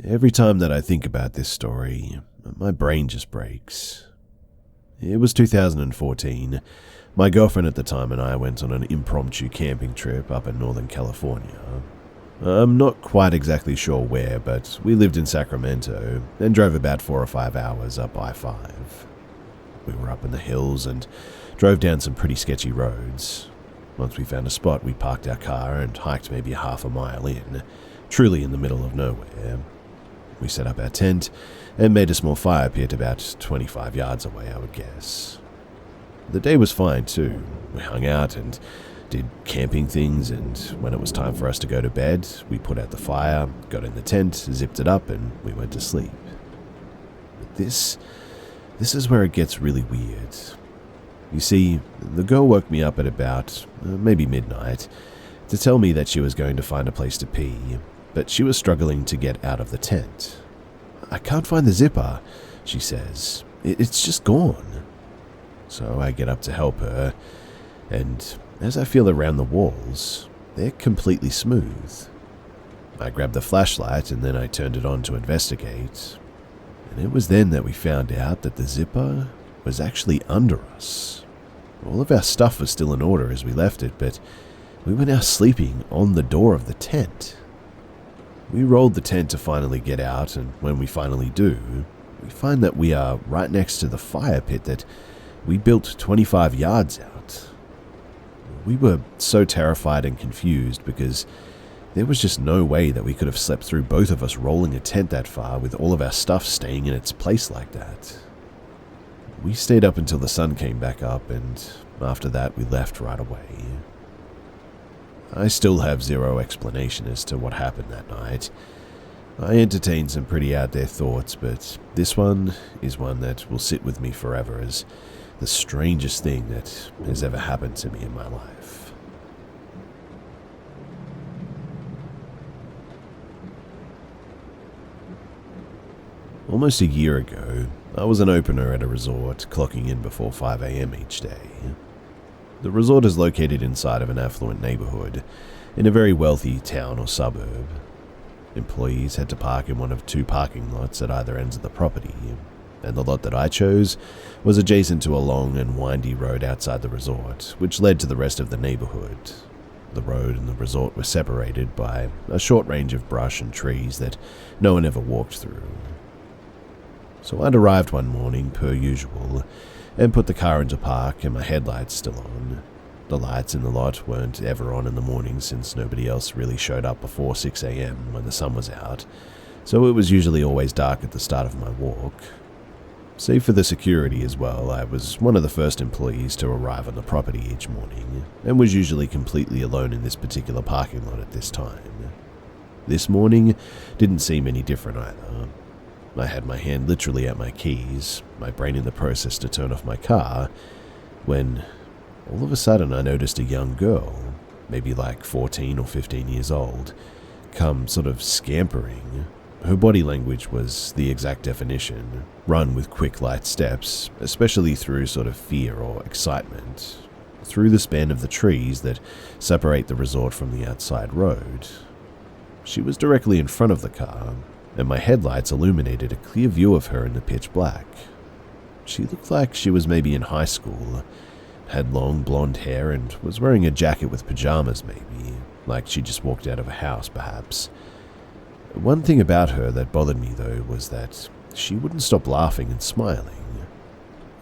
Every time that I think about this story, my brain just breaks. It was 2014. My girlfriend at the time and I went on an impromptu camping trip up in Northern California. I'm not quite exactly sure where, but we lived in Sacramento and drove about 4 or 5 hours up I-5. We were up in the hills and drove down some pretty sketchy roads. Once we found a spot, we parked our car and hiked maybe a half a mile in, truly in the middle of nowhere. We set up our tent and made a small fire pit about 25 yards away, I would guess. The day was fine too. We hung out and did camping things, and when it was time for us to go to bed, we put out the fire, got in the tent, zipped it up, and we went to sleep. But this is where it gets really weird. You see, the girl woke me up at about maybe midnight to tell me that she was going to find a place to pee, but she was struggling to get out of the tent. "I can't find the zipper," she says. It's just gone." So I get up to help her, and as I feel around the walls, they're completely smooth. I grabbed the flashlight and then I turned it on to investigate, and it was then that we found out that the zipper was actually under us. All of our stuff was still in order as we left it, but we were now sleeping on the door of the tent. We rolled the tent to finally get out, and when we finally do, we find that we are right next to the fire pit that we built 25 yards out. We were so terrified and confused because there was just no way that we could have slept through both of us rolling a tent that far with all of our stuff staying in its place like that. We stayed up until the sun came back up, and after that we left right away. I still have zero explanation as to what happened that night. I entertained some pretty out there thoughts, but this one is one that will sit with me forever as the strangest thing that has ever happened to me in my life. Almost a year ago, I was an opener at a resort, clocking in before 5 a.m. each day. The resort is located inside of an affluent neighborhood in a very wealthy town or suburb. Employees had to park in one of 2 parking lots at either ends of the property, and the lot that I chose was adjacent to a long and windy road outside the resort, which led to the rest of the neighborhood. The road and the resort were separated by a short range of brush and trees that no one ever walked through. So I'd arrived one morning, per usual, and put the car into park and my headlights still on. The lights in the lot weren't ever on in the morning since nobody else really showed up before 6 a.m. when the sun was out, so it was usually always dark at the start of my walk. Save for the security as well, I was one of the first employees to arrive on the property each morning, and was usually completely alone in this particular parking lot at this time. This morning didn't seem any different either. I had my hand literally at my keys, my brain in the process to turn off my car, when all of a sudden I noticed a young girl, maybe like 14 or 15 years old, come sort of scampering. Her body language was the exact definition, run with quick light steps, especially through sort of fear or excitement, through the span of the trees that separate the resort from the outside road. She was directly in front of the car, and my headlights illuminated a clear view of her in the pitch black. She looked like she was maybe in high school, had long blonde hair and was wearing a jacket with pajamas maybe, like she just walked out of a house perhaps. One thing about her that bothered me though was that she wouldn't stop laughing and smiling.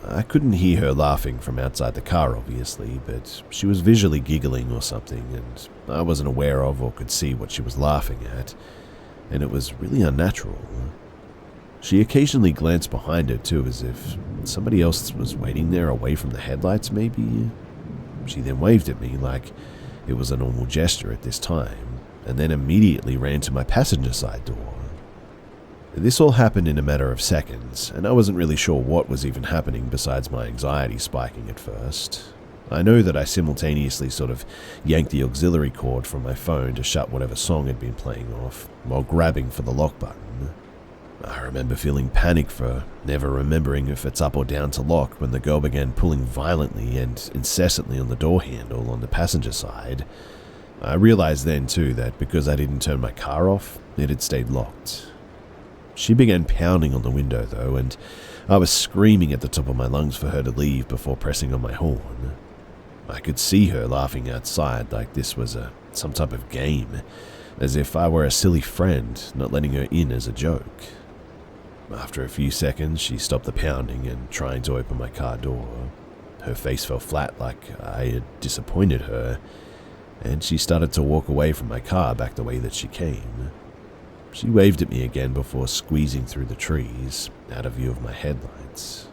I couldn't hear her laughing from outside the car obviously, but she was visually giggling or something and I wasn't aware of or could see what she was laughing at, and it was really unnatural. She occasionally glanced behind her too, as if somebody else was waiting there away from the headlights maybe. She then waved at me like it was a normal gesture at this time, and then immediately ran to my passenger side door. This all happened in a matter of seconds, and I wasn't really sure what was even happening besides my anxiety spiking at first. I know that I simultaneously sort of yanked the auxiliary cord from my phone to shut whatever song had been playing off, while grabbing for the lock button. I remember feeling panic for never remembering if it's up or down to lock when the girl began pulling violently and incessantly on the door handle on the passenger side. I realized then too that because I didn't turn my car off, it had stayed locked. She began pounding on the window, though, and I was screaming at the top of my lungs for her to leave before pressing on my horn. I could see her laughing outside like this was some type of game, as if I were a silly friend, not letting her in as a joke. After a few seconds, she stopped the pounding and trying to open my car door. Her face fell flat like I had disappointed her, and she started to walk away from my car back the way that she came. She waved at me again before squeezing through the trees, out of view of my headlights.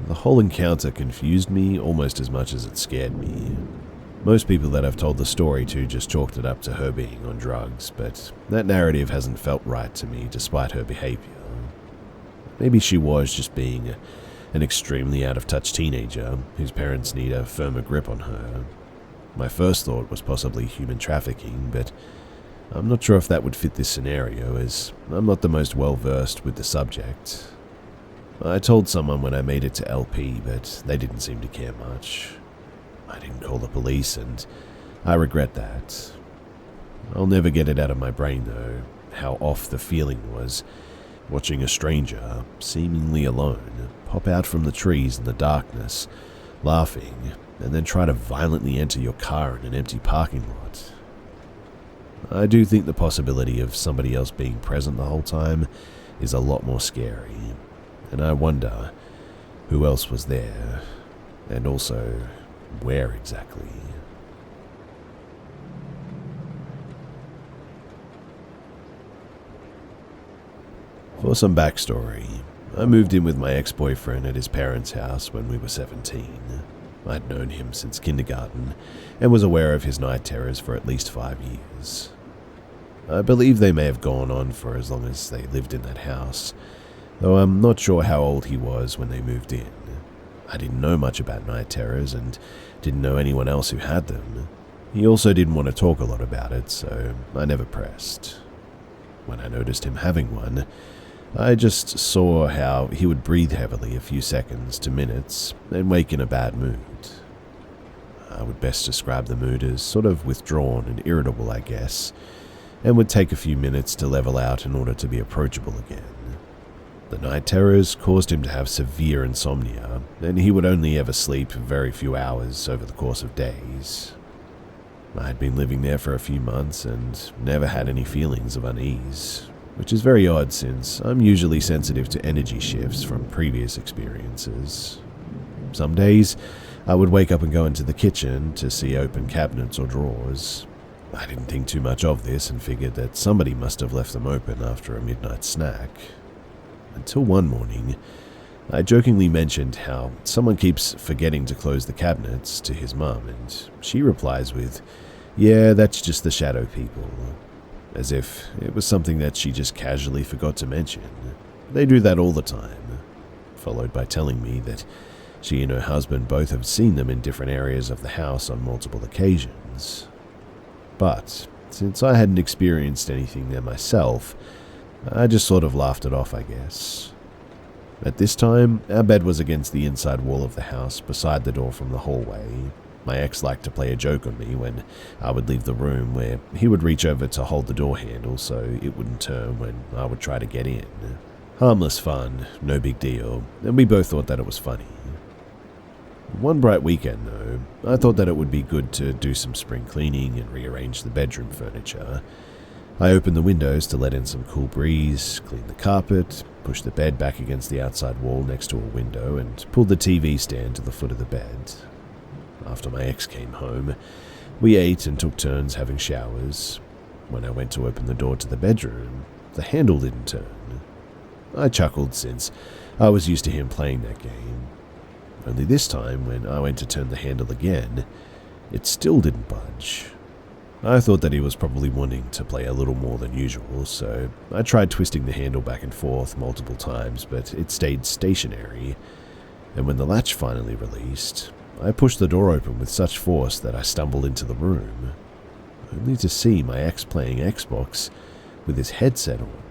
The whole encounter confused me almost as much as it scared me. Most people that I've told the story to just chalked it up to her being on drugs, but that narrative hasn't felt right to me despite her behavior. Maybe she was just being an extremely out-of-touch teenager whose parents need a firmer grip on her. My first thought was possibly human trafficking, but I'm not sure if that would fit this scenario, as I'm not the most well-versed with the subject. I told someone when I made it to LP, but they didn't seem to care much. I didn't call the police, and I regret that. I'll never get it out of my brain, though, how off the feeling was watching a stranger, seemingly alone, pop out from the trees in the darkness, laughing, and then try to violently enter your car in an empty parking lot. I do think the possibility of somebody else being present the whole time is a lot more scary, and I wonder who else was there, and also where exactly. For some backstory, I moved in with my ex-boyfriend at his parents' house when we were 17. I'd known him since kindergarten and was aware of his night terrors for at least 5 years. I believe they may have gone on for as long as they lived in that house, though I'm not sure how old he was when they moved in. I didn't know much about night terrors and didn't know anyone else who had them. He also didn't want to talk a lot about it, so I never pressed. When I noticed him having one, I just saw how he would breathe heavily a few seconds to minutes and wake in a bad mood. I would best describe the mood as sort of withdrawn and irritable, I guess, and would take a few minutes to level out in order to be approachable again. The night terrors caused him to have severe insomnia, and he would only ever sleep very few hours over the course of days. I had been living there for a few months and never had any feelings of unease, which is very odd since I'm usually sensitive to energy shifts from previous experiences. Some days, I would wake up and go into the kitchen to see open cabinets or drawers. I didn't think too much of this and figured that somebody must have left them open after a midnight snack. Until one morning, I jokingly mentioned how someone keeps forgetting to close the cabinets to his mum, and she replies with, "Yeah, that's just the shadow people," as if it was something that she just casually forgot to mention. They do that all the time, followed by telling me that she and her husband both have seen them in different areas of the house on multiple occasions. But since I hadn't experienced anything there myself, I just sort of laughed it off, I guess. At this time, our bed was against the inside wall of the house beside the door from the hallway. My ex liked to play a joke on me when I would leave the room, where he would reach over to hold the door handle so it wouldn't turn when I would try to get in. Harmless fun, no big deal, and we both thought that it was funny. One bright weekend, though, I thought that it would be good to do some spring cleaning and rearrange the bedroom furniture. I opened the windows to let in some cool breeze, cleaned the carpet, pushed the bed back against the outside wall next to a window, and pulled the TV stand to the foot of the bed. After my ex came home, we ate and took turns having showers. When I went to open the door to the bedroom, the handle didn't turn. I chuckled since I was used to him playing that game. Only this time, when I went to turn the handle again, it still didn't budge. I thought that he was probably wanting to play a little more than usual, so I tried twisting the handle back and forth multiple times, but it stayed stationary. And when the latch finally released, I pushed the door open with such force that I stumbled into the room, only to see my ex playing Xbox with his headset on,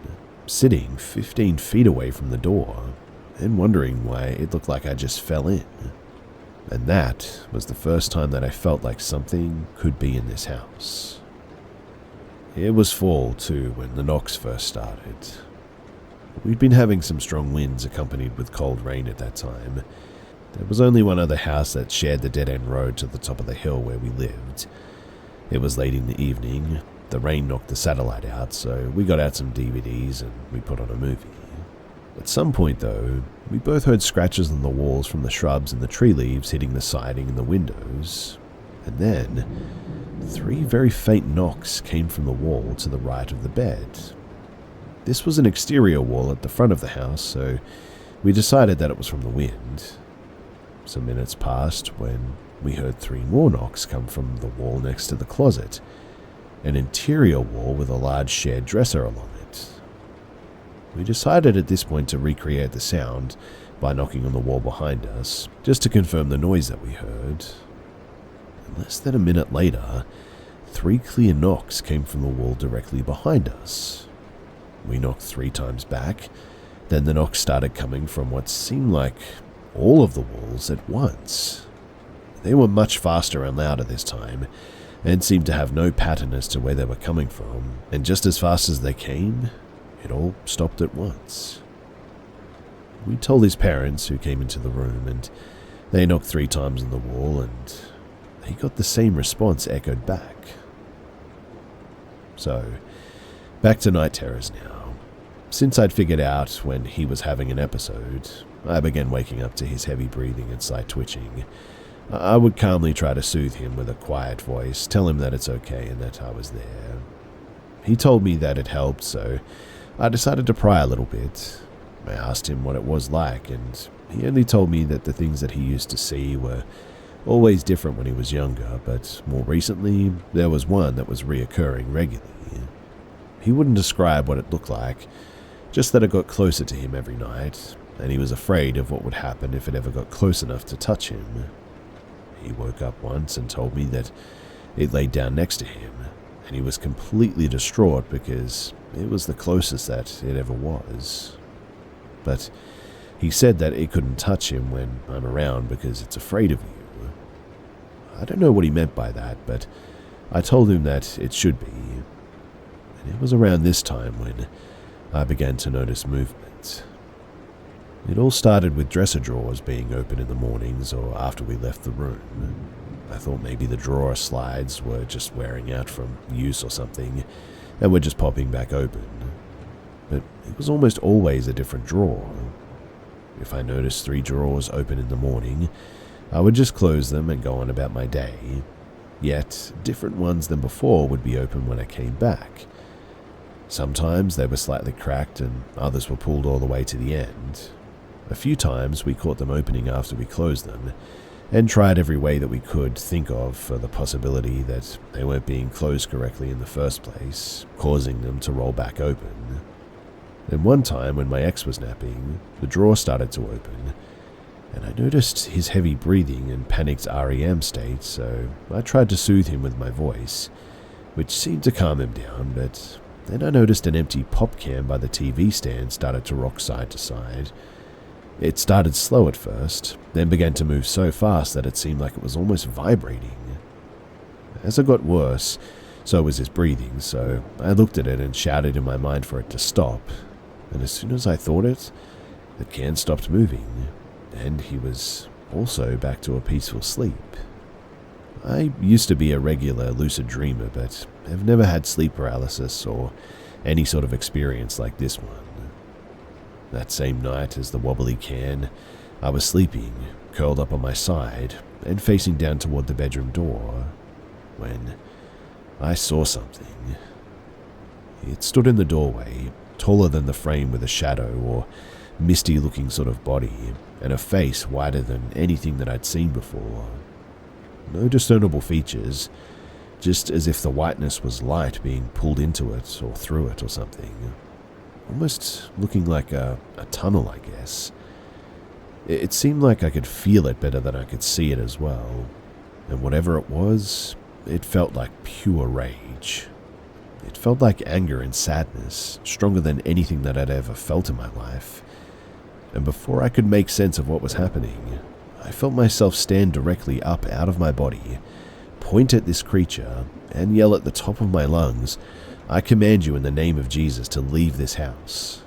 sitting 15 feet away from the door, and wondering why it looked like I just fell in. And that was the first time that I felt like something could be in this house. It was fall, too, when the knocks first started. We'd been having some strong winds accompanied with cold rain at that time. There was only one other house that shared the dead-end road to the top of the hill where we lived. It was late in the evening. The rain knocked the satellite out, so we got out some DVDs and we put on a movie. At some point, though, we both heard scratches on the walls from the shrubs and the tree leaves hitting the siding and the windows. And then, 3 very faint knocks came from the wall to the right of the bed. This was an exterior wall at the front of the house, so we decided that it was from the wind. Some minutes passed when we heard 3 more knocks come from the wall next to the closet, an interior wall with a large shared dresser along it. We decided at this point to recreate the sound by knocking on the wall behind us, just to confirm the noise that we heard. And less than a minute later, 3 clear knocks came from the wall directly behind us. We knocked 3 times back, then the knocks started coming from what seemed like all of the walls at once. They were much faster and louder this time, and seemed to have no pattern as to where they were coming from, and just as fast as they came, it all stopped at once. We told his parents, who came into the room, and they knocked 3 times on the wall, and they got the same response echoed back. So, back to night terrors now. Since I'd figured out when he was having an episode, I began waking up to his heavy breathing and slight twitching. I would calmly try to soothe him with a quiet voice, tell him that it's okay and that I was there. He told me that it helped, so I decided to pry a little bit. I asked him what it was like, and he only told me that the things that he used to see were always different when he was younger, but more recently, there was one that was reoccurring regularly. He wouldn't describe what it looked like, just that it got closer to him every night, and he was afraid of what would happen if it ever got close enough to touch him. He woke up once and told me that it laid down next to him, and he was completely distraught because it was the closest that it ever was. But he said that it couldn't touch him when I'm around because it's afraid of you. I don't know what he meant by that, but I told him that it should be. And it was around this time when I began to notice movement. It all started with dresser drawers being open in the mornings or after we left the room. I thought maybe the drawer slides were just wearing out from use or something, and were just popping back open. But it was almost always a different drawer. If I noticed 3 drawers open in the morning, I would just close them and go on about my day. Yet, different ones than before would be open when I came back. Sometimes they were slightly cracked and others were pulled all the way to the end. A few times we caught them opening after we closed them, and tried every way that we could think of for the possibility that they weren't being closed correctly in the first place, causing them to roll back open. Then one time when my ex was napping, the drawer started to open, and I noticed his heavy breathing and panicked REM state, so I tried to soothe him with my voice, which seemed to calm him down, but then I noticed an empty pop can by the TV stand started to rock side to side. It started slow at first, then began to move so fast that it seemed like it was almost vibrating. As it got worse, so was his breathing, so I looked at it and shouted in my mind for it to stop, and as soon as I thought it, the can stopped moving, and he was also back to a peaceful sleep. I used to be a regular lucid dreamer, but have never had sleep paralysis or any sort of experience like this one. That same night as the wobbly can, I was sleeping, curled up on my side, and facing down toward the bedroom door, when I saw something. It stood in the doorway, taller than the frame with a shadow or misty-looking sort of body, and a face wider than anything that I'd seen before. No discernible features, just as if the whiteness was light being pulled into it or through it or something. Almost looking like a tunnel, I guess. It seemed like I could feel it better than I could see it as well. And whatever it was, it felt like pure rage. It felt like anger and sadness, stronger than anything that I'd ever felt in my life. And before I could make sense of what was happening, I felt myself stand directly up out of my body, point at this creature, and yell at the top of my lungs, "I command you in the name of Jesus to leave this house."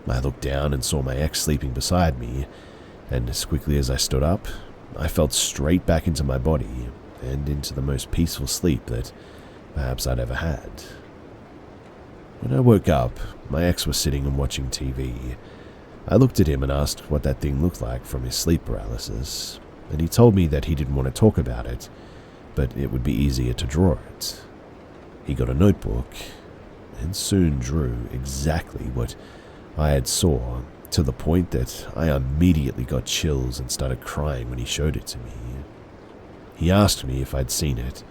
I looked down and saw my ex sleeping beside me, and as quickly as I stood up, I fell straight back into my body and into the most peaceful sleep that perhaps I'd ever had. When I woke up, my ex was sitting and watching TV. I looked at him and asked what that thing looked like from his sleep paralysis, and he told me that he didn't want to talk about it, but it would be easier to draw it. He got a notebook and soon drew exactly what I had saw, to the point that I immediately got chills and started crying when he showed it to me. He asked me if I'd seen it,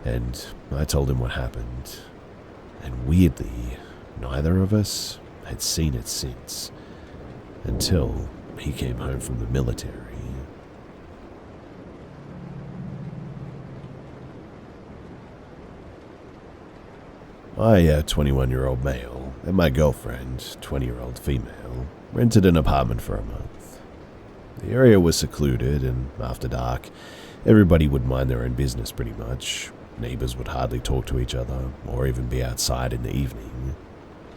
and I told him what happened. And weirdly, neither of us had seen it since, until he came home from the military. I, a 21-year-old male, and my girlfriend, 20-year-old female, rented an apartment for a month. The area was secluded, and after dark, everybody would mind their own business pretty much. Neighbors would hardly talk to each other, or even be outside in the evening.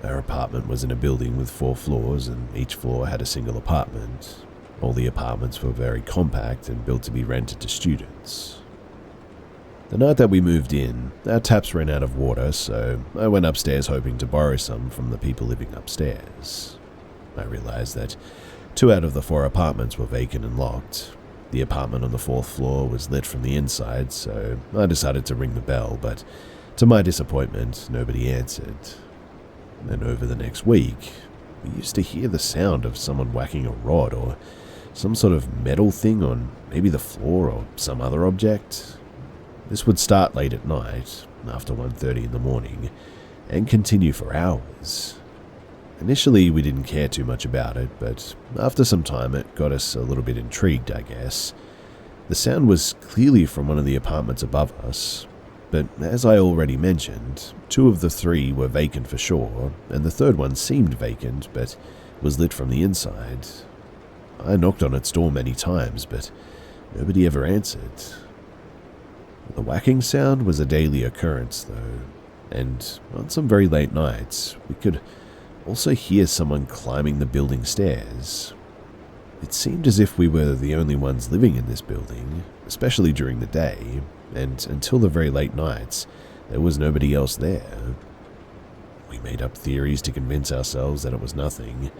Our apartment was in a building with 4 floors, and each floor had a single apartment. All the apartments were very compact and built to be rented to students. The night that we moved in, our taps ran out of water, so I went upstairs hoping to borrow some from the people living upstairs. I realized that 2 out of the 4 apartments were vacant and locked. The apartment on the 4th floor was lit from the inside, so I decided to ring the bell, but to my disappointment, nobody answered. Then over the next week, we used to hear the sound of someone whacking a rod or some sort of metal thing on maybe the floor or some other object. This would start late at night, after 1:30 in the morning, and continue for hours. Initially, we didn't care too much about it, but after some time it got us a little bit intrigued, I guess. The sound was clearly from one of the apartments above us, but as I already mentioned, 2 of the 3 were vacant for sure, and the 3rd one seemed vacant, but was lit from the inside. I knocked on its door many times, but nobody ever answered. The whacking sound was a daily occurrence, though, and on some very late nights, we could also hear someone climbing the building stairs. It seemed as if we were the only ones living in this building, especially during the day, and until the very late nights, there was nobody else there. We made up theories to convince ourselves that it was nothing,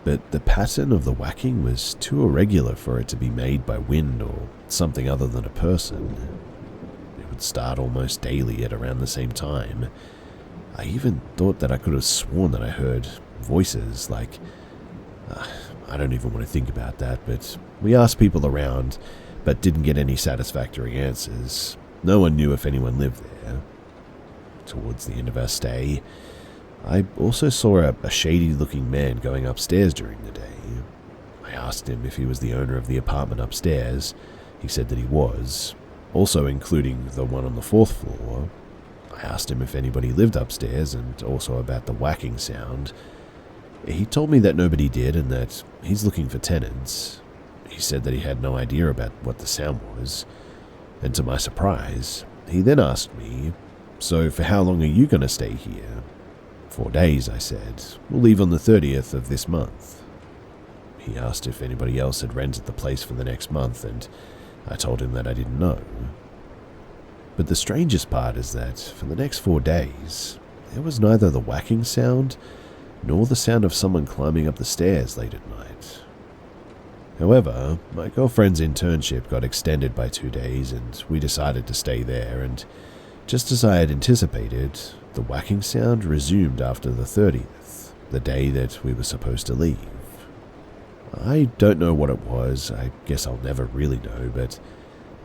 but the pattern of the whacking was too irregular for it to be made by wind or something other than a person. It would start almost daily at around the same time. I even thought that I could have sworn that I heard voices, like, I don't even want to think about that, but we asked people around, but didn't get any satisfactory answers. No one knew if anyone lived there. Towards the end of our stay, I also saw a shady-looking man going upstairs during the day. I asked him if he was the owner of the apartment upstairs. He said that he was, also including the one on the 4th floor. I asked him if anybody lived upstairs and also about the whacking sound. He told me that nobody did and that he's looking for tenants. He said that he had no idea about what the sound was. And to my surprise, he then asked me, "So for how long are you going to stay here?" 4 days, I said. "We'll leave on the 30th of this month." He asked if anybody else had rented the place for the next month, and I told him that I didn't know. But the strangest part is that for the next 4 days, there was neither the whacking sound nor the sound of someone climbing up the stairs late at night. However, my girlfriend's internship got extended by 2 days and we decided to stay there, and just as I had anticipated, the whacking sound resumed after the 30th, the day that we were supposed to leave. I don't know what it was, I guess I'll never really know, but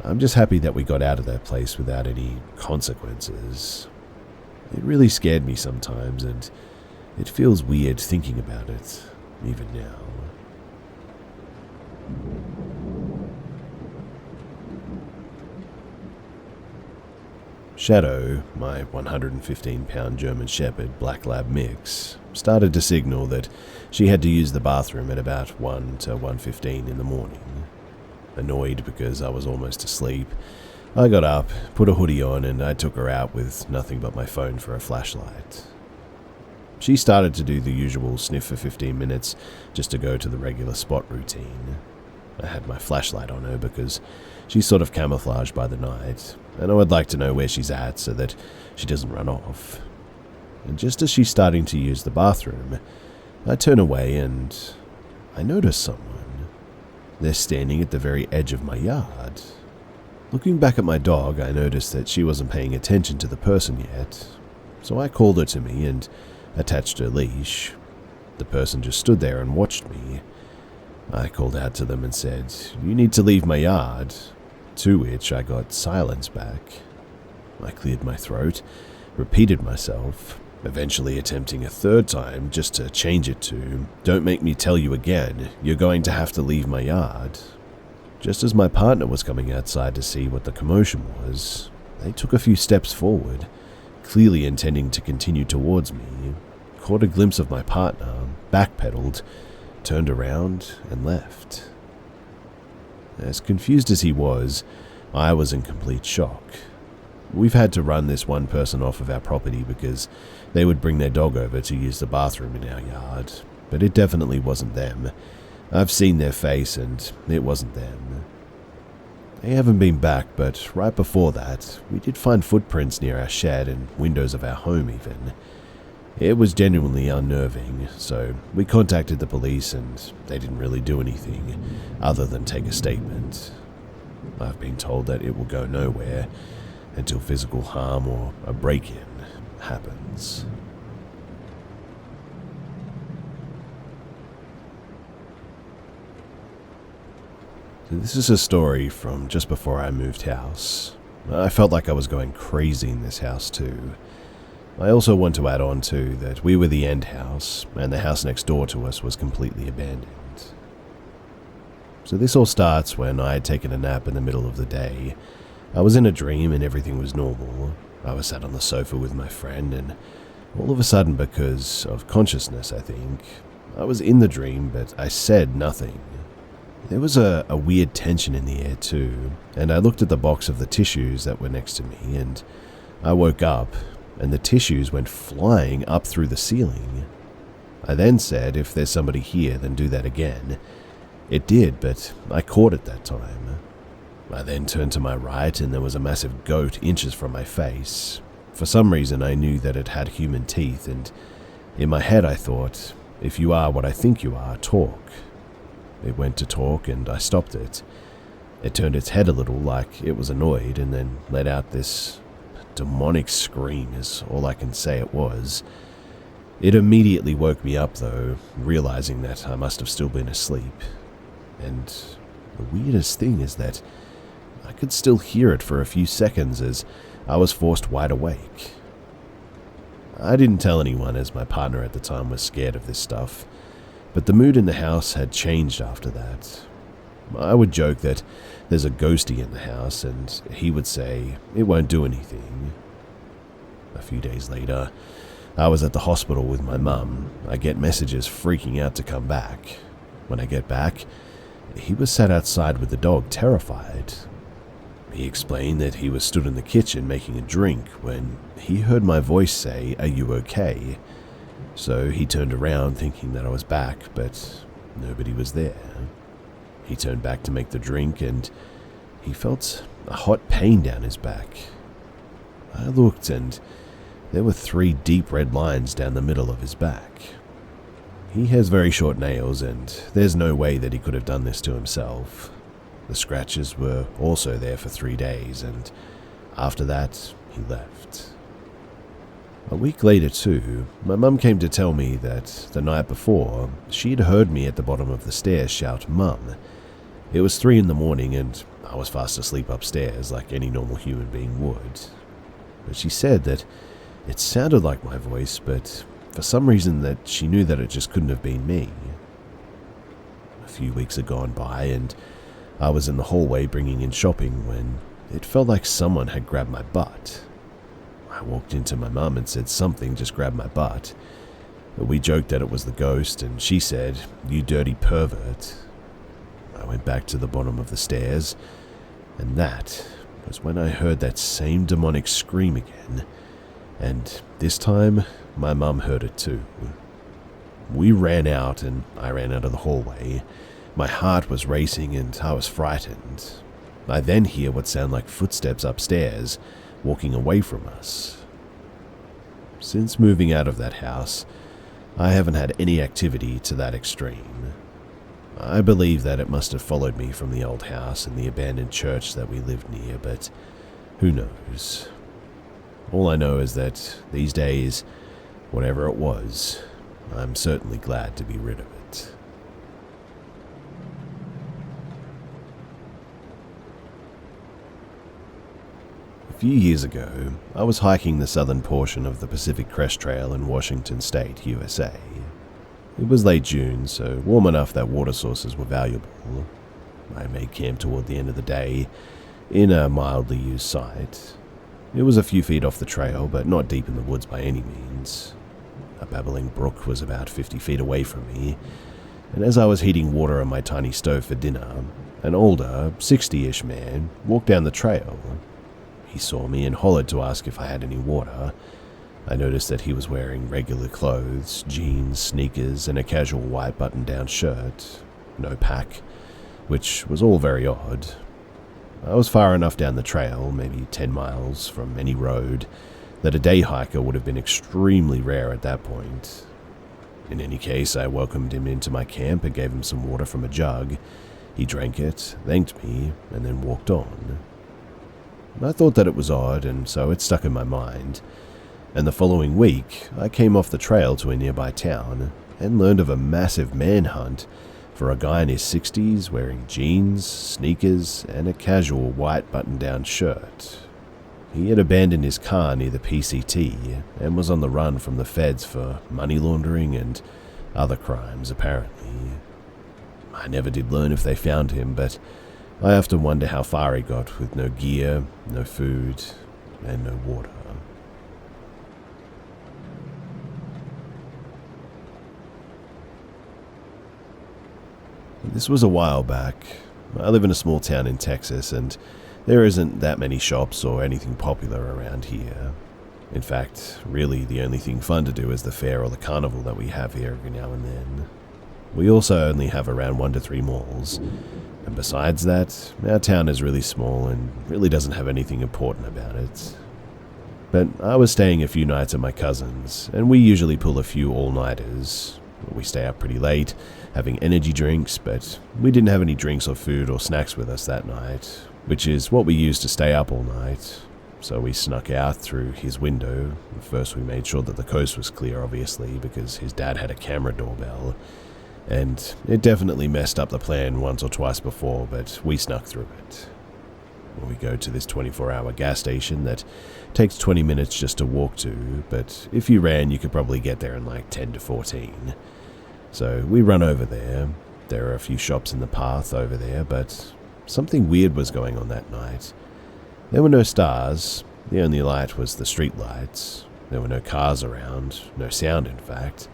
I'm just happy that we got out of that place without any consequences. It really scared me sometimes, and it feels weird thinking about it, even now. Shadow, my 115-pound German Shepherd Black Lab mix, started to signal that she had to use the bathroom at about 1 to 1:15 in the morning. Annoyed because I was almost asleep, I got up, put a hoodie on, and I took her out with nothing but my phone for a flashlight. She started to do the usual sniff for 15 minutes just to go to the regular spot routine. I had my flashlight on her because she's sort of camouflaged by the night, and I would like to know where she's at so that she doesn't run off. And just as she's starting to use the bathroom, I turn away and I notice someone. They're standing at the very edge of my yard. Looking back at my dog, I noticed that she wasn't paying attention to the person yet, so I called her to me and attached her leash. The person just stood there and watched me. I called out to them and said, "You need to leave my yard," to which I got silence back. I cleared my throat, repeated myself, eventually attempting a third time just to change it to, "Don't make me tell you again, you're going to have to leave my yard." Just as my partner was coming outside to see what the commotion was, they took a few steps forward, clearly intending to continue towards me, caught a glimpse of my partner, backpedaled, turned around, and left. As confused as he was, I was in complete shock. We've had to run this one person off of our property because they would bring their dog over to use the bathroom in our yard, but it definitely wasn't them. I've seen their face and it wasn't them. They haven't been back, but right before that, we did find footprints near our shed and windows of our home even. It was genuinely unnerving, so we contacted the police and they didn't really do anything other than take a statement. I've been told that it will go nowhere until physical harm or a break-in happens. So this is a story from just before I moved house. I felt like I was going crazy in this house too. I also want to add on too that we were the end house and the house next door to us was completely abandoned. So this all starts when I had taken a nap in the middle of the day. I was in a dream and everything was normal. I was sat on the sofa with my friend and all of a sudden, because of consciousness I think, I was in the dream but I said nothing. There was a weird tension in the air too, and I looked at the box of the tissues that were next to me and I woke up and the tissues went flying up through the ceiling. I then said, "If there's somebody here, then do that again." It did, but I caught it that time. I then turned to my right and there was a massive goat inches from my face. For some reason I knew that it had human teeth, and in my head I thought, "If you are what I think you are, talk." It went to talk and I stopped it. It turned its head a little like it was annoyed and then let out this demonic scream is all I can say it was. It immediately woke me up though, realizing that I must have still been asleep. And the weirdest thing is that I could still hear it for a few seconds as I was forced wide awake. I didn't tell anyone as my partner at the time was scared of this stuff, but the mood in the house had changed after that. I would joke that there's a ghostie in the house and he would say it won't do anything. A few days later, I was at the hospital with my mum. I get messages freaking out to come back. When I get back, he was sat outside with the dog, terrified. He explained that he was stood in the kitchen making a drink when he heard my voice say, "Are you okay?" So he turned around thinking that I was back, but nobody was there. He turned back to make the drink and he felt a hot pain down his back. I looked and there were 3 deep red lines down the middle of his back. He has very short nails and there's no way that he could have done this to himself. The scratches were also there for 3 days and after that he left. A week later too, my mum came to tell me that the night before she'd heard me at the bottom of the stairs shout, "Mum." It was 3 in the morning and I was fast asleep upstairs like any normal human being would. But she said that it sounded like my voice, but for some reason that she knew that it just couldn't have been me. A few weeks had gone by and I was in the hallway bringing in shopping when it felt like someone had grabbed my butt. I walked into my mum and said something just grabbed my butt. We joked that it was the ghost and she said, "You dirty pervert." I went back to the bottom of the stairs and that was when I heard that same demonic scream again, and this time my mum heard it too. We ran out and I ran out of the hallway. My heart was racing and I was frightened. I then hear what sound like footsteps upstairs, walking away from us. Since moving out of that house, I haven't had any activity to that extreme. I believe that it must have followed me from the old house and the abandoned church that we lived near, but who knows? All I know is that these days, whatever it was, I'm certainly glad to be rid of it. A few years ago, I was hiking the southern portion of the Pacific Crest Trail in Washington State, USA. It was late June, so warm enough that water sources were valuable. I made camp toward the end of the day in a mildly used site. It was a few feet off the trail, but not deep in the woods by any means. A babbling brook was about 50 feet away from me, and as I was heating water on my tiny stove for dinner, an older, 60-ish man walked down the trail. He saw me and hollered to ask if I had any water. I noticed that he was wearing regular clothes, jeans, sneakers, and a casual white button-down shirt. No pack, which was all very odd. I was far enough down the trail, maybe 10 miles from any road, that a day hiker would have been extremely rare at that point. In any case, I welcomed him into my camp and gave him some water from a jug. He drank it, thanked me, and then walked on. I thought that it was odd, and so it stuck in my mind. And the following week, I came off the trail to a nearby town and learned of a massive manhunt for a guy in his 60s wearing jeans, sneakers, and a casual white button-down shirt. He had abandoned his car near the PCT and was on the run from the feds for money laundering and other crimes, apparently. I never did learn if they found him, but I often wonder how far he got with no gear, no food, and no water. This was a while back. I live in a small town in Texas, and there isn't that many shops or anything popular around here. In fact, really the only thing fun to do is the fair or the carnival that we have here every now and then. We also only have around 1 to 3 malls, and besides that, our town is really small and really doesn't have anything important about it. But I was staying a few nights at my cousin's, and we usually pull a few all-nighters. We stay up pretty late, having energy drinks, but we didn't have any drinks or food or snacks with us that night, which is what we used to stay up all night. So we snuck out through his window. First we made sure that the coast was clear, obviously, because his dad had a camera doorbell, and it definitely messed up the plan once or twice before, but we snuck through it. We go to this 24-hour gas station that takes 20 minutes just to walk to, but if you ran, you could probably get there in like 10 to 14. So we run over there. There are a few shops in the path over there, but something weird was going on that night. There were no stars. The only light was the street lights. There were no cars around, no sound in fact.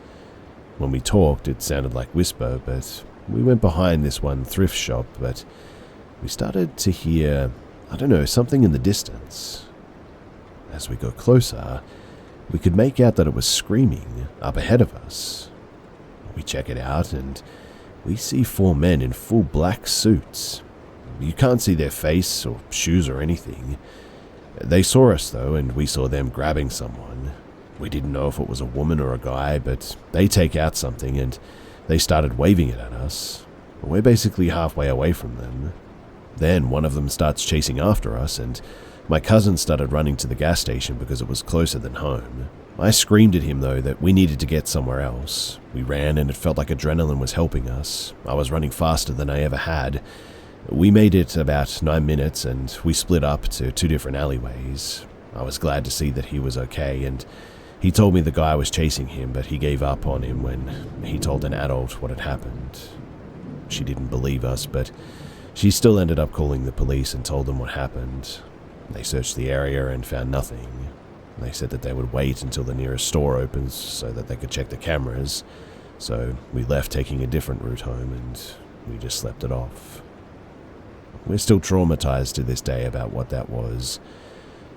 When we talked, it sounded like whisper, but we went behind this one thrift shop, but we started to hear, something in the distance. As we got closer, we could make out that it was screaming up ahead of us. We check it out, and we see 4 men in full black suits. You can't see their face or shoes or anything. They saw us, though, and we saw them grabbing someone. We didn't know if it was a woman or a guy, but they take out something, and they started waving it at us. We're basically halfway away from them. Then one of them starts chasing after us, and my cousin started running to the gas station because it was closer than home. I screamed at him, though, that we needed to get somewhere else. We ran, and it felt like adrenaline was helping us. I was running faster than I ever had. We made it about 9 minutes, and we split up to 2 different alleyways. I was glad to see that he was okay, and he told me the guy was chasing him, but he gave up on him when he told an adult what had happened. She didn't believe us, but she still ended up calling the police and told them what happened. They searched the area and found nothing. They said that they would wait until the nearest store opens so that they could check the cameras. So we left taking a different route home, and we just slept it off. We're still traumatized to this day about what that was,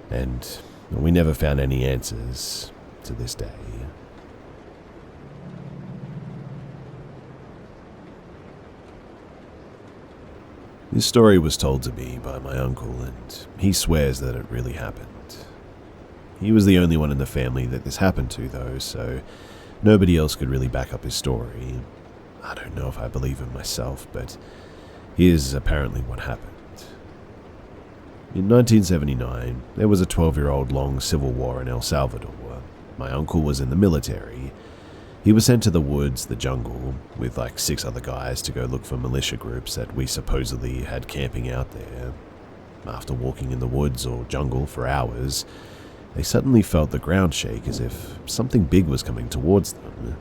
and we never found any answers to this day. This story was told to me by my uncle, and he swears that it really happened. He was the only one in the family that this happened to, though, so nobody else could really back up his story. I don't know if I believe him myself, but here's apparently what happened. In 1979, there was a 12-year-old long civil war in El Salvador. My uncle was in the military. He was sent to the woods, the jungle, with like 6 other guys to go look for militia groups that we supposedly had camping out there. After walking in the woods or jungle for hours, they suddenly felt the ground shake as if something big was coming towards them.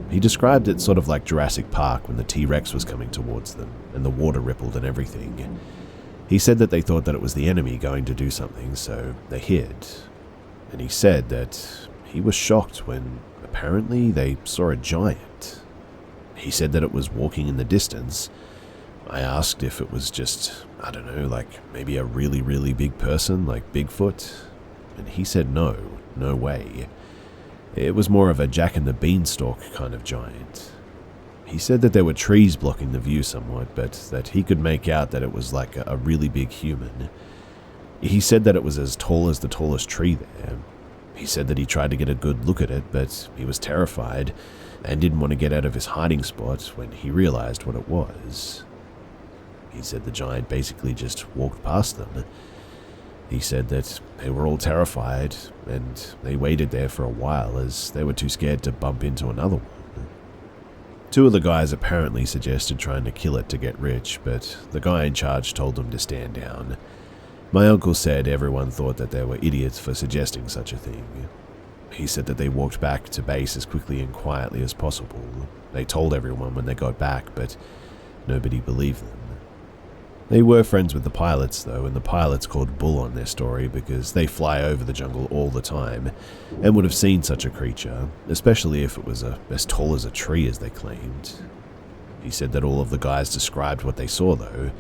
He described it sort of like Jurassic Park when the T-Rex was coming towards them and the water rippled and everything. He said that they thought that it was the enemy going to do something, so they hid. And he said that he was shocked when apparently they saw a giant. He said that it was walking in the distance. I asked if it was just, I don't know, like maybe a really, really big person like Bigfoot. And he said no way. It was more of a Jack and the Beanstalk kind of giant. He said that there were trees blocking the view somewhat, but that he could make out that it was like a really big human. He said that it was as tall as the tallest tree there. He said that he tried to get a good look at it, but he was terrified and didn't want to get out of his hiding spot when he realized what it was. He said the giant basically just walked past them. He said that they were all terrified and they waited there for a while as they were too scared to bump into another one. 2 of the guys apparently suggested trying to kill it to get rich, but the guy in charge told them to stand down. My uncle said everyone thought that they were idiots for suggesting such a thing. He said that they walked back to base as quickly and quietly as possible. They told everyone when they got back, but nobody believed them. They were friends with the pilots, though, and the pilots called bull on their story because they fly over the jungle all the time and would have seen such a creature, especially if it was as tall as a tree as they claimed. He said that all of the guys described what they saw, though.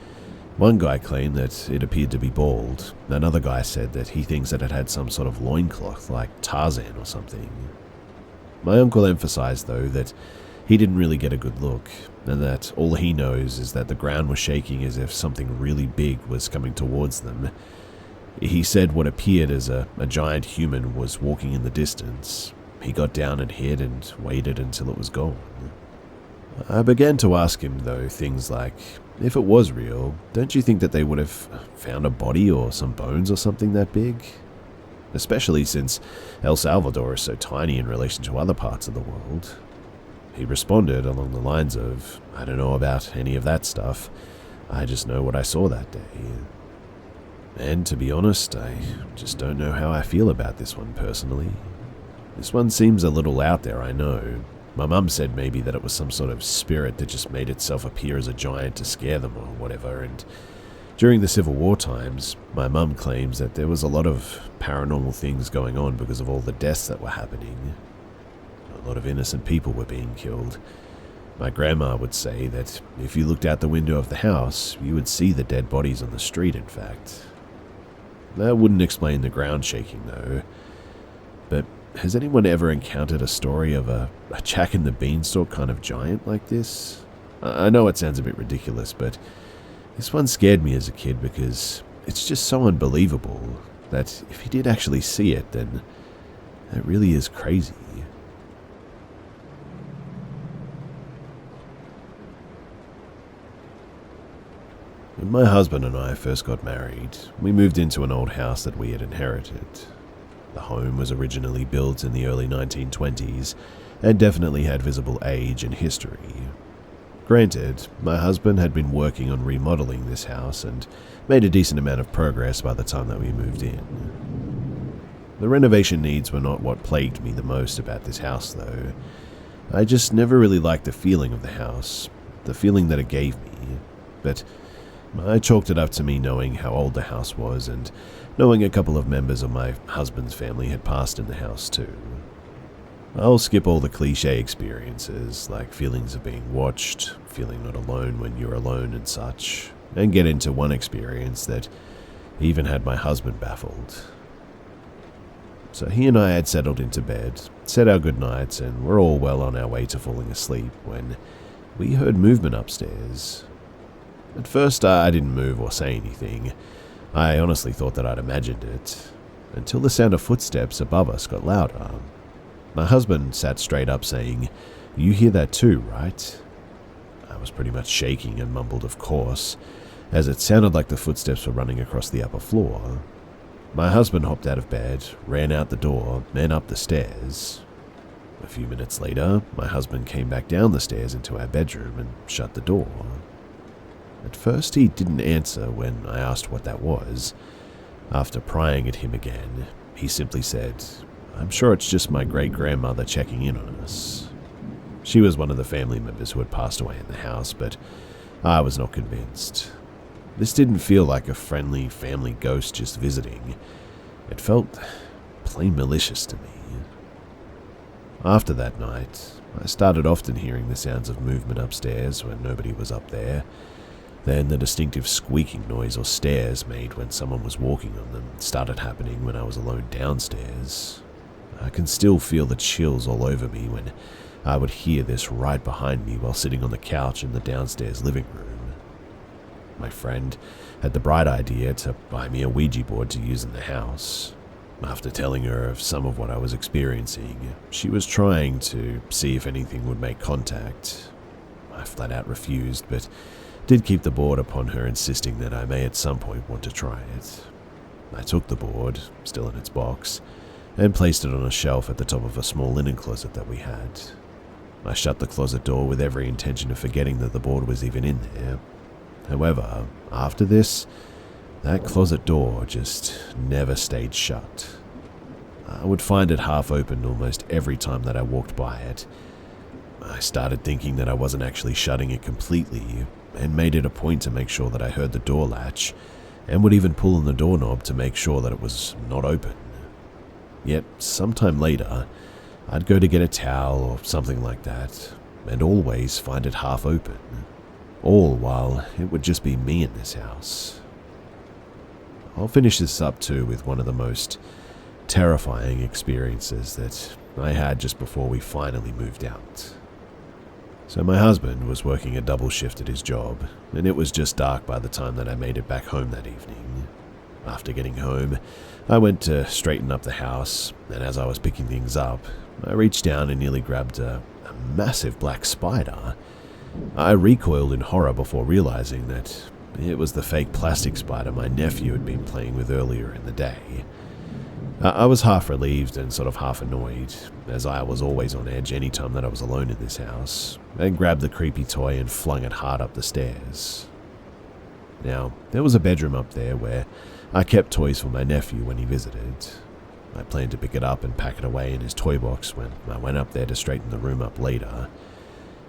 One guy claimed that it appeared to be bald. Another guy said that he thinks that it had some sort of loincloth, like Tarzan or something. My uncle emphasized, though, that he didn't really get a good look, and that all he knows is that the ground was shaking as if something really big was coming towards them. He said what appeared as a giant human was walking in the distance. He got down and hid and waited until it was gone. I began to ask him, though, things like, if it was real, don't you think that they would have found a body or some bones or something that big? Especially since El Salvador is so tiny in relation to other parts of the world. He responded along the lines of, I don't know about any of that stuff. I just know what I saw that day. And to be honest, I just don't know how I feel about this one personally. This one seems a little out there, I know. My mum said maybe that it was some sort of spirit that just made itself appear as a giant to scare them or whatever, and during the Civil War times, my mum claims that there was a lot of paranormal things going on because of all the deaths that were happening. A lot of innocent people were being killed. My grandma would say that if you looked out the window of the house, you would see the dead bodies on the street, in fact. That wouldn't explain the ground shaking, though. But has anyone ever encountered a story of a Jack and the Beanstalk kind of giant like this? I know it sounds a bit ridiculous, but this one scared me as a kid because it's just so unbelievable that if you did actually see it, then that really is crazy. When my husband and I first got married, we moved into an old house that we had inherited. The home was originally built in the early 1920s and definitely had visible age and history. Granted, my husband had been working on remodeling this house and made a decent amount of progress by the time that we moved in. The renovation needs were not what plagued me the most about this house, though. I just never really liked the feeling of the house, the feeling that it gave me, but I chalked it up to me knowing how old the house was and knowing a couple of members of my husband's family had passed in the house too. I'll skip all the cliche experiences like feelings of being watched, feeling not alone when you're alone and such, and get into one experience that even had my husband baffled. So he and I had settled into bed, said our goodnights, and were all well on our way to falling asleep when we heard movement upstairs. At first, I didn't move or say anything. I honestly thought that I'd imagined it, until the sound of footsteps above us got louder. My husband sat straight up saying, "You hear that too, right?" I was pretty much shaking and mumbled, "Of course," as it sounded like the footsteps were running across the upper floor. My husband hopped out of bed, ran out the door, and up the stairs. A few minutes later, my husband came back down the stairs into our bedroom and shut the door. At first, he didn't answer when I asked what that was. After prying at him again, he simply said, "I'm sure it's just my great-grandmother checking in on us." She was one of the family members who had passed away in the house, but I was not convinced. This didn't feel like a friendly family ghost just visiting. It felt plain malicious to me. After that night, I started often hearing the sounds of movement upstairs when nobody was up there. Then the distinctive squeaking noise or stairs made when someone was walking on them started happening when I was alone downstairs. I can still feel the chills all over me when I would hear this right behind me while sitting on the couch in the downstairs living room. My friend had the bright idea to buy me a Ouija board to use in the house. After telling her of some of what I was experiencing, she was trying to see if anything would make contact. I flat out refused, but did keep the board upon her insisting that I may at some point want to try it. I took the board, still in its box, and placed it on a shelf at the top of a small linen closet that we had. I shut the closet door with every intention of forgetting that the board was even in there. However, after this, that closet door just never stayed shut. I would find it half opened almost every time that I walked by it. I started thinking that I wasn't actually shutting it completely, and made it a point to make sure that I heard the door latch, and would even pull on the doorknob to make sure that it was not open. Yet, sometime later, I'd go to get a towel or something like that, and always find it half open, all while it would just be me in this house. I'll finish this up too with one of the most terrifying experiences that I had just before we finally moved out. So my husband was working a double shift at his job, and it was just dark by the time that I made it back home that evening. After getting home, I went to straighten up the house, and as I was picking things up, I reached down and nearly grabbed a massive black spider. I recoiled in horror before realizing that it was the fake plastic spider my nephew had been playing with earlier in the day. I was half relieved and sort of half annoyed, as I was always on edge any time that I was alone in this house, and grabbed the creepy toy and flung it hard up the stairs. Now, there was a bedroom up there where I kept toys for my nephew when he visited. I planned to pick it up and pack it away in his toy box when I went up there to straighten the room up later.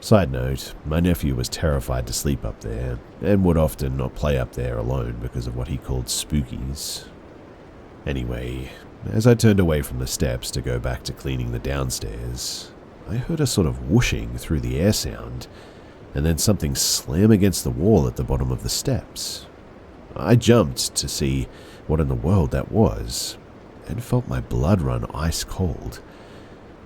Side note, my nephew was terrified to sleep up there, and would often not play up there alone because of what he called spookies. Anyway, as I turned away from the steps to go back to cleaning the downstairs, I heard a sort of whooshing through the air sound, and then something slam against the wall at the bottom of the steps. I jumped to see what in the world that was, and felt my blood run ice cold,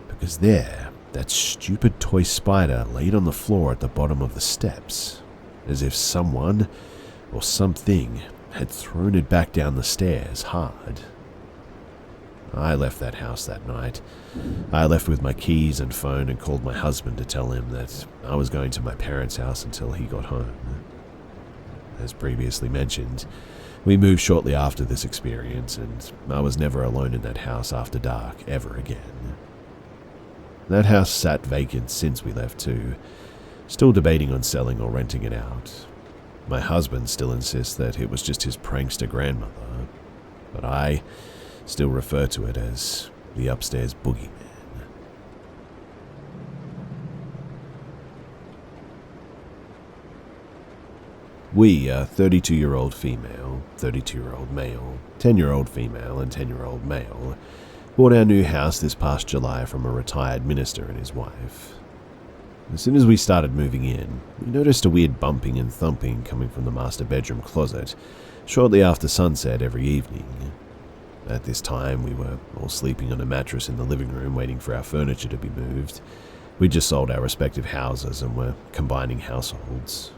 because there, that stupid toy spider laid on the floor at the bottom of the steps, as if someone or something had thrown it back down the stairs hard. I left that house that night. I left with my keys and phone and called my husband to tell him that I was going to my parents' house until he got home. As previously mentioned, we moved shortly after this experience, and I was never alone in that house after dark ever again. That house sat vacant since we left too, still debating on selling or renting it out. My husband still insists that it was just his prankster grandmother, but I still refer to it as the upstairs boogeyman. We, a 32-year-old female, 32-year-old male, 10-year-old female, and 10-year-old male, bought our new house this past July from a retired minister and his wife. As soon as we started moving in, we noticed a weird bumping and thumping coming from the master bedroom closet shortly after sunset every evening. At this time, we were all sleeping on a mattress in the living room waiting for our furniture to be moved. We just sold our respective houses and were combining households.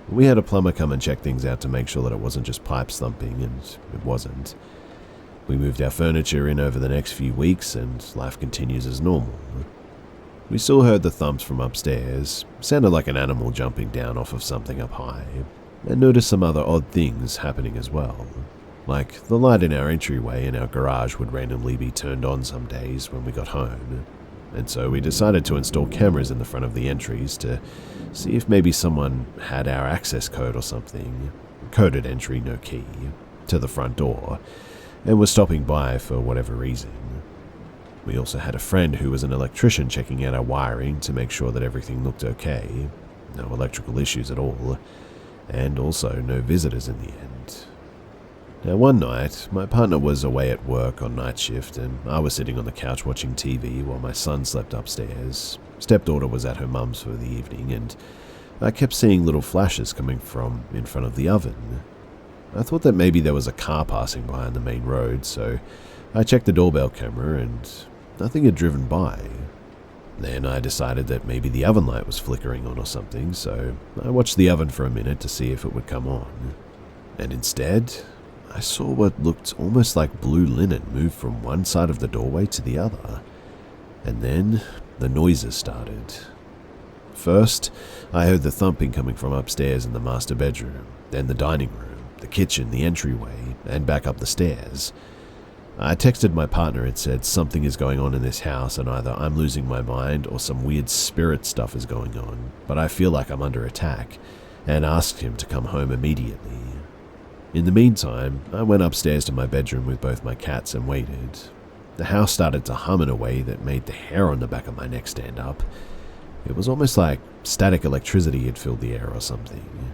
We had a plumber come and check things out to make sure that it wasn't just pipes thumping, and it wasn't. We moved our furniture in over the next few weeks, and life continues as normal. We still heard the thumps from upstairs, sounded like an animal jumping down off of something up high, and noticed some other odd things happening as well. Like the light in our entryway in our garage would randomly be turned on some days when we got home, and so we decided to install cameras in the front of the entries to see if maybe someone had our access code or something, coded entry, no key, to the front door, and was stopping by for whatever reason. We also had a friend who was an electrician checking out our wiring to make sure that everything looked okay, no electrical issues at all, and also no visitors in the end. Now one night, my partner was away at work on night shift and I was sitting on the couch watching TV while my son slept upstairs. Stepdaughter was at her mum's for the evening and I kept seeing little flashes coming from in front of the oven. I thought that maybe there was a car passing by on the main road, so I checked the doorbell camera and nothing had driven by. Then I decided that maybe the oven light was flickering on or something, so I watched the oven for a minute to see if it would come on. And instead, I saw what looked almost like blue linen move from one side of the doorway to the other. And then the noises started. First, I heard the thumping coming from upstairs in the master bedroom, then the dining room, the kitchen, the entryway, and back up the stairs. I texted my partner and said something is going on in this house and either I'm losing my mind or some weird spirit stuff is going on, but I feel like I'm under attack, and asked him to come home immediately. In the meantime, I went upstairs to my bedroom with both my cats and waited. The house started to hum in a way that made the hair on the back of my neck stand up. It was almost like static electricity had filled the air or something.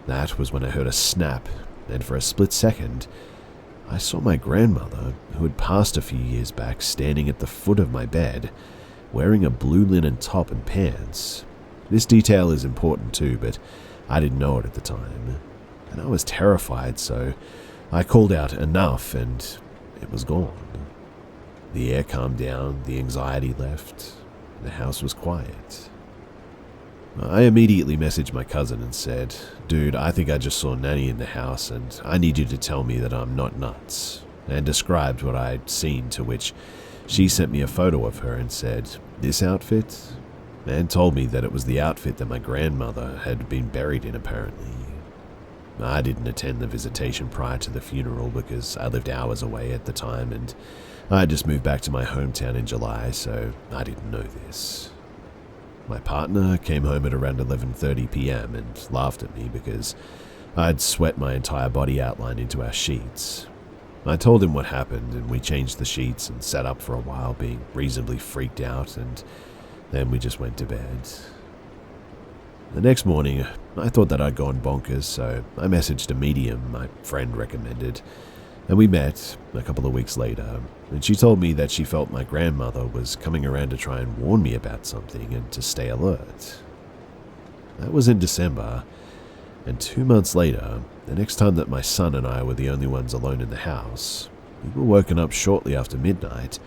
That was when I heard a snap, and for a split second, I saw my grandmother, who had passed a few years back, standing at the foot of my bed, wearing a blue linen top and pants. This detail is important too, but I didn't know it at the time. And I was terrified, so I called out enough and it was gone. The air calmed down, the anxiety left, the house was quiet. I immediately messaged my cousin and said, "Dude, I think I just saw Nanny in the house and I need you to tell me that I'm not nuts," and described what I'd seen, to which she sent me a photo of her and said, "This outfit?" and told me that it was the outfit that my grandmother had been buried in apparently. I didn't attend the visitation prior to the funeral because I lived hours away at the time and I had just moved back to my hometown in July, so I didn't know this. My partner came home at around 11:30 p.m. and laughed at me because I'd sweat my entire body outline into our sheets. I told him what happened and we changed the sheets and sat up for a while being reasonably freaked out, and then we just went to bed. The next morning, I thought that I'd gone bonkers, so I messaged a medium my friend recommended, and we met a couple of weeks later, and she told me that she felt my grandmother was coming around to try and warn me about something and to stay alert. That was in December, and 2 months later, the next time that my son and I were the only ones alone in the house, we were woken up shortly after midnight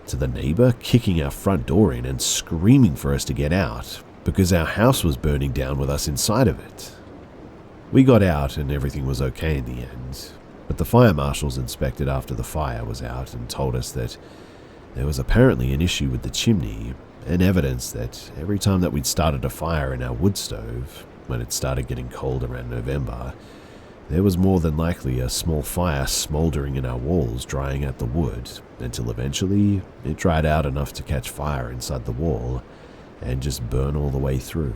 to the neighbor kicking our front door in and screaming for us to get out because our house was burning down with us inside of it. We got out and everything was okay in the end, but the fire marshals inspected after the fire was out and told us that there was apparently an issue with the chimney and evidence that every time that we'd started a fire in our wood stove, when it started getting cold around November, there was more than likely a small fire smoldering in our walls, drying out the wood, until eventually it dried out enough to catch fire inside the wall and just burn all the way through.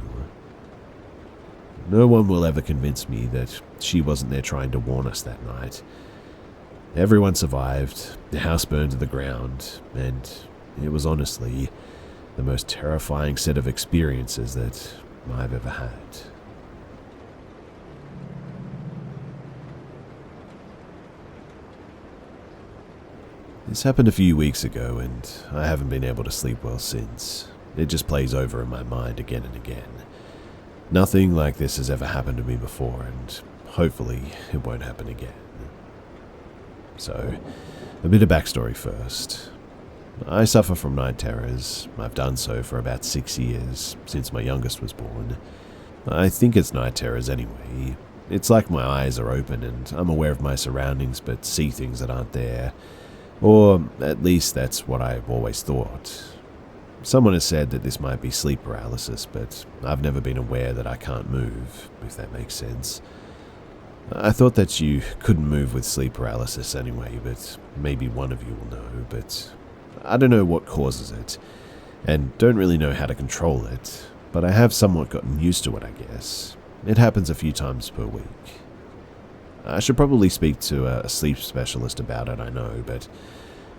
No one will ever convince me that she wasn't there trying to warn us that night. Everyone survived, the house burned to the ground, and it was honestly the most terrifying set of experiences that I've ever had. This happened a few weeks ago, and I haven't been able to sleep well since. It just plays over in my mind again and again. Nothing like this has ever happened to me before, and hopefully it won't happen again. So, a bit of backstory first. I suffer from night terrors. I've done so for about 6 years, since my youngest was born. I think it's night terrors anyway. It's like my eyes are open and I'm aware of my surroundings but see things that aren't there. Or at least that's what I've always thought. Someone has said that this might be sleep paralysis, but I've never been aware that I can't move, if that makes sense. I thought that you couldn't move with sleep paralysis anyway, but maybe one of you will know, but I don't know what causes it, and don't really know how to control it, but I have somewhat gotten used to it, I guess. It happens a few times per week. I should probably speak to a sleep specialist about it, I know, but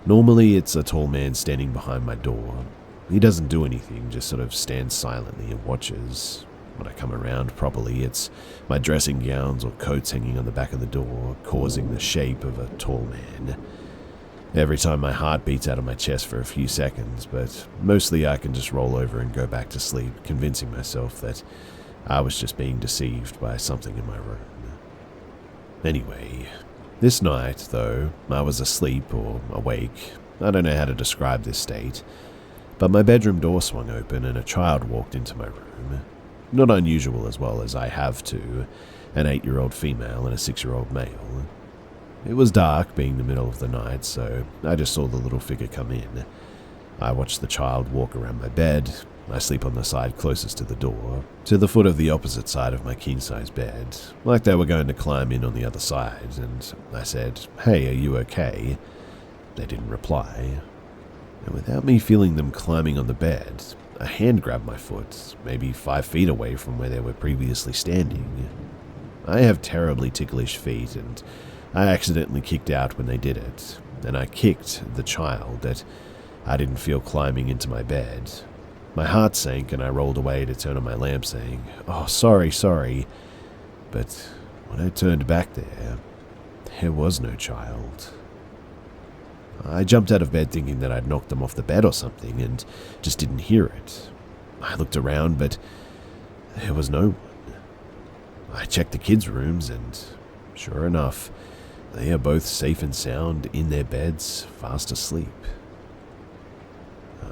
normally it's a tall man standing behind my door. He doesn't do anything, just sort of stands silently and watches. When I come around properly, it's my dressing gowns or coats hanging on the back of the door, causing the shape of a tall man. Every time my heart beats out of my chest for a few seconds, but mostly I can just roll over and go back to sleep, convincing myself that I was just being deceived by something in my room. Anyway, this night, though, I was asleep or awake. I don't know how to describe this state. But my bedroom door swung open and a child walked into my room. Not unusual as well, as I have two, an 8-year-old female and a 6-year-old male. It was dark, being the middle of the night, so I just saw the little figure come in. I watched the child walk around my bed. I sleep on the side closest to the door, to the foot of the opposite side of my king-size bed, like they were going to climb in on the other side, and I said, "Hey, are you okay?" They didn't reply. And without me feeling them climbing on the bed, a hand grabbed my foot, maybe 5 feet away from where they were previously standing. I have terribly ticklish feet, and I accidentally kicked out when they did it, and I kicked the child that I didn't feel climbing into my bed. My heart sank and I rolled away to turn on my lamp saying, "Oh, sorry." But when I turned back there was no child. I jumped out of bed thinking that I'd knocked them off the bed or something and just didn't hear it. I looked around, but there was no one. I checked the kids' rooms and, sure enough, they are both safe and sound in their beds, fast asleep.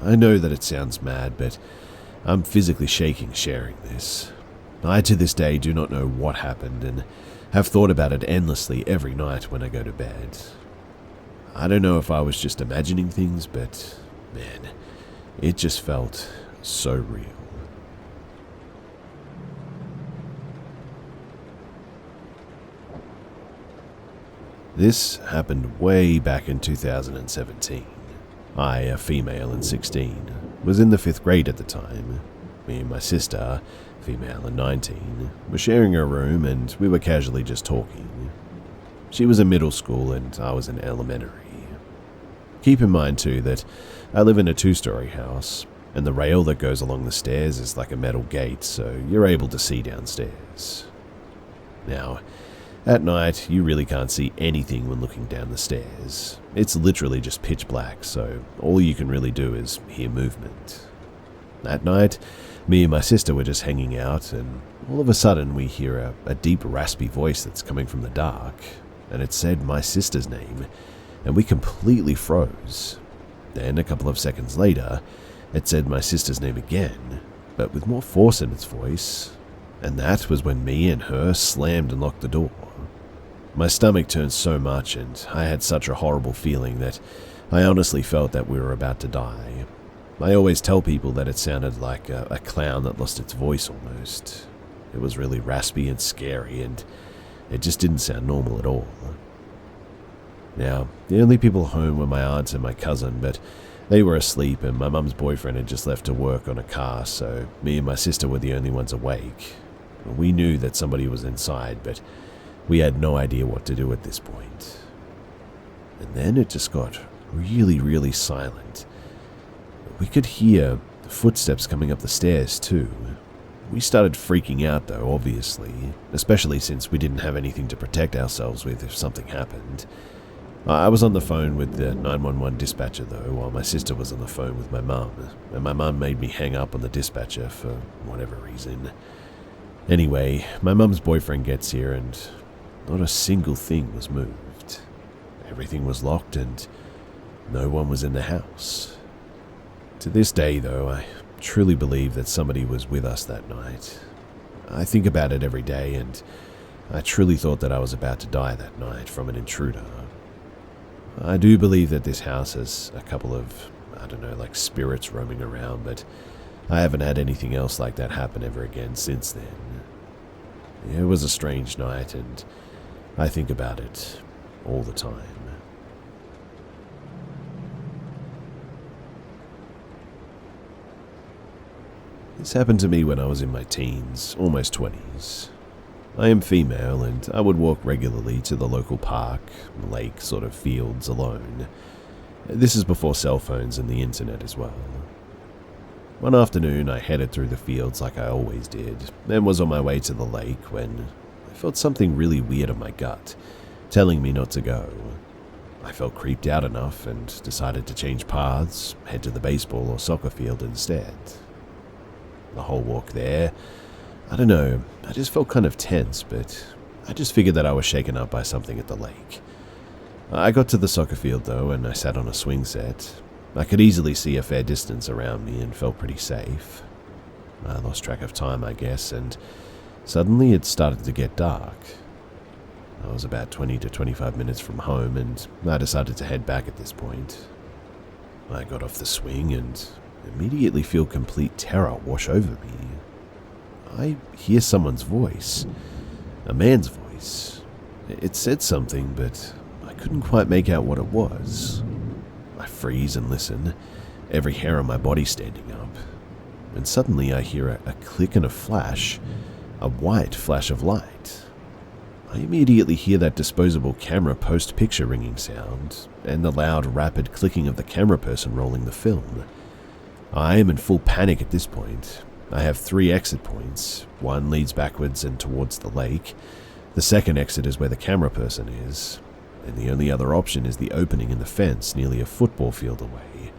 I know that it sounds mad, but I'm physically shaking sharing this. I to this day do not know what happened and have thought about it endlessly every night when I go to bed. I don't know if I was just imagining things, but man, it just felt so real. This happened way back in 2017. I, a female and 16, was in the 5th grade at the time. Me and my sister, female and 19, were sharing a room and we were casually just talking. She was in middle school and I was in elementary. Keep in mind too that I live in a 2-story house, and the rail that goes along the stairs is like a metal gate, so you're able to see downstairs. Now, at night, you really can't see anything when looking down the stairs. It's literally just pitch black, so all you can really do is hear movement. At night, me and my sister were just hanging out, and all of a sudden we hear a deep raspy voice that's coming from the dark, and it said my sister's name, and we completely froze. Then, a couple of seconds later, it said my sister's name again, but with more force in its voice, and that was when me and her slammed and locked the door. My stomach turned so much, and I had such a horrible feeling that I honestly felt that we were about to die. I always tell people that it sounded like a clown that lost its voice almost. It was really raspy and scary, and it just didn't sound normal at all. Now, the only people home were my aunt and my cousin, but they were asleep and my mum's boyfriend had just left to work on a car, so me and my sister were the only ones awake. We knew that somebody was inside, but we had no idea what to do at this point. And then it just got really silent. We could hear footsteps coming up the stairs too. We started freaking out though, obviously, especially since we didn't have anything to protect ourselves with if something happened. I was on the phone with the 911 dispatcher though, while my sister was on the phone with my mum, and my mum made me hang up on the dispatcher for whatever reason. Anyway, my mum's boyfriend gets here and not a single thing was moved. Everything was locked and no one was in the house. To this day though, I truly believe that somebody was with us that night. I think about it every day, and I truly thought that I was about to die that night from an intruder. I do believe that this house has a couple of, like spirits roaming around, but I haven't had anything else like that happen ever again since then. It was a strange night, and I think about it all the time. This happened to me when I was in my teens, almost 20s. I am female, and I would walk regularly to the local park, lake sort of fields alone. This is before cell phones and the internet as well. One afternoon, I headed through the fields like I always did, and was on my way to the lake when I felt something really weird in my gut, telling me not to go. I felt creeped out enough and decided to change paths, head to the baseball or soccer field instead. The whole walk there, I just felt kind of tense, but I just figured that I was shaken up by something at the lake. I got to the soccer field though, and I sat on a swing set. I could easily see a fair distance around me and felt pretty safe. I lost track of time, I guess, and suddenly it started to get dark. I was about 20 to 25 minutes from home, and I decided to head back at this point. I got off the swing and immediately feel complete terror wash over me. I hear someone's voice, a man's voice. It said something, but I couldn't quite make out what it was. I freeze and listen, every hair on my body standing up, and suddenly I hear a click and a flash, a white flash of light. I immediately hear that disposable camera post-picture ringing sound, and the loud, rapid clicking of the camera person rolling the film. I am in full panic at this point. I have 3 exit points. One leads backwards and towards the lake. The second exit is where the camera person is, and the only other option is the opening in the fence nearly a football field away.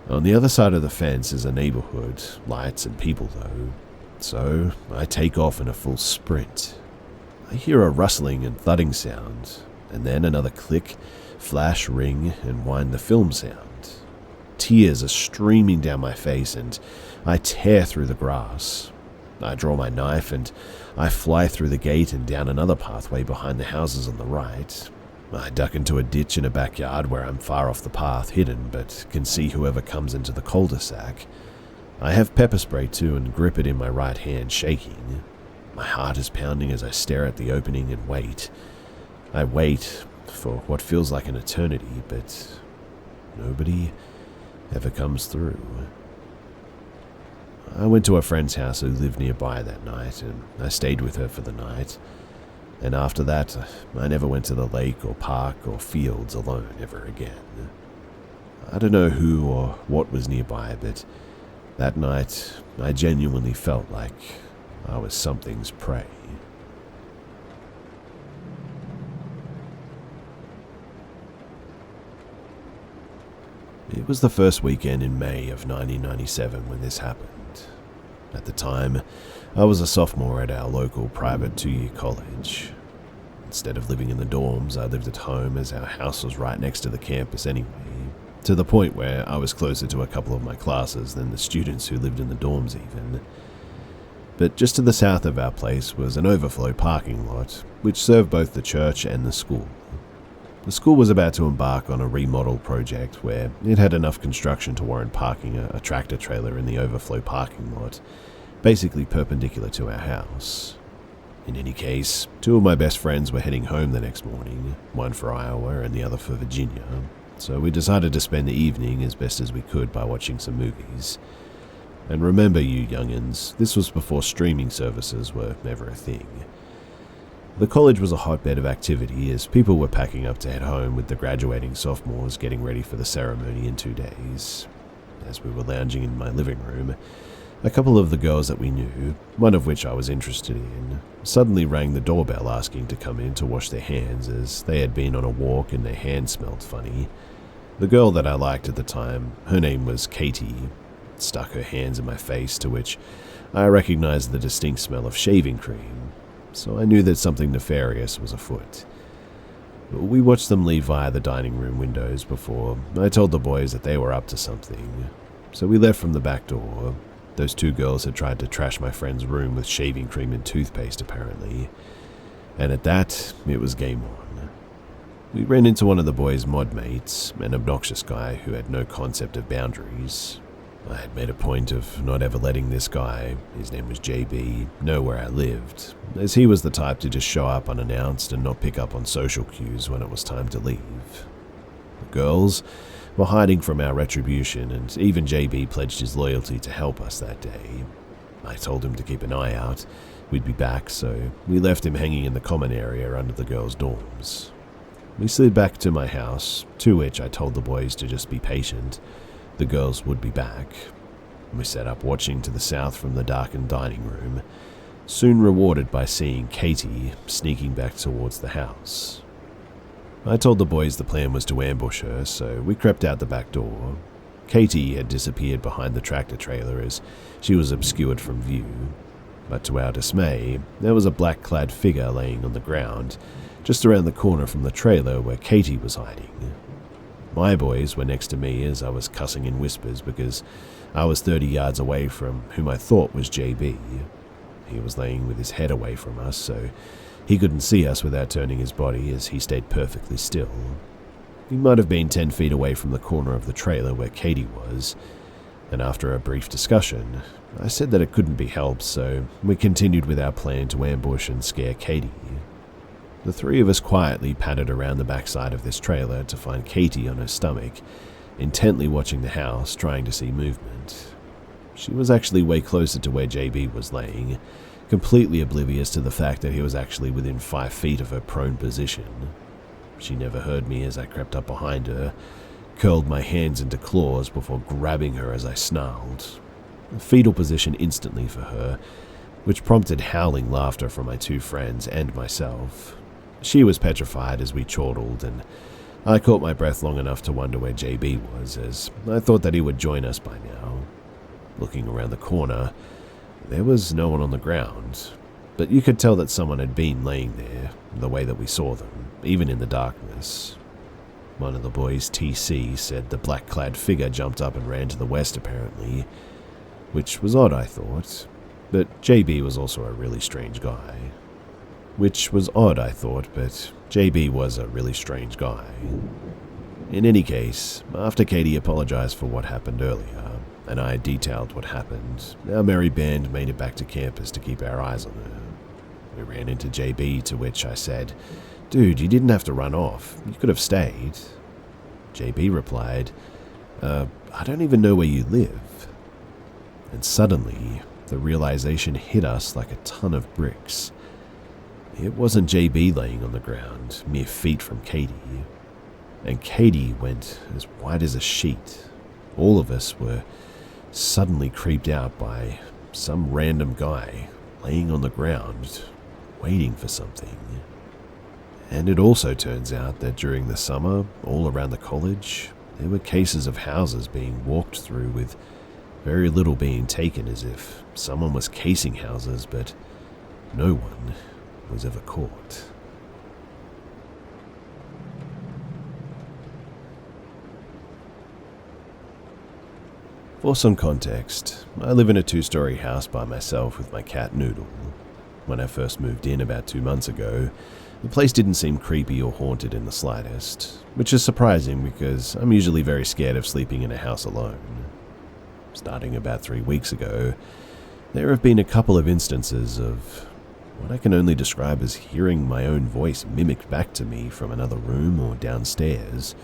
On the other side of the fence is a neighborhood, lights and people though, so I take off in a full sprint. I hear a rustling and thudding sound, and then another click, flash, ring, and wind the film sound. Tears are streaming down my face, and I tear through the grass. I draw my knife, and I fly through the gate and down another pathway behind the houses on the right. I duck into a ditch in a backyard where I'm far off the path, hidden, but can see whoever comes into the cul-de-sac. I have pepper spray too and grip it in my right hand, shaking. My heart is pounding as I stare at the opening and wait. I wait for what feels like an eternity, but nobody ever comes through. I went to a friend's house who lived nearby that night, and I stayed with her for the night. And after that, I never went to the lake or park or fields alone ever again. I don't know who or what was nearby, but that night I genuinely felt like I was something's prey. It was the first weekend in May of 1997 when this happened. At the time, I was a sophomore at our local private 2-year college. Instead of living in the dorms, I lived at home as our house was right next to the campus anyway, to the point where I was closer to a couple of my classes than the students who lived in the dorms even. But just to the south of our place was an overflow parking lot, which served both the church and the school. The school was about to embark on a remodel project where it had enough construction to warrant parking a tractor trailer in the overflow parking lot, basically perpendicular to our house. In any case, 2 of my best friends were heading home the next morning, one for Iowa and the other for Virginia, so we decided to spend the evening as best as we could by watching some movies. And remember, you youngins, this was before streaming services were ever a thing. The college was a hotbed of activity as people were packing up to head home, with the graduating sophomores getting ready for the ceremony in 2 days. As we were lounging in my living room, a couple of the girls that we knew, one of which I was interested in, suddenly rang the doorbell asking to come in to wash their hands as they had been on a walk and their hands smelled funny. The girl that I liked at the time, her name was Katie, stuck her hands in my face, to which I recognized the distinct smell of shaving cream, so I knew that something nefarious was afoot. We watched them leave via the dining room windows before I told the boys that they were up to something, so we left from the back door. Those two girls had tried to trash my friend's room with shaving cream and toothpaste, apparently. And at that, it was game on. We ran into one of the boys' mod mates, an obnoxious guy who had no concept of boundaries. I had made a point of not ever letting this guy, his name was JB, know where I lived, as he was the type to just show up unannounced and not pick up on social cues when it was time to leave. The girls were hiding from our retribution, and even JB pledged his loyalty to help us that day. I told him to keep an eye out. We'd be back, so we left him hanging in the common area under the girls' dorms. We slid back to my house, to which I told the boys to just be patient. The girls would be back. We sat up watching to the south from the darkened dining room, soon rewarded by seeing Katie sneaking back towards the house. I told the boys the plan was to ambush her, so we crept out the back door. Katie had disappeared behind the tractor trailer as she was obscured from view. But to our dismay, there was a black-clad figure laying on the ground, just around the corner from the trailer where Katie was hiding. My boys were next to me as I was cussing in whispers because I was 30 yards away from whom I thought was JB. He was laying with his head away from us, so he couldn't see us without turning his body as he stayed perfectly still. He might have been 10 feet away from the corner of the trailer where Katie was, and after a brief discussion, I said that it couldn't be helped, so we continued with our plan to ambush and scare Katie. The three of us quietly padded around the backside of this trailer to find Katie on her stomach, intently watching the house, trying to see movement. She was actually way closer to where JB was laying, completely oblivious to the fact that he was actually within 5 feet of her prone position. She never heard me as I crept up behind her, curled my hands into claws before grabbing her as I snarled. A fetal position instantly for her, which prompted howling laughter from my two friends and myself. She was petrified as we chortled, and I caught my breath long enough to wonder where JB was, as I thought that he would join us by now. Looking around the corner, there was no one on the ground, but you could tell that someone had been laying there, the way that we saw them, even in the darkness. One of the boys, TC, said the black-clad figure jumped up and ran to the west apparently, which was odd, I thought, but JB was also a really strange guy. JB was a really strange guy. In any case, after Katie apologized for what happened earlier, and I detailed what happened, our merry band made it back to campus to keep our eyes on her. We ran into JB, to which I said, "Dude, you didn't have to run off. You could have stayed." JB replied, I don't even know where you live." And suddenly, the realization hit us like a ton of bricks. It wasn't JB laying on the ground, mere feet from Katie. And Katie went as white as a sheet. All of us were suddenly creeped out by some random guy laying on the ground, waiting for something. And it also turns out that during the summer, all around the college, there were cases of houses being walked through with very little being taken, as if someone was casing houses, but no one was ever caught. For some context, I live in a 2-story house by myself with my cat Noodle. When I first moved in about 2 months ago, the place didn't seem creepy or haunted in the slightest, which is surprising because I'm usually very scared of sleeping in a house alone. Starting about 3 weeks ago, there have been a couple of instances of what I can only describe as hearing my own voice mimicked back to me from another room or downstairs,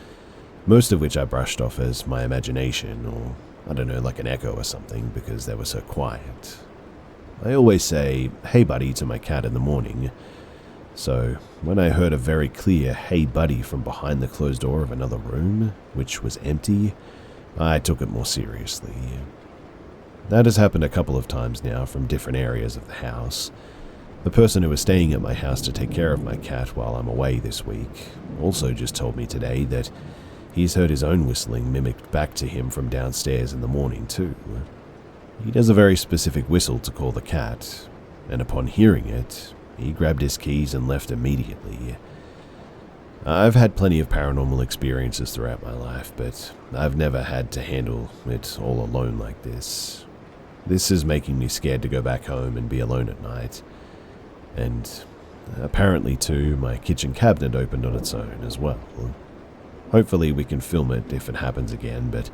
most of which I brushed off as my imagination or, I don't know, like an echo or something because they were so quiet. I always say, "Hey buddy," to my cat in the morning, so when I heard a very clear "Hey buddy" from behind the closed door of another room, which was empty, I took it more seriously. That has happened a couple of times now from different areas of the house. The person who was staying at my house to take care of my cat while I'm away this week also just told me today that he's heard his own whistling mimicked back to him from downstairs in the morning too. He does a very specific whistle to call the cat, and upon hearing it, he grabbed his keys and left immediately. I've had plenty of paranormal experiences throughout my life, but I've never had to handle it all alone like this. This is making me scared to go back home and be alone at night. And apparently too, my kitchen cabinet opened on its own as well. Hopefully we can film it if it happens again, but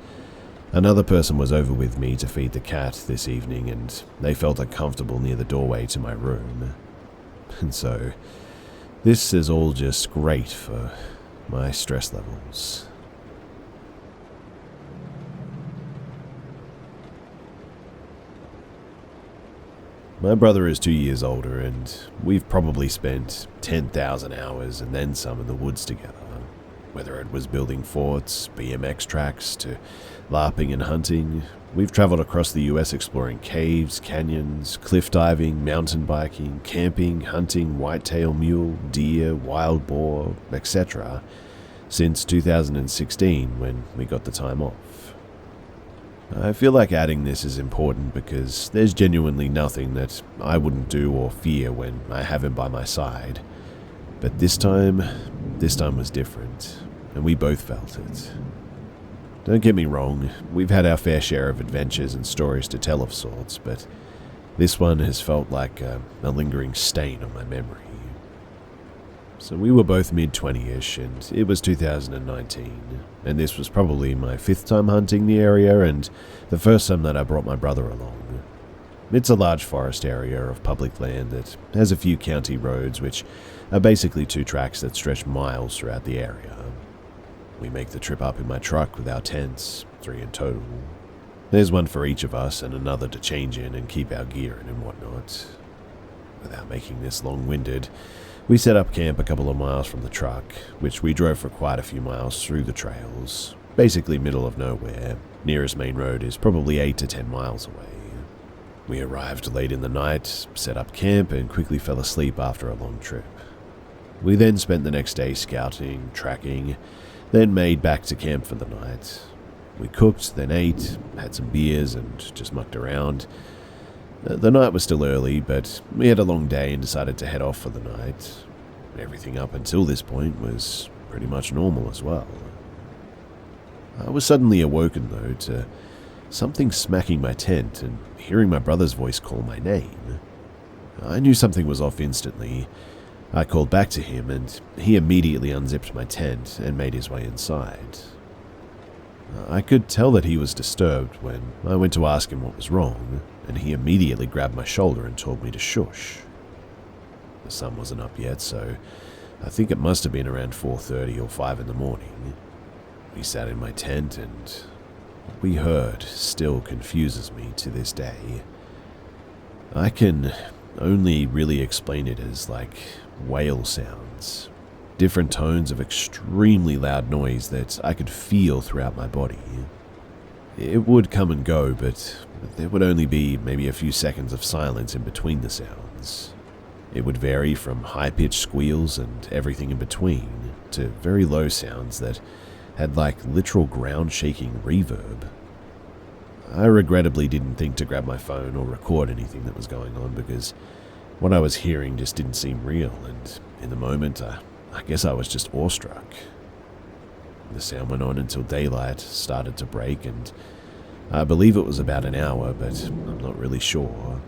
another person was over with me to feed the cat this evening and they felt uncomfortable near the doorway to my room. And so, this is all just great for my stress levels. My brother is 2 years older, and we've probably spent 10,000 hours and then some in the woods together. Whether it was building forts, BMX tracks, to LARPing and hunting, we've traveled across the US exploring caves, canyons, cliff diving, mountain biking, camping, hunting, whitetail mule, deer, wild boar, etc. since 2016 when we got the time off. I feel like adding this is important because there's genuinely nothing that I wouldn't do or fear when I have him by my side. But this time was different, and we both felt it. Don't get me wrong, we've had our fair share of adventures and stories to tell of sorts, but this one has felt like a lingering stain on my memory. So we were both mid-20-ish, and it was 2019, and this was probably my 5th time hunting the area, and the first time that I brought my brother along. It's a large forest area of public land that has a few county roads, which are basically 2 tracks that stretch miles throughout the area. We make the trip up in my truck with our tents, 3 in total. There's one for each of us and another to change in and keep our gear in and whatnot. Without making this long-winded, we set up camp a couple of miles from the truck, which we drove for quite a few miles through the trails, basically middle of nowhere. Nearest main road is probably 8 to 10 miles away. We arrived late in the night, set up camp, and quickly fell asleep after a long trip. We then spent the next day scouting, tracking, then made back to camp for the night. We cooked, then ate, had some beers, and just mucked around. The night was still early, but we had a long day and decided to head off for the night. Everything up until this point was pretty much normal as well. I was suddenly awoken, though, to something smacking my tent and hearing my brother's voice call my name. I knew something was off instantly. I called back to him, and he immediately unzipped my tent and made his way inside. I could tell that he was disturbed when I went to ask him what was wrong, and he immediately grabbed my shoulder and told me to shush. The sun wasn't up yet, so I think it must have been around 4:30 or 5 in the morning. We sat in my tent, and what we heard still confuses me to this day. I can only really explain it as like whale sounds. Different tones of extremely loud noise that I could feel throughout my body. It would come and go, but there would only be maybe a few seconds of silence in between the sounds. It would vary from high-pitched squeals and everything in between to very low sounds that had like literal ground-shaking reverb. I regrettably didn't think to grab my phone or record anything that was going on because what I was hearing just didn't seem real, and in the moment, I guess I was just awestruck. The sound went on until daylight started to break, and I believe it was about an hour, but I'm not really sure.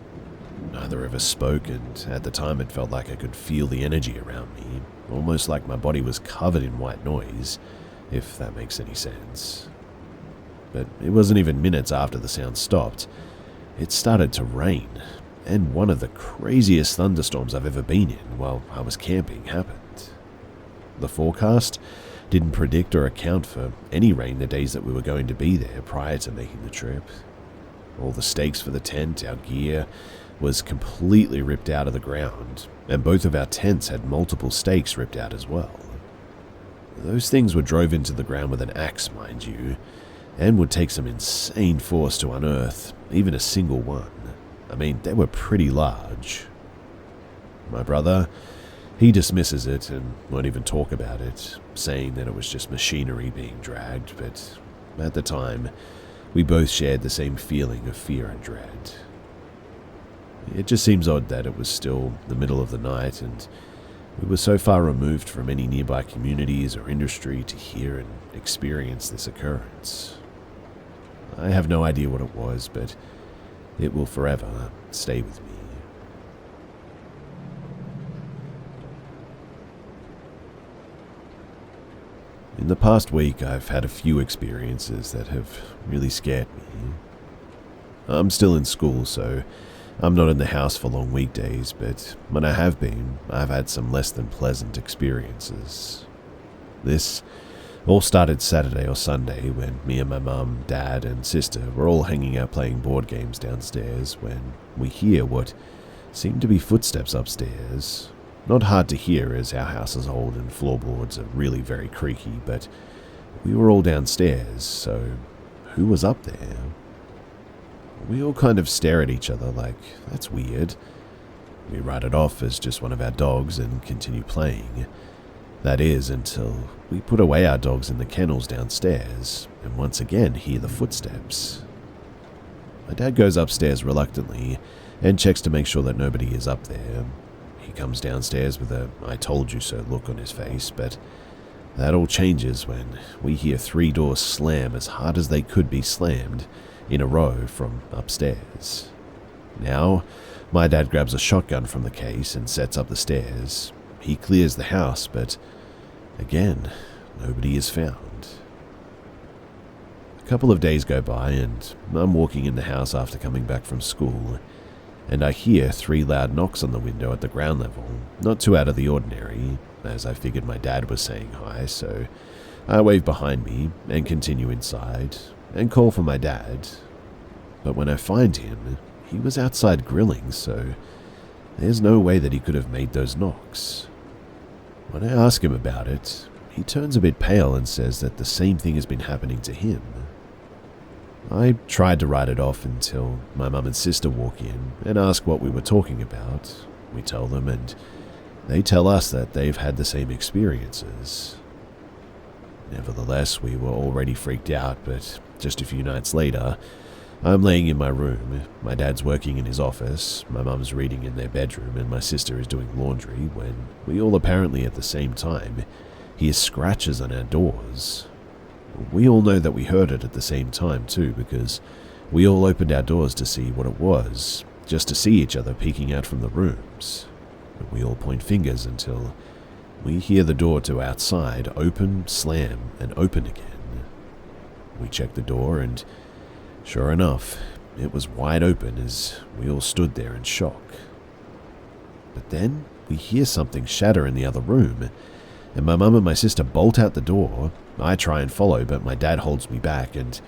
Neither of us spoke, and at the time it felt like I could feel the energy around me, almost like my body was covered in white noise, if that makes any sense. But it wasn't even minutes after the sound stopped. It started to rain, and one of the craziest thunderstorms I've ever been in while I was camping happened. The forecast didn't predict or account for any rain the days that we were going to be there prior to making the trip. All the stakes for the tent, our gear, was completely ripped out of the ground, and both of our tents had multiple stakes ripped out as well. Those things were drove into the ground with an axe, mind you, and would take some insane force to unearth even a single one. I mean, they were pretty large. My brother, he dismisses it and won't even talk about it, saying that it was just machinery being dragged, but at the time, we both shared the same feeling of fear and dread. It just seems odd that it was still the middle of the night, and we were so far removed from any nearby communities or industry to hear and experience this occurrence. I have no idea what it was, but It will forever stay with me. In the past week, I've had a few experiences that have really scared me. I'm still in school, so I'm not in the house for long weekdays, but when I have been, I've had some less than pleasant experiences. This all started Saturday or Sunday when me and my mum, dad, and sister were all hanging out playing board games downstairs when we hear what seemed to be footsteps upstairs. Not hard to hear as our house is old and floorboards are really very creaky, but we were all downstairs, so who was up there? We all kind of stare at each other like, that's weird. We write it off as just one of our dogs and continue playing. That is, until we put away our dogs in the kennels downstairs and once again hear the footsteps. My dad goes upstairs reluctantly and checks to make sure that nobody is up there. He comes downstairs with a "I told you so" look on his face, but that all changes when we hear 3 doors slam as hard as they could be slammed in a row from upstairs. Now, my dad grabs a shotgun from the case and sets up the stairs. He clears the house, but again, nobody is found. A couple of days go by and I'm walking in the house after coming back from school, and I hear 3 loud knocks on the window at the ground level, not too out of the ordinary, as I figured my dad was saying hi, so I wave behind me and continue inside and call for my dad. But when I find him, he was outside grilling, so there's no way that he could have made those knocks. When I ask him about it, he turns a bit pale and says that the same thing has been happening to him. I tried to write it off until my mum and sister walk in and ask what we were talking about. We tell them, and they tell us that they've had the same experiences. Nevertheless, we were already freaked out, but just a few nights later, I'm laying in my room. My dad's working in his office, my mum's reading in their bedroom, and my sister is doing laundry when we all apparently at the same time hear scratches on our doors. We all know that we heard it at the same time too, because we all opened our doors to see what it was, just to see each other peeking out from the rooms. We all point fingers until we hear the door to outside open, slam, and open again. We check the door and sure enough, it was wide open as we all stood there in shock. But then we hear something shatter in the other room, and my mum and my sister bolt out the door. I try and follow, but my dad holds me back, and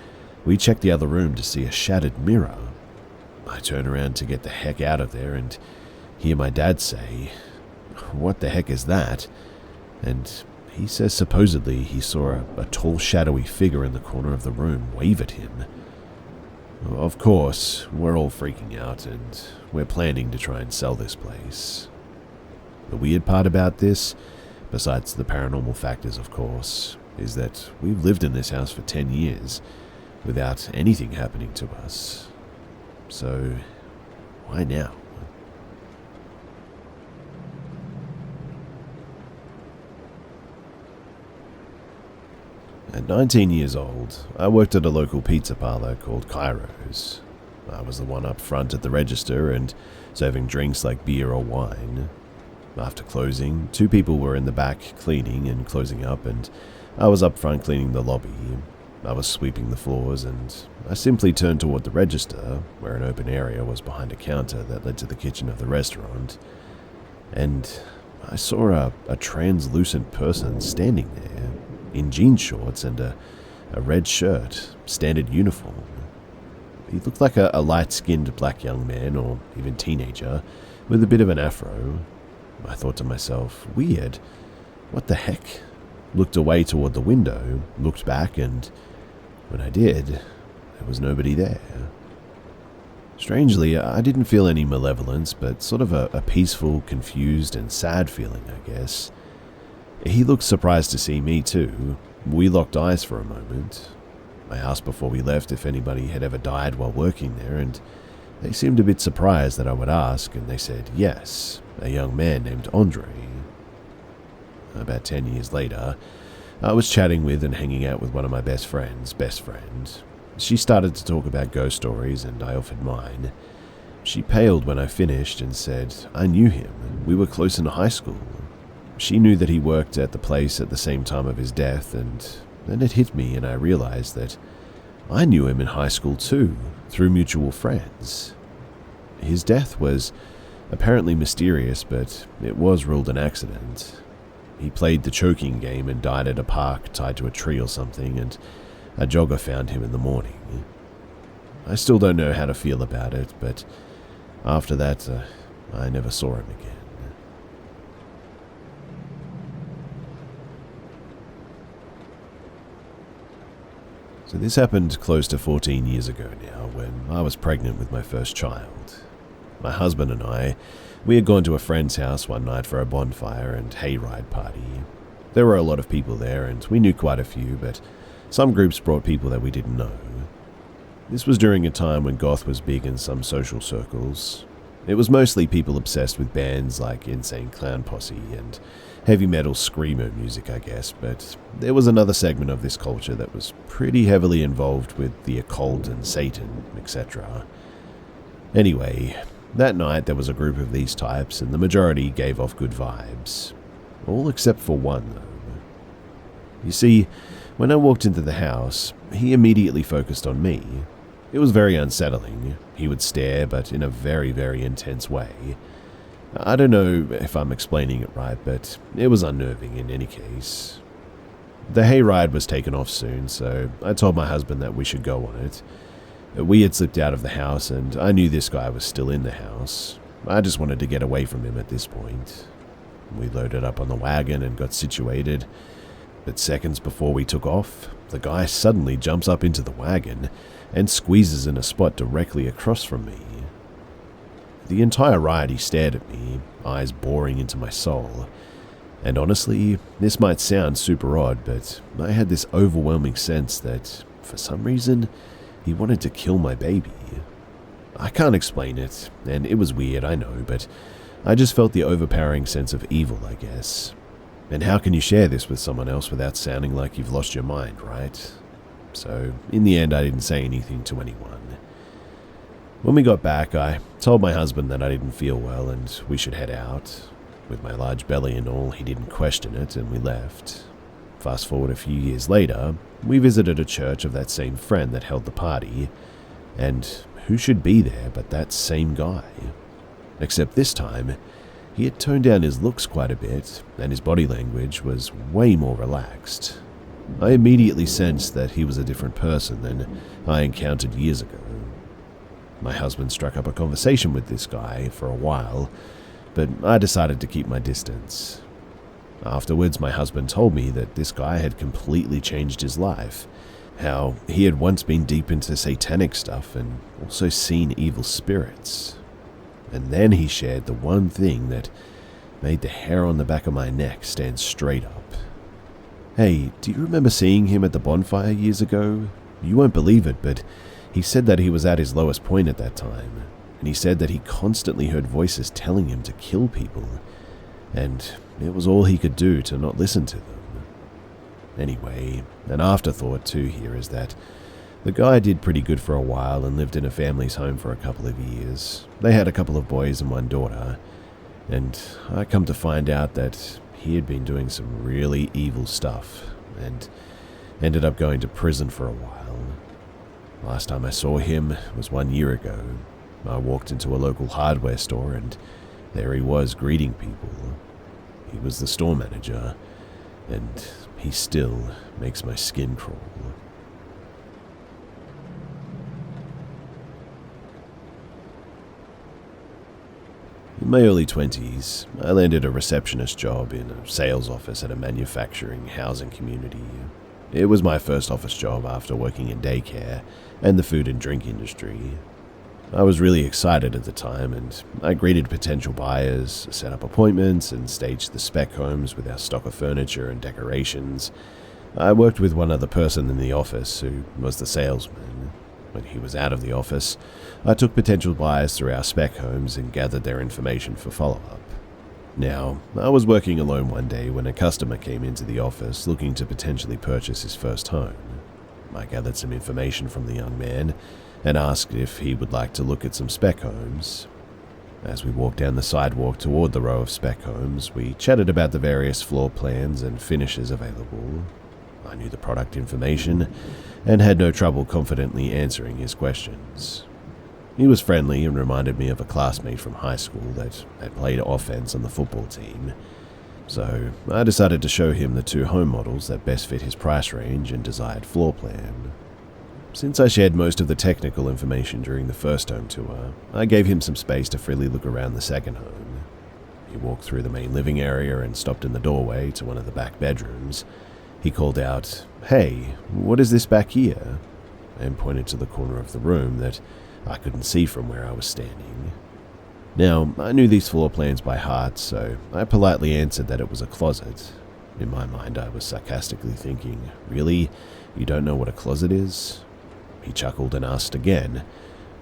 we check the other room to see a shattered mirror. I turn around to get the heck out of there and hear my dad say, "What the heck is that?" And he says supposedly he saw a tall shadowy figure in the corner of the room wave at him. Of course, we're all freaking out and we're planning to try and sell this place. The weird part about this, besides the paranormal factors of course, is that we've lived in this house for 10 years without anything happening to us. So, why now? At 19 years old, I worked at a local pizza parlor called Kairos. I was the one up front at the register and serving drinks like beer or wine. After closing, 2 people were in the back cleaning and closing up, and I was up front cleaning the lobby. I was sweeping the floors, and I simply turned toward the register, where an open area was behind a counter that led to the kitchen of the restaurant, and I saw a translucent person standing there, in jean shorts and a red shirt, standard uniform. He looked like a light-skinned black young man, or even teenager, with a bit of an afro. I thought to myself, weird, what the heck? Looked away toward the window, looked back, and when I did, there was nobody there. Strangely, I didn't feel any malevolence, but sort of a peaceful, confused, and sad feeling, I guess. He looked surprised to see me too. We locked eyes for a moment. I asked before we left if anybody had ever died while working there, and they seemed a bit surprised that I would ask, and they said yes, a young man named Andre. About 10 years later, I was chatting with and hanging out with one of my best friend's best friend. She started to talk about ghost stories, and I offered mine. She paled when I finished and said, I knew him, and we were close in high school. She knew that he worked at the place at the same time of his death, and then it hit me and I realized that I knew him in high school too, through mutual friends. His death was apparently mysterious, but it was ruled an accident. He played the choking game and died at a park tied to a tree or something, and a jogger found him in the morning. I still don't know how to feel about it, but after that, I never saw him again. So this happened close to 14 years ago now, when I was pregnant with my first child. My husband and I, we had gone to a friend's house one night for a bonfire and hayride party. There were a lot of people there, and we knew quite a few, but some groups brought people that we didn't know. This was during a time when goth was big in some social circles. It was mostly people obsessed with bands like Insane Clown Posse and heavy metal screamo music, I guess, but there was another segment of this culture that was pretty heavily involved with the occult and Satan, etc. Anyway, that night there was a group of these types, and the majority gave off good vibes. All except for one, though. You see, when I walked into the house, he immediately focused on me. It was very unsettling. He would stare, but in a very, very intense way. I don't know if I'm explaining it right, but it was unnerving in any case. The hayride was taken off soon, so I told my husband that we should go on it. We had slipped out of the house, and I knew this guy was still in the house. I just wanted to get away from him at this point. We loaded up on the wagon and got situated, but seconds before we took off, the guy suddenly jumps up into the wagon and squeezes in a spot directly across from me. The entire ride he stared at me, eyes boring into my soul. And honestly, this might sound super odd, but I had this overwhelming sense that, for some reason, he wanted to kill my baby. I can't explain it, and it was weird, I know, but I just felt the overpowering sense of evil, I guess. And how can you share this with someone else without sounding like you've lost your mind, right? So, in the end, I didn't say anything to anyone. When we got back, I told my husband that I didn't feel well and we should head out. With my large belly and all, he didn't question it, and we left. Fast forward a few years later, we visited a church of that same friend that held the party, and who should be there but that same guy? Except this time, he had toned down his looks quite a bit, and his body language was way more relaxed. I immediately sensed that he was a different person than I encountered years ago. My husband struck up a conversation with this guy for a while, but I decided to keep my distance. Afterwards, my husband told me that this guy had completely changed his life, how he had once been deep into satanic stuff and also seen evil spirits. And then he shared the one thing that made the hair on the back of my neck stand straight up. Hey, do you remember seeing him at the bonfire years ago? You won't believe it, but he said that he was at his lowest point at that time, and he said that he constantly heard voices telling him to kill people, and it was all he could do to not listen to them. Anyway, an afterthought too here is that the guy did pretty good for a while and lived in a family's home for a couple of years. They had a couple of boys and one daughter, and I come to find out that he had been doing some really evil stuff and ended up going to prison for a while. Last time I saw him was 1 year ago. I walked into a local hardware store and there he was greeting people. He was the store manager, and he still makes my skin crawl. In my early 20s, I landed a receptionist job in a sales office at a manufacturing housing community. It was my first office job after working in daycare and the food and drink industry. I was really excited at the time, and I greeted potential buyers, set up appointments, and staged the spec homes with our stock of furniture and decorations. I worked with one other person in the office who was the salesman. When he was out of the office, I took potential buyers through our spec homes and gathered their information for follow-up. Now, I was working alone one day when a customer came into the office looking to potentially purchase his first home. I gathered some information from the young man and asked if he would like to look at some spec homes. As we walked down the sidewalk toward the row of spec homes, we chatted about the various floor plans and finishes available. I knew the product information and had no trouble confidently answering his questions. He was friendly and reminded me of a classmate from high school that had played offense on the football team. So I decided to show him the 2 home models that best fit his price range and desired floor plan. Since I shared most of the technical information during the first home tour, I gave him some space to freely look around the second home. He walked through the main living area and stopped in the doorway to one of the back bedrooms. He called out, "Hey, what is this back here?" and pointed to the corner of the room that I couldn't see from where I was standing. Now, I knew these floor plans by heart, so I politely answered that it was a closet. In my mind, I was sarcastically thinking, "Really? You don't know what a closet is?" He chuckled and asked again,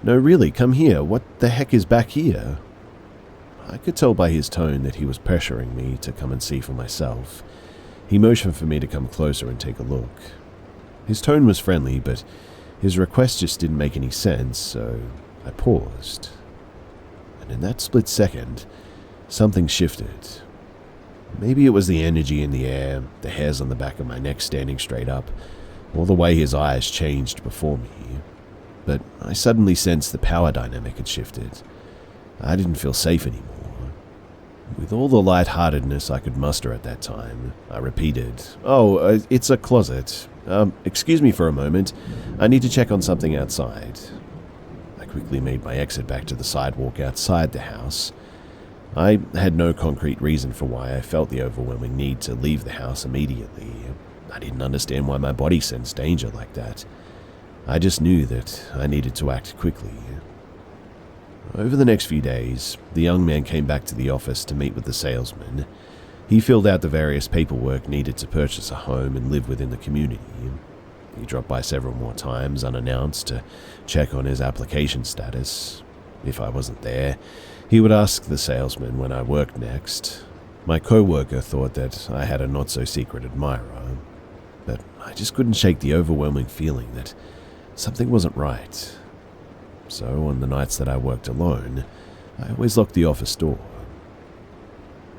"No, really, come here. What the heck is back here?" I could tell by his tone that he was pressuring me to come and see for myself. He motioned for me to come closer and take a look. His tone was friendly, but his request just didn't make any sense, so I paused. And in that split second, something shifted. Maybe it was the energy in the air, the hairs on the back of my neck standing straight up, or the way his eyes changed before me. But I suddenly sensed the power dynamic had shifted. I didn't feel safe anymore. With all the lightheartedness I could muster at that time, I repeated, "Oh, it's a closet. Excuse me for a moment. I need to check on something outside." I quickly made my exit back to the sidewalk outside the house. I had no concrete reason for why I felt the overwhelming need to leave the house immediately. I didn't understand why my body sensed danger like that. I just knew that I needed to act quickly. Over the next few days, the young man came back to the office to meet with the salesman. He filled out the various paperwork needed to purchase a home and live within the community. He dropped by several more times unannounced to check on his application status. If I wasn't there, he would ask the salesman when I worked next. My coworker thought that I had a not-so-secret admirer, but I just couldn't shake the overwhelming feeling that something wasn't right. So on the nights that I worked alone, I always locked the office door.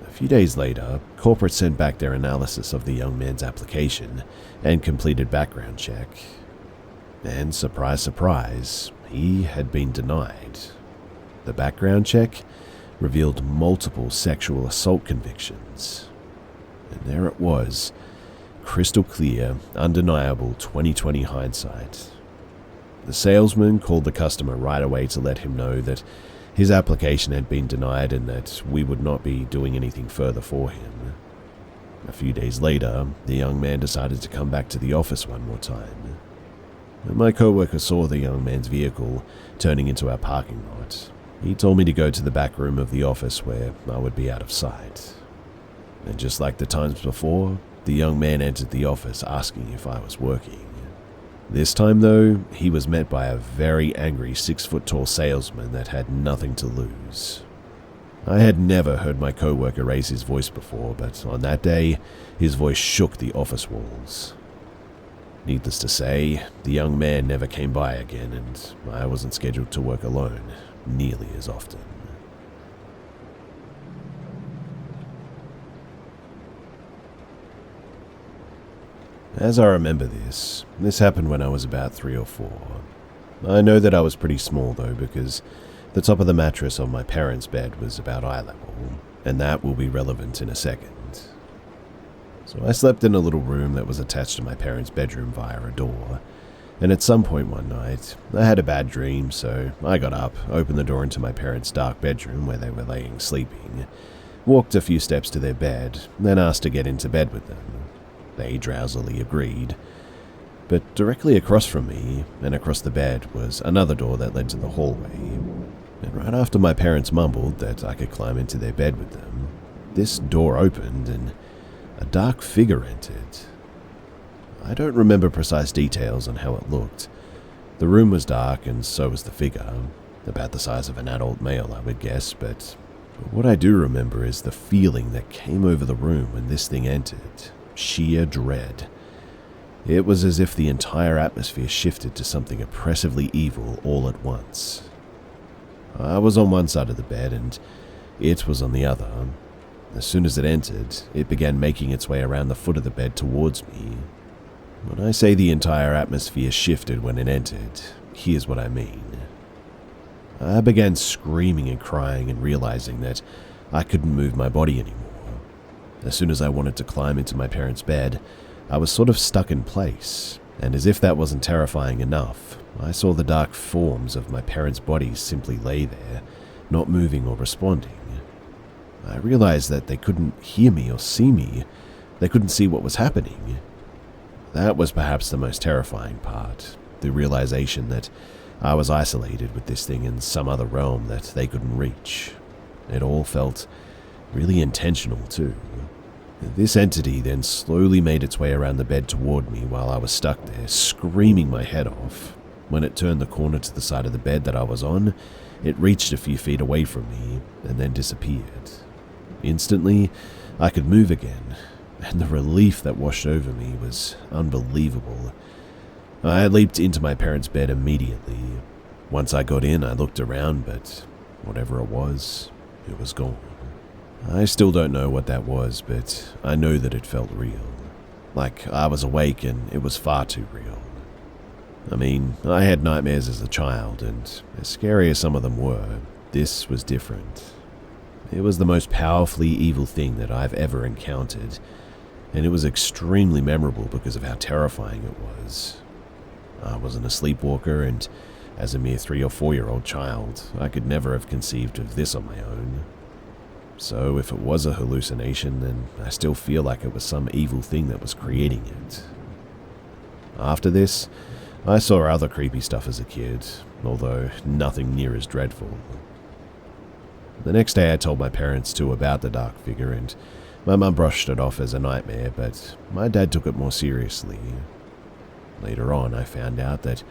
A few days later, corporate sent back their analysis of the young man's application and completed background check. And surprise, surprise, he had been denied. The background check revealed multiple sexual assault convictions. And there it was, crystal clear, undeniable 2020 hindsight. The salesman called the customer right away to let him know that his application had been denied and that we would not be doing anything further for him. A few days later, the young man decided to come back to the office one more time. When my coworker saw the young man's vehicle turning into our parking lot, he told me to go to the back room of the office where I would be out of sight. And just like the times before, the young man entered the office asking if I was working. This time, though, he was met by a very angry 6-foot-tall salesman that had nothing to lose. I had never heard my coworker raise his voice before, but on that day, his voice shook the office walls. Needless to say, the young man never came by again, and I wasn't scheduled to work alone nearly as often. As I remember this happened when I was about 3 or 4. I know that I was pretty small though, because the top of the mattress of my parents' bed was about eye level, and that will be relevant in a second. So I slept in a little room that was attached to my parents' bedroom via a door, and at some point one night, I had a bad dream, so I got up, opened the door into my parents' dark bedroom where they were laying sleeping, walked a few steps to their bed, then asked to get into bed with them. They drowsily agreed. But directly across from me, and across the bed, was another door that led to the hallway. And right after my parents mumbled that I could climb into their bed with them, this door opened and a dark figure entered. I don't remember precise details on how it looked. The room was dark and so was the figure, about the size of an adult male I would guess, but what I do remember is the feeling that came over the room when this thing entered. Sheer dread. It was as if the entire atmosphere shifted to something oppressively evil all at once. I was on one side of the bed and it was on the other. As soon as it entered, it began making its way around the foot of the bed towards me. When I say the entire atmosphere shifted when it entered, here's what I mean. I began screaming and crying and realizing that I couldn't move my body anymore. As soon as I wanted to climb into my parents' bed, I was sort of stuck in place, and as if that wasn't terrifying enough, I saw the dark forms of my parents' bodies simply lay there, not moving or responding. I realized that they couldn't hear me or see me. They couldn't see what was happening. That was perhaps the most terrifying part, the realization that I was isolated with this thing in some other realm that they couldn't reach. It all felt really intentional too. This entity then slowly made its way around the bed toward me while I was stuck there, screaming my head off. When it turned the corner to the side of the bed that I was on, it reached a few feet away from me and then disappeared. Instantly, I could move again, and the relief that washed over me was unbelievable. I leaped into my parents' bed immediately. Once I got in, I looked around, but whatever it was gone. I still don't know what that was, but I know that it felt real. Like I was awake and it was far too real. I mean, I had nightmares as a child, and as scary as some of them were, this was different. It was the most powerfully evil thing that I've ever encountered, and it was extremely memorable because of how terrifying it was. I wasn't a sleepwalker, and as a mere 3 or 4-year-old child, I could never have conceived of this on my own. So if it was a hallucination, then I still feel like it was some evil thing that was creating it. After this, I saw other creepy stuff as a kid, although nothing near as dreadful. The next day I told my parents too about the dark figure, and my mum brushed it off as a nightmare, but my dad took it more seriously. Later on, I found out that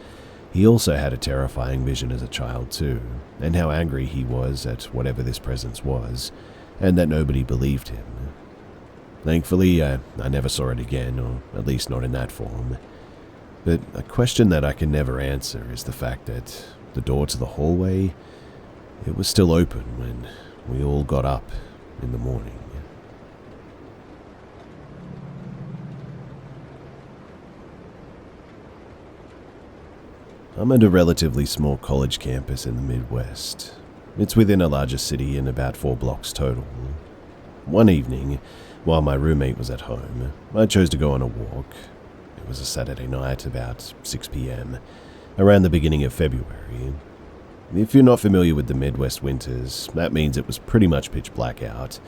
he also had a terrifying vision as a child too, and how angry he was at whatever this presence was, and that nobody believed him. Thankfully, I never saw it again, or at least not in that form. But a question that I can never answer is the fact that the door to the hallway, it was still open when we all got up in the morning. I'm at a relatively small college campus in the Midwest. It's within a larger city and about 4 blocks total. One evening, while my roommate was at home, I chose to go on a walk. It was a Saturday night, about 6 p.m., around the beginning of February. If you're not familiar with the Midwest winters, that means it was pretty much pitch black out.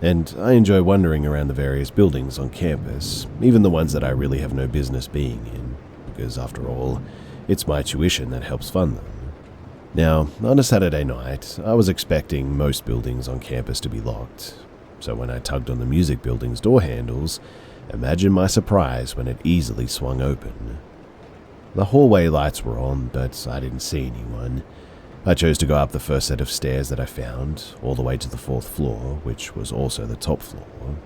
And I enjoy wandering around the various buildings on campus, even the ones that I really have no business being in, because after all, it's my tuition that helps fund them. Now, on a Saturday night, I was expecting most buildings on campus to be locked, so when I tugged on the music building's door handles, imagine my surprise when it easily swung open. The hallway lights were on, but I didn't see anyone. I chose to go up the first set of stairs that I found, all the way to the 4th floor, which was also the top floor.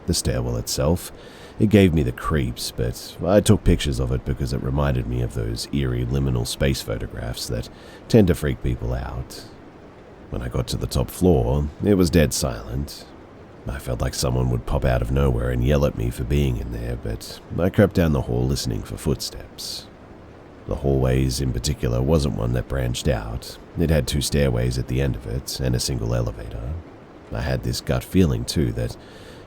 The stairwell itself, it gave me the creeps, but I took pictures of it because it reminded me of those eerie liminal space photographs that tend to freak people out. When I got to the top floor, it was dead silent. I felt like someone would pop out of nowhere and yell at me for being in there, but I crept down the hall listening for footsteps. The hallways in particular wasn't one that branched out. It had 2 stairways at the end of it and a single elevator. I had this gut feeling too that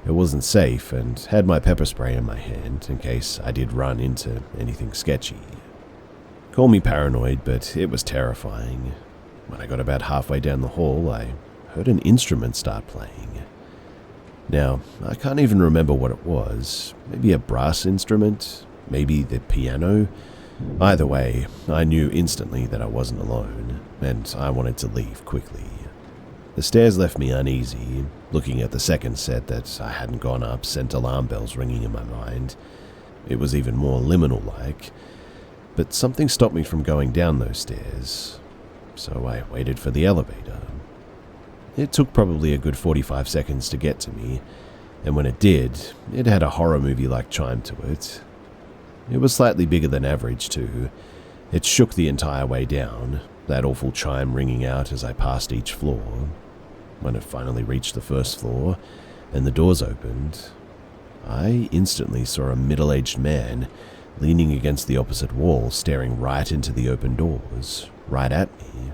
it wasn't safe, and had my pepper spray in my hand in case I did run into anything sketchy. Call me paranoid, but it was terrifying. When I got about halfway down the hall, I heard an instrument start playing. Now, I can't even remember what it was. Maybe a brass instrument? Maybe the piano? Either way, I knew instantly that I wasn't alone, and I wanted to leave quickly. The stairs left me uneasy. Looking at the second set that I hadn't gone up sent alarm bells ringing in my mind. It was even more liminal-like, but something stopped me from going down those stairs, so I waited for the elevator. It took probably a good 45 seconds to get to me, and when it did, it had a horror movie-like chime to it. It was slightly bigger than average too. It shook the entire way down, that awful chime ringing out as I passed each floor. When it finally reached the first floor and the doors opened, I instantly saw a middle-aged man leaning against the opposite wall, staring right into the open doors, right at me.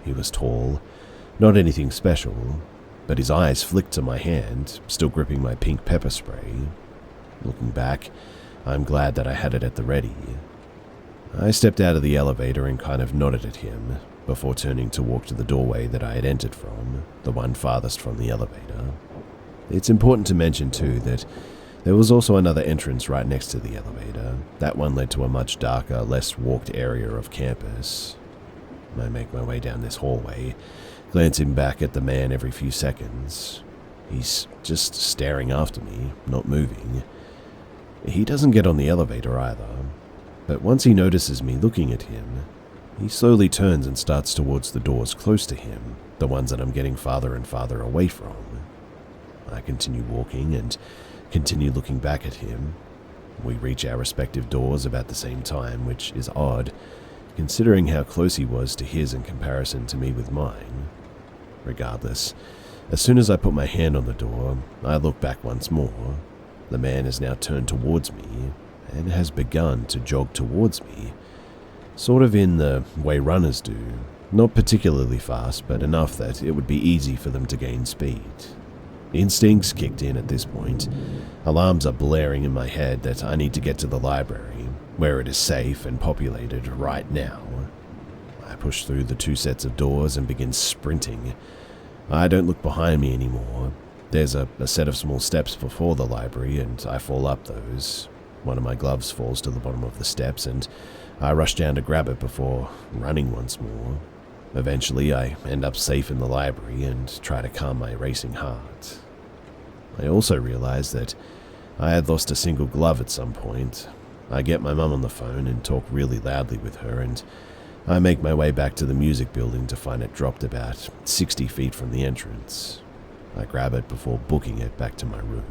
He was tall, not anything special, but his eyes flicked to my hand, still gripping my pink pepper spray. Looking back, I'm glad that I had it at the ready. I stepped out of the elevator and kind of nodded at him, before turning to walk to the doorway that I had entered from, the one farthest from the elevator. It's important to mention too that there was also another entrance right next to the elevator. That one led to a much darker, less walked area of campus. I make my way down this hallway, glancing back at the man every few seconds. He's just staring after me, not moving. He doesn't get on the elevator either, but once he notices me looking at him, he slowly turns and starts towards the doors close to him, the ones that I'm getting farther and farther away from. I continue walking and continue looking back at him. We reach our respective doors about the same time, which is odd, considering how close he was to his in comparison to me with mine. Regardless, as soon as I put my hand on the door, I look back once more. The man has now turned towards me and has begun to jog towards me, sort of in the way runners do, not particularly fast, but enough that it would be easy for them to gain speed. Instincts kicked in at this point. Alarms are blaring in my head that I need to get to the library, where it is safe and populated right now. I push through the 2 sets of doors and begin sprinting. I don't look behind me anymore. There's a set of small steps before the library, and I fall up those. One of my gloves falls to the bottom of the steps, and I rush down to grab it before running once more. Eventually, I end up safe in the library and try to calm my racing heart. I also realize that I had lost a single glove at some point. I get my mum on the phone and talk really loudly with her, and I make my way back to the music building to find it dropped about 60 feet from the entrance. I grab it before booking it back to my room.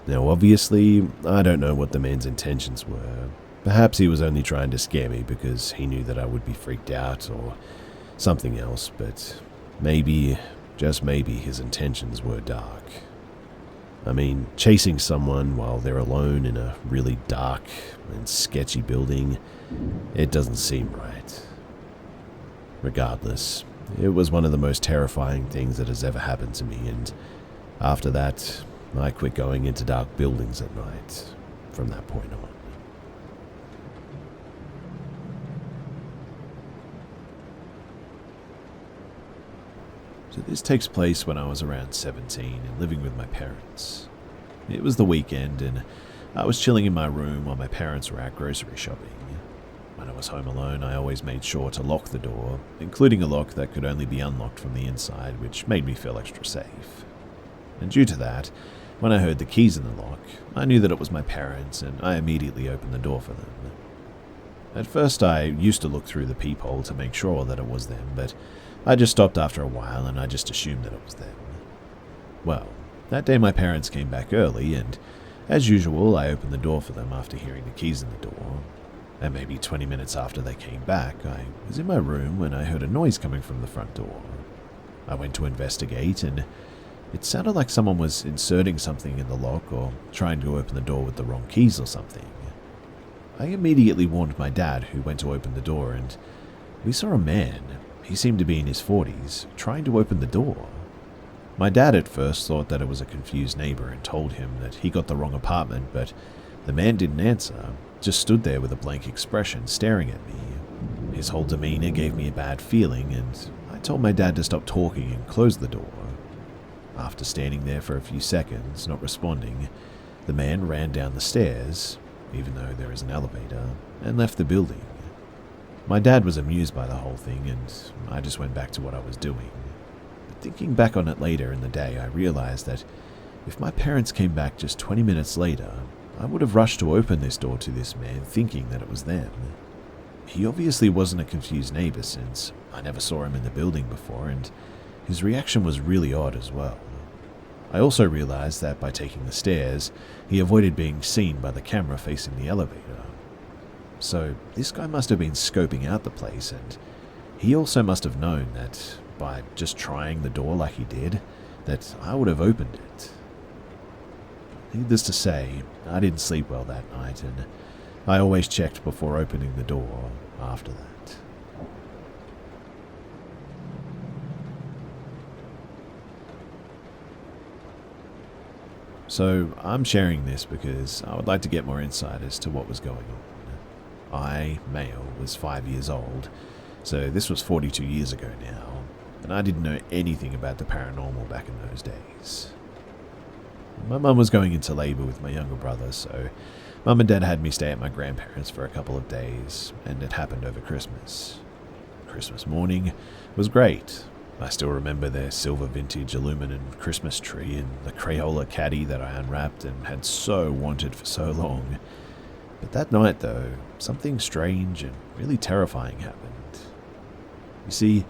Now, obviously, I don't know what the man's intentions were. Perhaps he was only trying to scare me because he knew that I would be freaked out or something else, but maybe, just maybe, his intentions were dark. I mean, chasing someone while they're alone in a really dark and sketchy building, it doesn't seem right. Regardless, it was one of the most terrifying things that has ever happened to me, and after that, I quit going into dark buildings at night from that point on. So this takes place when I was around 17 and living with my parents. It was the weekend and I was chilling in my room while my parents were out grocery shopping. When I was home alone, I always made sure to lock the door, including a lock that could only be unlocked from the inside, which made me feel extra safe. And due to that, when I heard the keys in the lock, I knew that it was my parents and I immediately opened the door for them. At first, I used to look through the peephole to make sure that it was them, but I just stopped after a while and I just assumed that it was them. Well, that day my parents came back early and, as usual, I opened the door for them after hearing the keys in the door. And maybe 20 minutes after they came back, I was in my room when I heard a noise coming from the front door. I went to investigate and it sounded like someone was inserting something in the lock or trying to open the door with the wrong keys or something. I immediately warned my dad, who went to open the door, and we saw a man, he seemed to be in his 40s, trying to open the door. My dad at first thought that it was a confused neighbor and told him that he got the wrong apartment, but the man didn't answer, just stood there with a blank expression staring at me. His whole demeanor gave me a bad feeling, and I told my dad to stop talking and close the door. After standing there for a few seconds, not responding, the man ran down the stairs, even though there is an elevator, and left the building. My dad was amused by the whole thing, and I just went back to what I was doing. But thinking back on it later in the day, I realized that if my parents came back just 20 minutes later, I would have rushed to open this door to this man, thinking that it was them. He obviously wasn't a confused neighbor, since I never saw him in the building before, and his reaction was really odd as well. I also realized that by taking the stairs, he avoided being seen by the camera facing the elevator, So this guy must have been scoping out the place, and he also must have known that by just trying the door like he did, that I would have opened it. Needless to say, I didn't sleep well that night, and I always checked before opening the door after that. So I'm sharing this because I would like to get more insight as to what was going on. I, male, was 5 years old, so this was 42 years ago now, and I didn't know anything about the paranormal back in those days. My mum was going into labour with my younger brother, so Mum and Dad had me stay at my grandparents' for a couple of days, and it happened over Christmas. Christmas morning was great. I still remember their silver vintage aluminum Christmas tree and the Crayola caddy that I unwrapped and had so wanted for so long. But that night, though, something strange and really terrifying happened. You see,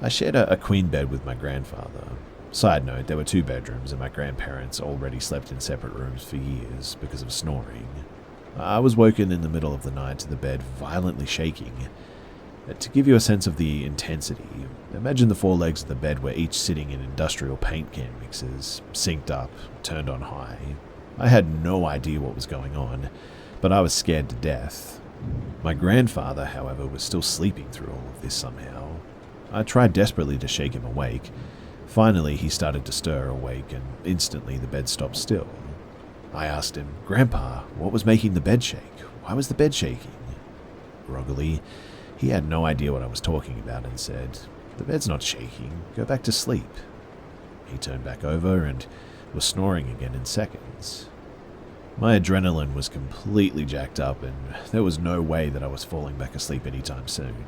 I shared a queen bed with my grandfather. Side note, there were 2 bedrooms and my grandparents already slept in separate rooms for years because of snoring. I was woken in the middle of the night to the bed violently shaking. To give you a sense of the intensity, imagine the 4 legs of the bed were each sitting in industrial paint can mixers, synced up, turned on high. I had no idea what was going on, but I was scared to death. My grandfather, however, was still sleeping through all of this somehow. I tried desperately to shake him awake. Finally, he started to stir awake, and instantly the bed stopped still. I asked him, "Grandpa, what was making the bed shake? Why was the bed shaking?" Groggily, he had no idea what I was talking about and said, "The bed's not shaking. Go back to sleep." He turned back over and was snoring again in seconds. My adrenaline was completely jacked up, and there was no way that I was falling back asleep anytime soon.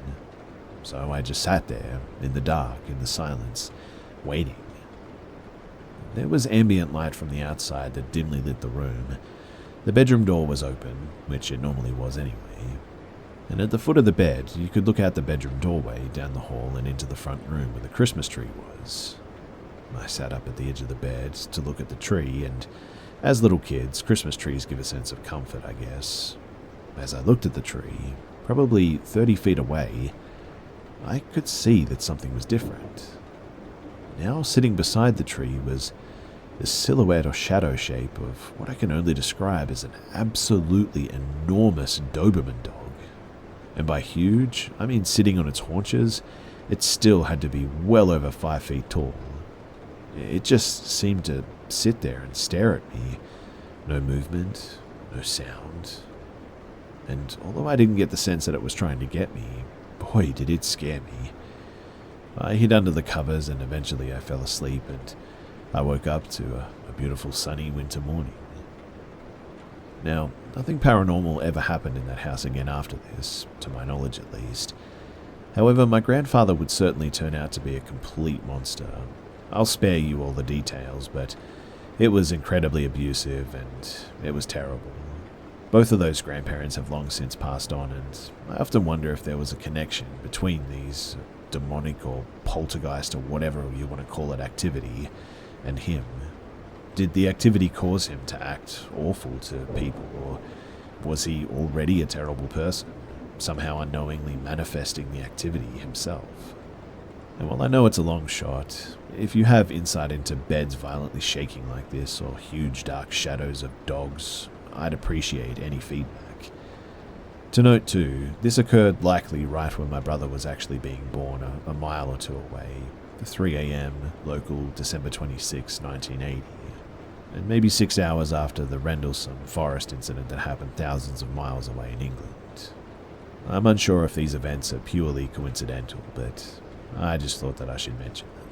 So I just sat there, in the dark, in the silence, waiting. There was ambient light from the outside that dimly lit the room. The bedroom door was open, which it normally was anyway. And at the foot of the bed, you could look out the bedroom doorway, down the hall, and into the front room where the Christmas tree was. I sat up at the edge of the bed to look at the tree, and as little kids, Christmas trees give a sense of comfort, I guess. As I looked at the tree, probably 30 feet away, I could see that something was different. Now sitting beside the tree was the silhouette or shadow shape of what I can only describe as an absolutely enormous Doberman dog. And by huge, I mean sitting on its haunches, it still had to be well over 5 feet tall. It just seemed to sit there and stare at me. No movement, no sound. And although I didn't get the sense that it was trying to get me, boy did it scare me. I hid under the covers and eventually I fell asleep, and I woke up to a beautiful sunny winter morning. Now, nothing paranormal ever happened in that house again after this, to my knowledge at least. However, my grandfather would certainly turn out to be a complete monster. I'll spare you all the details, but it was incredibly abusive and it was terrible. Both of those grandparents have long since passed on, and I often wonder if there was a connection between these demonic or poltergeist or whatever you want to call it activity and him. Did the activity cause him to act awful to people, or was he already a terrible person, somehow unknowingly manifesting the activity himself? And while I know it's a long shot, if you have insight into beds violently shaking like this or huge dark shadows of dogs, I'd appreciate any feedback. To note too, this occurred likely right when my brother was actually being born, a mile or 2 away, 3 a.m. local December 26, 1980. And maybe 6 hours after the Rendlesham forest incident that happened thousands of miles away in England. I'm unsure if these events are purely coincidental, but I just thought that I should mention them.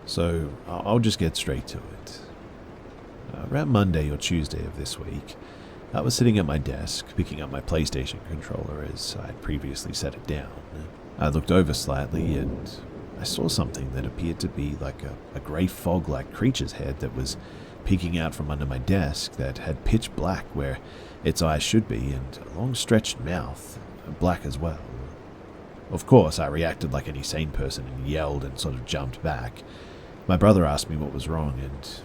So I'll just get straight to it. Around Monday or Tuesday of this week, I was sitting at my desk picking up my PlayStation controller as I had previously set it down. I looked over slightly and I saw something that appeared to be like a grey fog-like creature's head that was peeking out from under my desk that had pitch black where its eyes should be and a long stretched mouth, black as well. Of course, I reacted like any sane person and yelled and sort of jumped back. My brother asked me what was wrong, and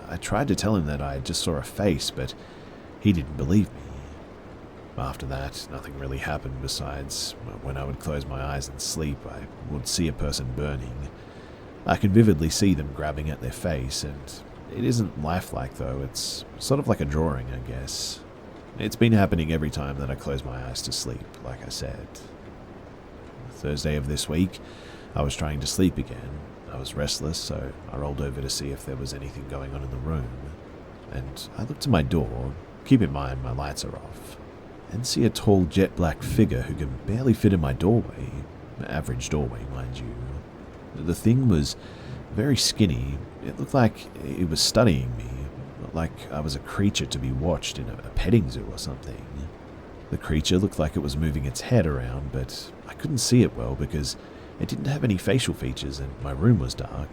I tried to tell him that I just saw a face, but he didn't believe me. After that, nothing really happened besides when I would close my eyes and sleep, I would see a person burning. I can vividly see them grabbing at their face, and it isn't lifelike though, it's sort of like a drawing, I guess. It's been happening every time that I close my eyes to sleep, like I said. Thursday of this week, I was trying to sleep again. I was restless, so I rolled over to see if there was anything going on in the room. And I looked to my door, keep in mind my lights are off, and see a tall jet black figure who can barely fit in my doorway. Average doorway, mind you. The thing was very skinny. It looked like it was studying me, like I was a creature to be watched in a petting zoo or something. The creature looked like it was moving its head around, but I couldn't see it well because it didn't have any facial features and my room was dark.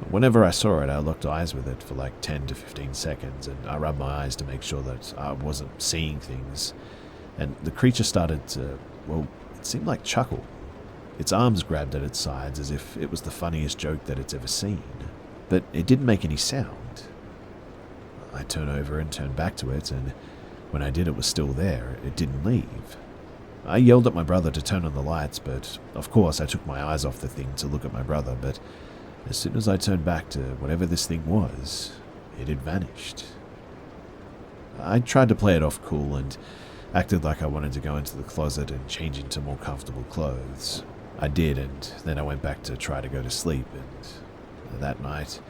Whenever I saw it, I locked eyes with it for like 10 to 15 seconds, and I rubbed my eyes to make sure that I wasn't seeing things. And the creature started to, well, it seemed like chuckle. Its arms grabbed at its sides as if it was the funniest joke that it's ever seen. But it didn't make any sound. I turned over and turned back to it, and when I did, it was still there. It didn't leave. I yelled at my brother to turn on the lights, but of course I took my eyes off the thing to look at my brother, but as soon as I turned back to whatever this thing was, it had vanished. I tried to play it off cool and acted like I wanted to go into the closet and change into more comfortable clothes. I did, and then I went back to try to go to sleep, and that night,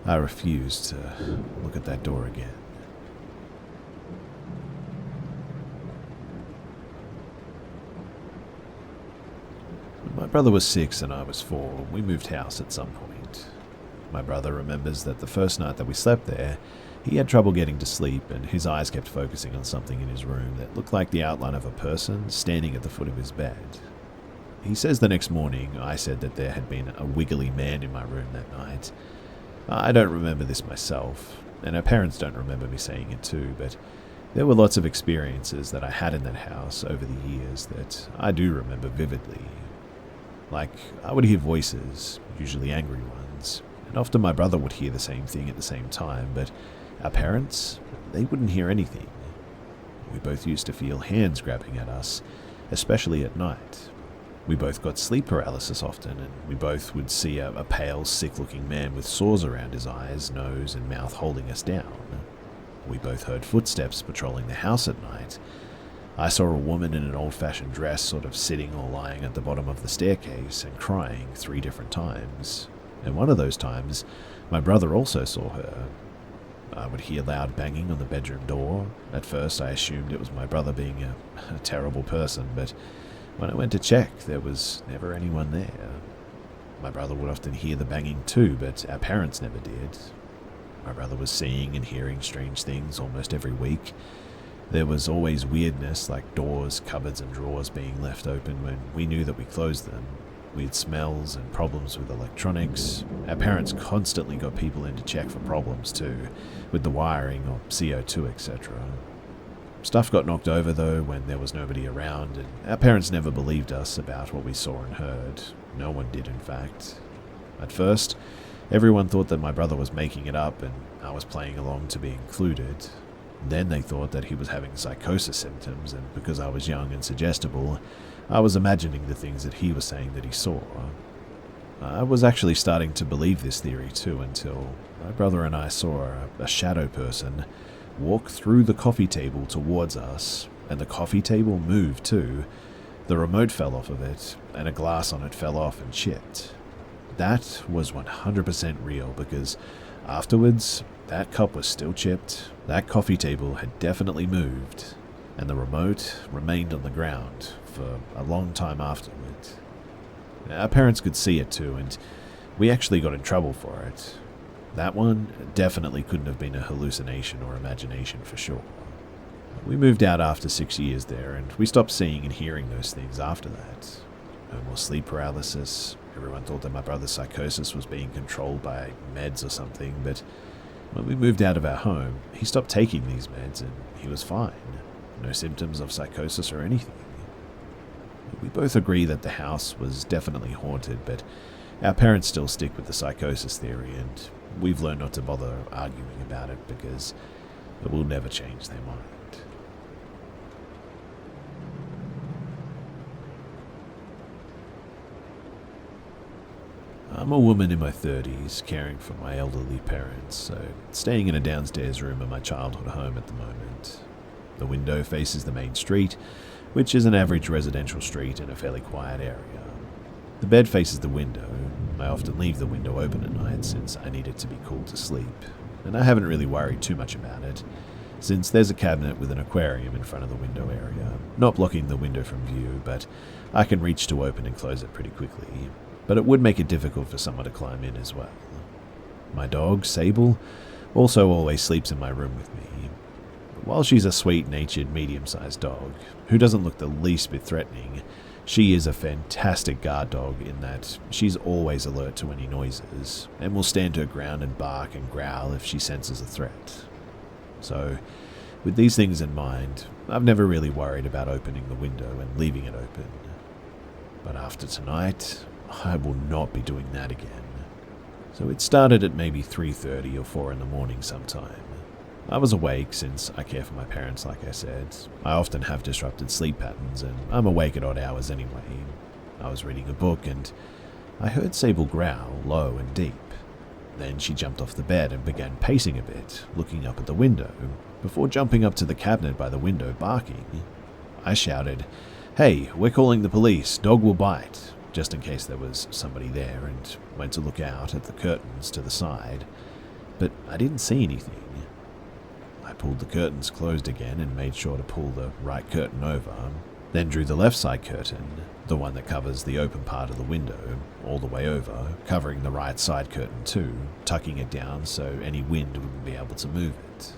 I refused to look at that door again. My brother was 6 and I was 4. We moved house at some point. My brother remembers that the first night that we slept there, he had trouble getting to sleep and his eyes kept focusing on something in his room that looked like the outline of a person standing at the foot of his bed. He says the next morning I said that there had been a wiggly man in my room that night. I don't remember this myself, and our parents don't remember me saying it too, but there were lots of experiences that I had in that house over the years that I do remember vividly. Like, I would hear voices, usually angry ones, and often my brother would hear the same thing at the same time, but our parents, they wouldn't hear anything. We both used to feel hands grabbing at us, especially at night. We both got sleep paralysis often, and we both would see a pale, sick-looking man with sores around his eyes, nose, and mouth holding us down. We both heard footsteps patrolling the house at night. I saw a woman in an old-fashioned dress sort of sitting or lying at the bottom of the staircase and crying 3 different times. And one of those times, my brother also saw her. I would hear loud banging on the bedroom door. At first, I assumed it was my brother being a terrible person, but when I went to check, there was never anyone there. My brother would often hear the banging too, but our parents never did. My brother was seeing and hearing strange things almost every week. There was always weirdness, like doors, cupboards, and drawers being left open when we knew that we closed them. Weird smells and problems with electronics. Our parents constantly got people in to check for problems too, with the wiring or CO2, etc. Stuff got knocked over though when there was nobody around, and our parents never believed us about what we saw and heard. No one did, in fact. At first, everyone thought that my brother was making it up and I was playing along to be included. Then they thought that he was having psychosis symptoms, and because I was young and suggestible, I was imagining the things that he was saying that he saw. I was actually starting to believe this theory too until my brother and I saw a shadow person walk through the coffee table towards us, and the coffee table moved too. The remote fell off of it, and a glass on it fell off and chipped. That was 100% real because afterwards, that cup was still chipped, that coffee table had definitely moved, and the remote remained on the ground for a long time afterward. Our parents could see it too, and we actually got in trouble for it. That one definitely couldn't have been a hallucination or imagination for sure. We moved out after 6 years there, and we stopped seeing and hearing those things after that. No more sleep paralysis. Everyone thought that my brother's psychosis was being controlled by meds or something, but when we moved out of our home, he stopped taking these meds and he was fine. No symptoms of psychosis or anything. We both agree that the house was definitely haunted, but Our parents still stick with the psychosis theory, and we've learned not to bother arguing about it because it will never change their mind. I'm a woman in my 30s, caring for my elderly parents, so staying in a downstairs room of my childhood home at the moment. The window faces the main street, which is an average residential street in a fairly quiet area. The bed faces the window. I often leave the window open at night since I need it to be cool to sleep, and I haven't really worried too much about it, since there's a cabinet with an aquarium in front of the window area, not blocking the window from view, but I can reach to open and close it pretty quickly. But it would make it difficult for someone to climb in as well. My dog, Sable, also always sleeps in my room with me. While she's a sweet-natured, medium-sized dog, who doesn't look the least bit threatening, she is a fantastic guard dog in that she's always alert to any noises, and will stand her ground and bark and growl if she senses a threat. So, with these things in mind, I've never really worried about opening the window and leaving it open. But after tonight, I will not be doing that again. So it started at maybe 3:30 or 4 in the morning sometime. I was awake since I care for my parents, like I said. I often have disrupted sleep patterns, and I'm awake at odd hours anyway. I was reading a book and I heard Sable growl, low and deep. Then she jumped off the bed and began pacing a bit, looking up at the window, before jumping up to the cabinet by the window, barking. I shouted, "Hey, we're calling the police, dog will bite," just in case there was somebody there, and went to look out at the curtains to the side, but I didn't see anything. I pulled the curtains closed again and made sure to pull the right curtain over, then drew the left side curtain, the one that covers the open part of the window, all the way over, covering the right side curtain too, tucking it down so any wind wouldn't be able to move it.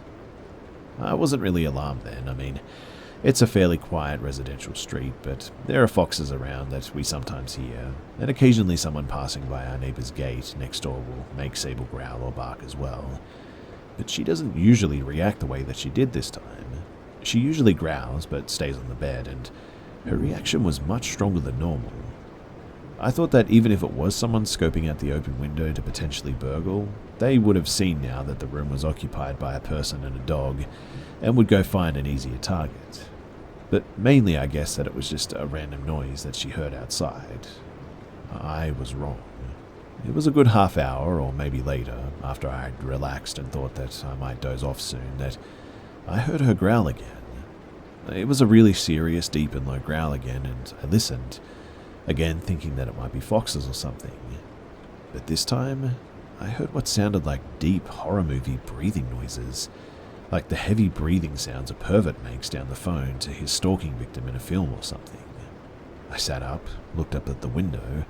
I wasn't really alarmed then. I mean, it's a fairly quiet residential street, but there are foxes around that we sometimes hear, and occasionally someone passing by our neighbor's gate next door will make Sable growl or bark as well. But she doesn't usually react the way that she did this time. She usually growls but stays on the bed, and her reaction was much stronger than normal. I thought that even if it was someone scoping out the open window to potentially burgle, they would have seen now that the room was occupied by a person and a dog, and would go find an easier target. But mainly I guess that it was just a random noise that she heard outside. I was wrong. It was a good half hour, or maybe later, after I had relaxed and thought that I might doze off soon, that I heard her growl again. It was a really serious, deep and low growl again, and I listened, again thinking that it might be foxes or something. But this time, I heard what sounded like deep horror movie breathing noises, like the heavy breathing sounds a pervert makes down the phone to his stalking victim in a film or something. I sat up, looked up at the window,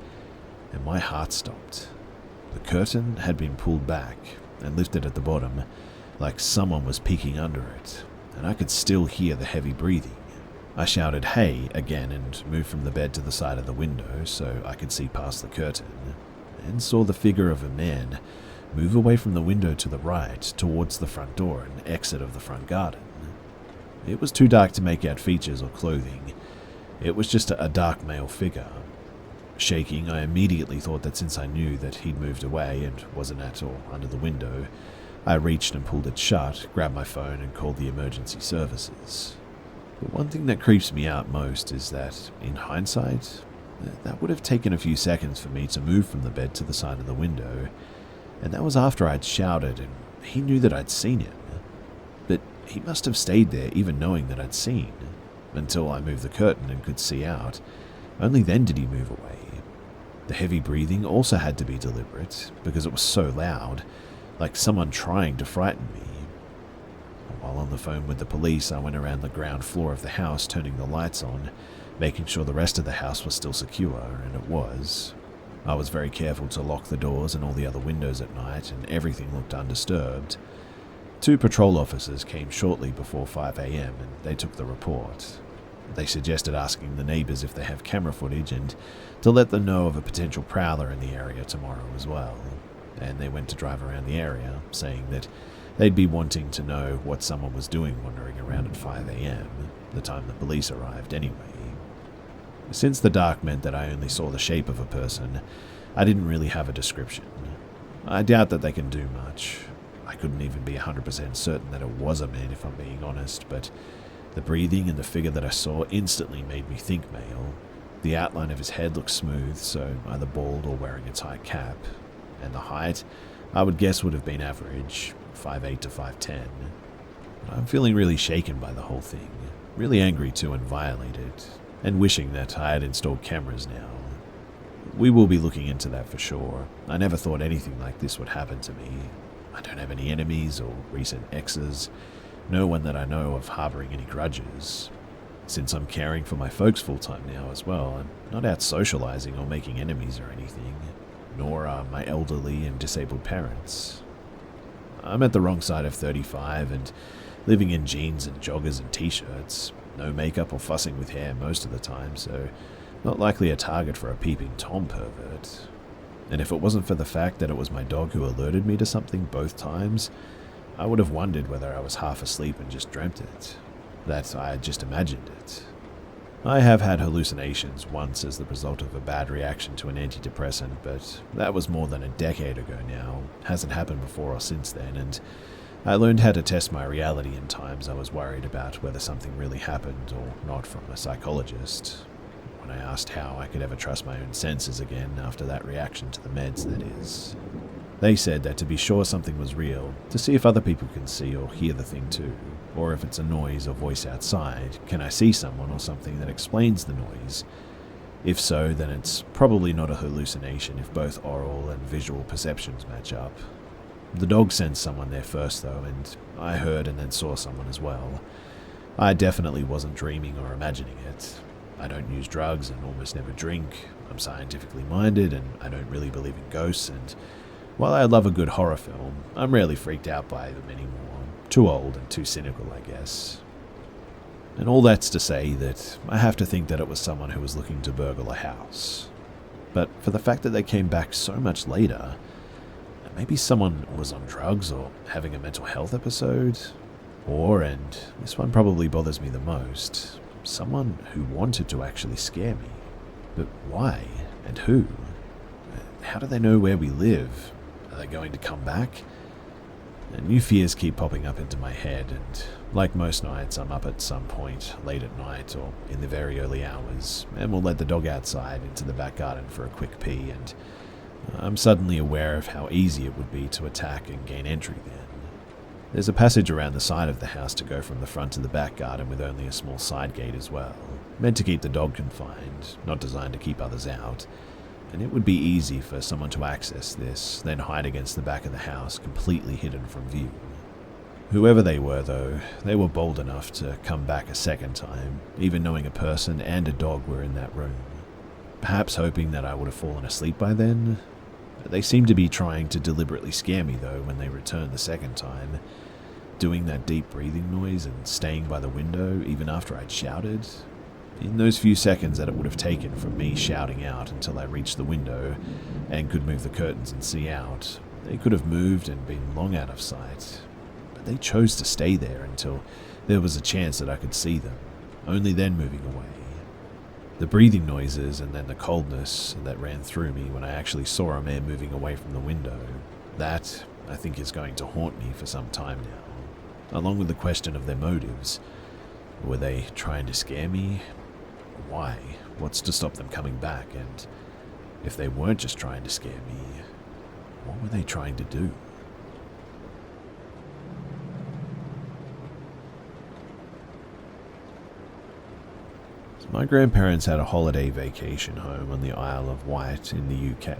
and my heart stopped. The curtain had been pulled back and lifted at the bottom, like someone was peeking under it, and I could still hear the heavy breathing. I shouted, "Hey," again, and moved from the bed to the side of the window so I could see past the curtain, and saw the figure of a man move away from the window to the right towards the front door and exit of the front garden. It was too dark to make out features or clothing. It was just a dark male figure. Shaking, I immediately thought that since I knew that he'd moved away and wasn't at or under the window, I reached and pulled it shut, grabbed my phone and called the emergency services. But one thing that creeps me out most is that, in hindsight, that would have taken a few seconds for me to move from the bed to the side of the window, and that was after I'd shouted and he knew that I'd seen him. But he must have stayed there even knowing that I'd seen, until I moved the curtain and could see out. Only then did he move away. The heavy breathing also had to be deliberate, because it was so loud, like someone trying to frighten me. While on the phone with the police, I went around the ground floor of the house turning the lights on, making sure the rest of the house was still secure, and it was. I was very careful to lock the doors and all the other windows at night, and everything looked undisturbed. 2 patrol officers came shortly before 5 a.m. and they took the report. They suggested asking the neighbors if they have camera footage and to let them know of a potential prowler in the area tomorrow as well. And they went to drive around the area, saying that they'd be wanting to know what someone was doing wandering around at 5 a.m., the time the police arrived anyway. Since the dark meant that I only saw the shape of a person, I didn't really have a description. I doubt that they can do much. I couldn't even be 100% certain that it was a man if I'm being honest, but the breathing and the figure that I saw instantly made me think male. The outline of his head looked smooth, so either bald or wearing a tight cap, and the height, I would guess, would have been average, 5'8" to 5'10". I'm feeling really shaken by the whole thing, really angry too and violated, and wishing that I had installed cameras now. We will be looking into that for sure. I never thought anything like this would happen to me. I don't have any enemies or recent exes, no one that I know of harboring any grudges. Since I'm caring for my folks full-time now as well, I'm not out socializing or making enemies or anything, nor are my elderly and disabled parents. I'm at the wrong side of 35 and living in jeans and joggers and t-shirts, no makeup or fussing with hair most of the time, so not likely a target for a peeping Tom pervert. And if it wasn't for the fact that it was my dog who alerted me to something both times, I would have wondered whether I was half asleep and just dreamt it, that I had just imagined it. I have had hallucinations once as the result of a bad reaction to an antidepressant, but that was more than a decade ago now. Hasn't happened before or since then, and I learned how to test my reality in times I was worried about whether something really happened or not from a psychologist. When I asked how I could ever trust my own senses again after that reaction to the meds, that is. They said that to be sure something was real, to see if other people can see or hear the thing too, or if it's a noise or voice outside, can I see someone or something that explains the noise? If so, then it's probably not a hallucination if both oral and visual perceptions match up. The dog sensed someone there first though, and I heard and then saw someone as well. I definitely wasn't dreaming or imagining it. I don't use drugs and almost never drink. I'm scientifically minded and I don't really believe in ghosts, and while I love a good horror film, I'm rarely freaked out by them anymore. Too old and too cynical, I guess. And all that's to say that I have to think that it was someone who was looking to burgle a house. But for the fact that they came back so much later, maybe someone was on drugs or having a mental health episode, or, and this one probably bothers me the most, someone who wanted to actually scare me. But why? And who? How do they know where we live? Are they going to come back? And new fears keep popping up into my head, and like most nights, I'm up at some point, late at night or in the very early hours, and will let the dog outside into the back garden for a quick pee, and I'm suddenly aware of how easy it would be to attack and gain entry then. There's a passage around the side of the house to go from the front to the back garden with only a small side gate as well, meant to keep the dog confined, not designed to keep others out, and it would be easy for someone to access this, then hide against the back of the house, completely hidden from view. Whoever they were though, they were bold enough to come back a second time, even knowing a person and a dog were in that room. Perhaps hoping that I would have fallen asleep by then. They seemed to be trying to deliberately scare me though when they returned the second time, doing that deep breathing noise and staying by the window even after I'd shouted. In those few seconds that it would have taken from me shouting out until I reached the window and could move the curtains and see out, they could have moved and been long out of sight. But they chose to stay there until there was a chance that I could see them, only then moving away. The breathing noises and then the coldness that ran through me when I actually saw a man moving away from the window, that, I think, is going to haunt me for some time now, along with the question of their motives. Were they trying to scare me? Why? What's to stop them coming back? And if they weren't just trying to scare me, what were they trying to do? My grandparents had a holiday vacation home on the Isle of Wight in the UK.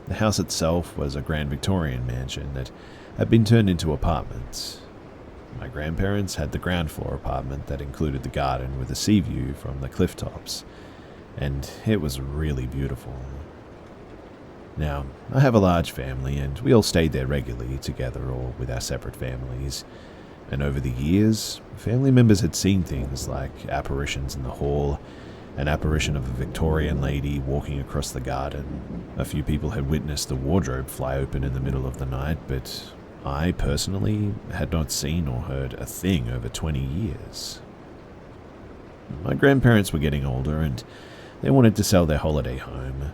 The house itself was a grand Victorian mansion that had been turned into apartments. My grandparents had the ground floor apartment that included the garden with a sea view from the cliff tops, and it was really beautiful. Now, I have a large family, and we all stayed there regularly together or with our separate families. And over the years, family members had seen things like apparitions in the hall, an apparition of a Victorian lady walking across the garden. A few people had witnessed the wardrobe fly open in the middle of the night, but I, personally, had not seen or heard a thing over 20 years. My grandparents were getting older, and they wanted to sell their holiday home.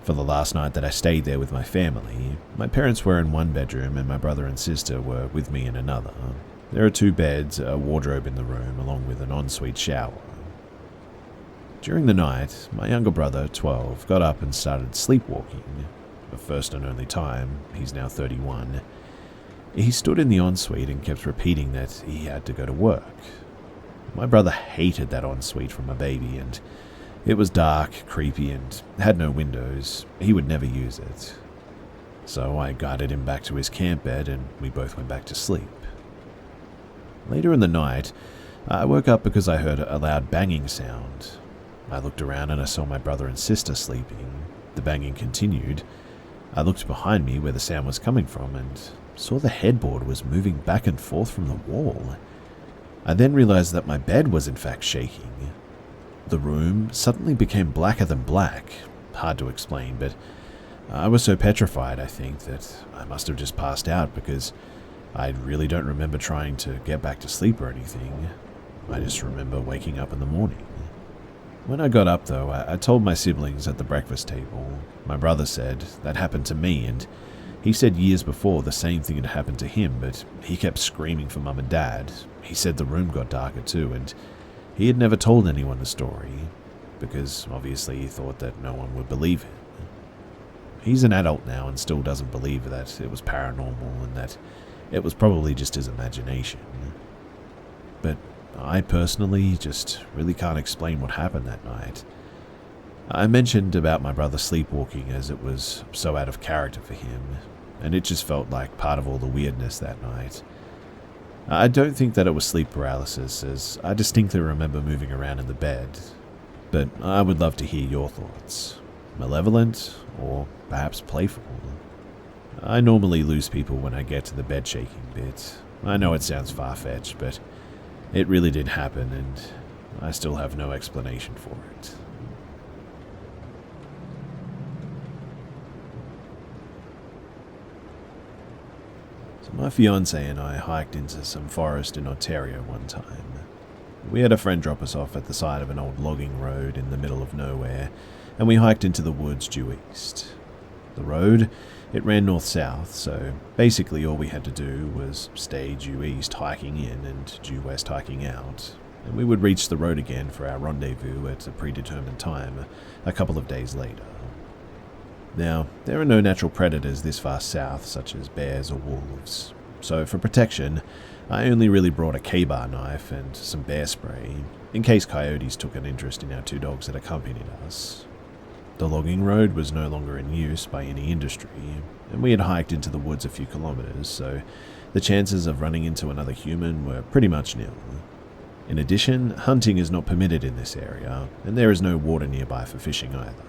For the last night that I stayed there with my family, my parents were in one bedroom and my brother and sister were with me in another. There are 2 beds, a wardrobe in the room, along with an ensuite shower. During the night, my younger brother, 12, got up and started sleepwalking. The first and only time, he's now 31. He stood in the ensuite and kept repeating that he had to go to work. My brother hated that ensuite from a baby, and it was dark, creepy, and had no windows. He would never use it. So I guided him back to his camp bed and we both went back to sleep. Later in the night, I woke up because I heard a loud banging sound. I looked around and I saw my brother and sister sleeping. The banging continued. I looked behind me where the sound was coming from and saw the headboard was moving back and forth from the wall. I then realized that my bed was in fact shaking. The room suddenly became blacker than black. Hard to explain, but I was so petrified, I think, that I must have just passed out because I really don't remember trying to get back to sleep or anything. I just remember waking up in the morning. When I got up, though, I told my siblings at the breakfast table. My brother said that happened to me, and he said years before the same thing had happened to him, but he kept screaming for Mum and Dad. He said the room got darker too, and he had never told anyone the story, because obviously he thought that no one would believe him. He's an adult now and still doesn't believe that it was paranormal and that it was probably just his imagination. But I personally just really can't explain what happened that night. I mentioned about my brother sleepwalking as it was so out of character for him, and it just felt like part of all the weirdness that night. I don't think that it was sleep paralysis, as I distinctly remember moving around in the bed, but I would love to hear your thoughts. Malevolent, or perhaps playful? I normally lose people when I get to the bed shaking bit. I know it sounds far-fetched, but it really did happen, and I still have no explanation for it. So my fiancé and I hiked into some forest in Ontario one time. We had a friend drop us off at the side of an old logging road in the middle of nowhere, and we hiked into the woods due east. The road, it ran north-south, so basically all we had to do was stay due east hiking in and due west hiking out, and we would reach the road again for our rendezvous at a predetermined time a couple of days later. Now, there are no natural predators this far south, such as bears or wolves, so for protection, I only really brought a K-bar knife and some bear spray, in case coyotes took an interest in our 2 dogs that accompanied us. The logging road was no longer in use by any industry, and we had hiked into the woods a few kilometers, so the chances of running into another human were pretty much nil. In addition, hunting is not permitted in this area, and there is no water nearby for fishing either.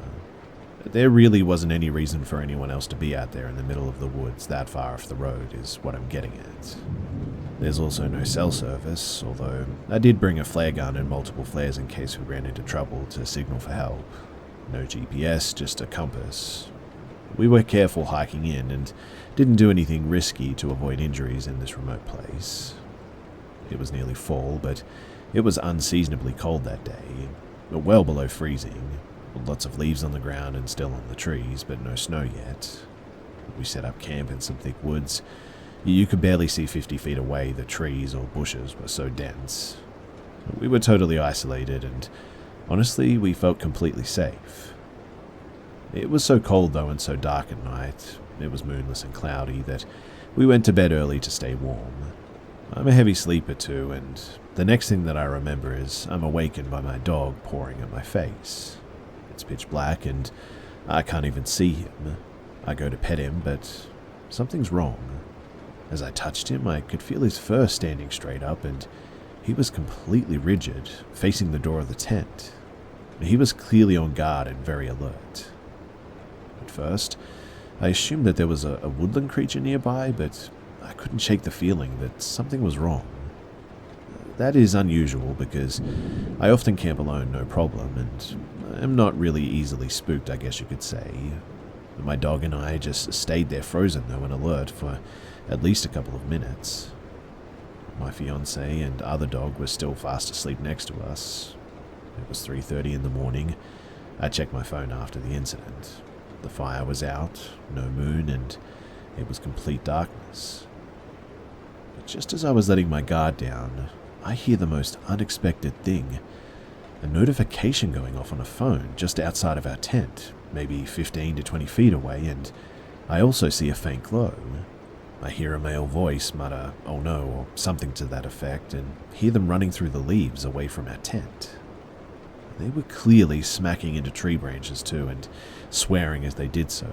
There really wasn't any reason for anyone else to be out there in the middle of the woods that far off the road, is what I'm getting at. There's also no cell service, although I did bring a flare gun and multiple flares in case we ran into trouble to signal for help. No GPS, just a compass. We were careful hiking in and didn't do anything risky to avoid injuries in this remote place. It was nearly fall, but it was unseasonably cold that day, well below freezing. Lots of leaves on the ground and still on the trees, but no snow yet. We set up camp in some thick woods. You could barely see 50 feet away, the trees or bushes were so dense. We were totally isolated and honestly, we felt completely safe. It was so cold though and so dark at night, it was moonless and cloudy, that we went to bed early to stay warm. I'm a heavy sleeper too, and the next thing that I remember is I'm awakened by my dog pawing at my face. It's pitch black and I can't even see him. I go to pet him, but something's wrong. As I touched him, I could feel his fur standing straight up, and he was completely rigid, facing the door of the tent. He was clearly on guard and very alert. At first, I assumed that there was a woodland creature nearby, but I couldn't shake the feeling that something was wrong. That is unusual because I often camp alone no problem, and I'm not really easily spooked, I guess you could say. My dog and I just stayed there frozen though and alert for at least a couple of minutes. My fiancé and other dog were still fast asleep next to us. It was 3:30 in the morning. I checked my phone after the incident. The fire was out, no moon, and it was complete darkness. But just as I was letting my guard down, I hear the most unexpected thing. A notification going off on a phone just outside of our tent, maybe 15 to 20 feet away, and I also see a faint glow. I hear a male voice mutter, "Oh no," or something to that effect, and hear them running through the leaves away from our tent. They were clearly smacking into tree branches too, and swearing as they did so.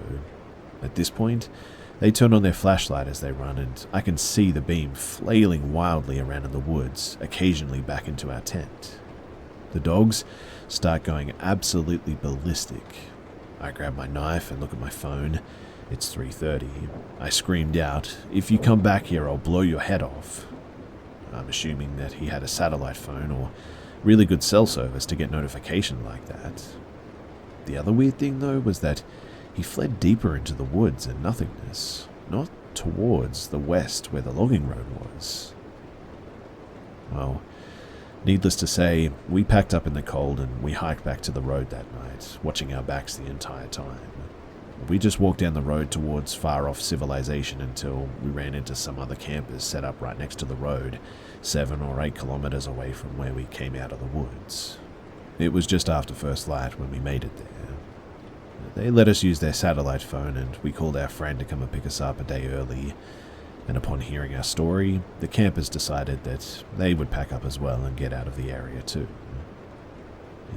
At this point, they turn on their flashlight as they run, and I can see the beam flailing wildly around in the woods, occasionally back into our tent. The dogs start going absolutely ballistic. I grab my knife and look at my phone. It's 3:30. I screamed out, "If you come back here, I'll blow your head off." I'm assuming that he had a satellite phone or really good cell service to get notification like that. The other weird thing, though, was that he fled deeper into the woods and nothingness, not towards the west where the logging road was. Well, needless to say, we packed up in the cold and we hiked back to the road that night, watching our backs the entire time. We just walked down the road towards far-off civilization until we ran into some other campers set up right next to the road, 7 or 8 kilometers away from where we came out of the woods. It was just after first light when we made it there. They let us use their satellite phone, and we called our friend to come and pick us up a day early. And upon hearing our story, the campers decided that they would pack up as well and get out of the area too.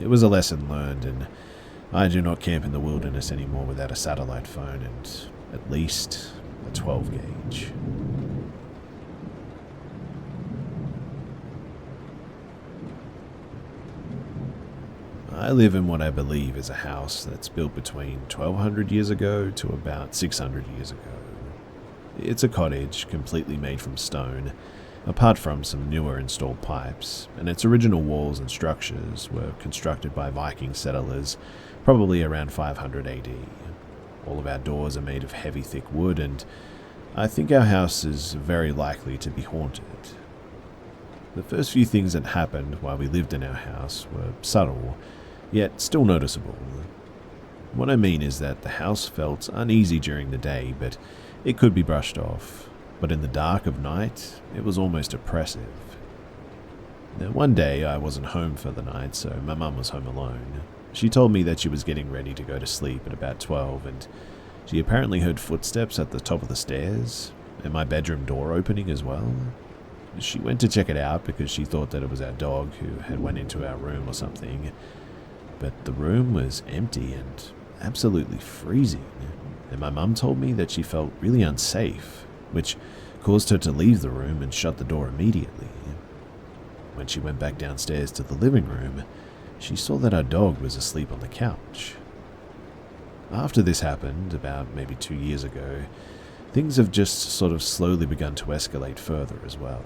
It was a lesson learned, and I do not camp in the wilderness anymore without a satellite phone and at least a 12 gauge. I live in what I believe is a house that's built between 1200 years ago to about 600 years ago. It's a cottage completely made from stone, apart from some newer installed pipes, and its original walls and structures were constructed by Viking settlers probably around 500 AD. All of our doors are made of heavy thick wood, and I think our house is very likely to be haunted. The first few things that happened while we lived in our house were subtle, yet still noticeable. What I mean is that the house felt uneasy during the day, but it could be brushed off. But in the dark of night, it was almost oppressive. Now, one day I wasn't home for the night, so my mum was home alone. She told me that she was getting ready to go to sleep at about 12, and she apparently heard footsteps at the top of the stairs, and my bedroom door opening as well. She went to check it out because she thought that it was our dog who had went into our room or something, but the room was empty and absolutely freezing, and my mum told me that she felt really unsafe, which caused her to leave the room and shut the door immediately. When she went back downstairs to the living room, she saw that our dog was asleep on the couch. After this happened, about maybe 2 years ago, things have just sort of slowly begun to escalate further as well.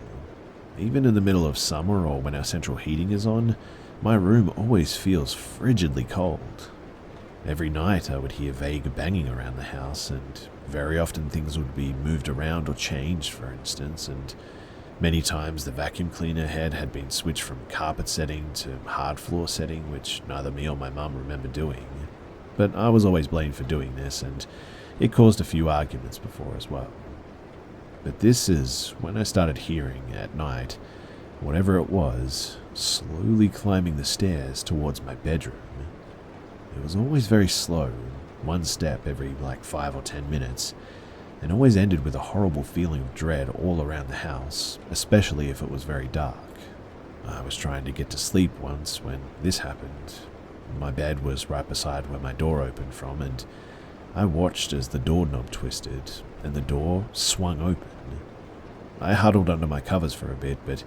Even in the middle of summer or when our central heating is on, my room always feels frigidly cold. Every night I would hear vague banging around the house, and very often things would be moved around or changed, for instance, and many times the vacuum cleaner head had been switched from carpet setting to hard floor setting, which neither me or my mum remember doing. But I was always blamed for doing this, and it caused a few arguments before as well. But this is when I started hearing, at night, whatever it was, slowly climbing the stairs towards my bedroom. It was always very slow, one step every 5 or 10 minutes, and always ended with a horrible feeling of dread all around the house, especially if it was very dark. I was trying to get to sleep once when this happened. My bed was right beside where my door opened from, and I watched as the doorknob twisted and the door swung open. I huddled under my covers for a bit, but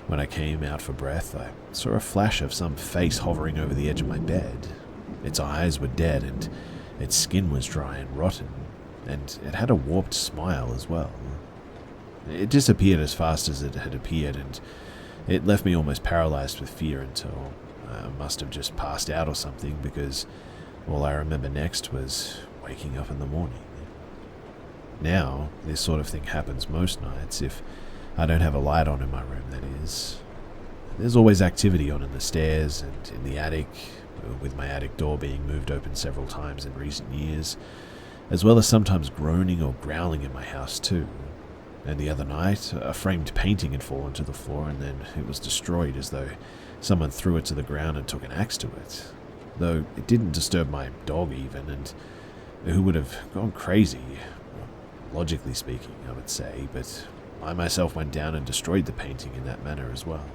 when I came out for breath, I saw a flash of some face hovering over the edge of my bed. Its eyes were dead, and its skin was dry and rotten, and it had a warped smile as well. It disappeared as fast as it had appeared, and it left me almost paralyzed with fear until I must have just passed out or something, because all I remember next was waking up in the morning. Now, this sort of thing happens most nights, if I don't have a light on in my room, that is. There's always activity on in the stairs and in the attic, with my attic door being moved open several times in recent years, as well as sometimes groaning or growling in my house too. And the other night, a framed painting had fallen to the floor and then it was destroyed as though someone threw it to the ground and took an axe to it. Though it didn't disturb my dog even, and who would have gone crazy, logically speaking, I would say, but I myself went down and destroyed the painting in that manner as well.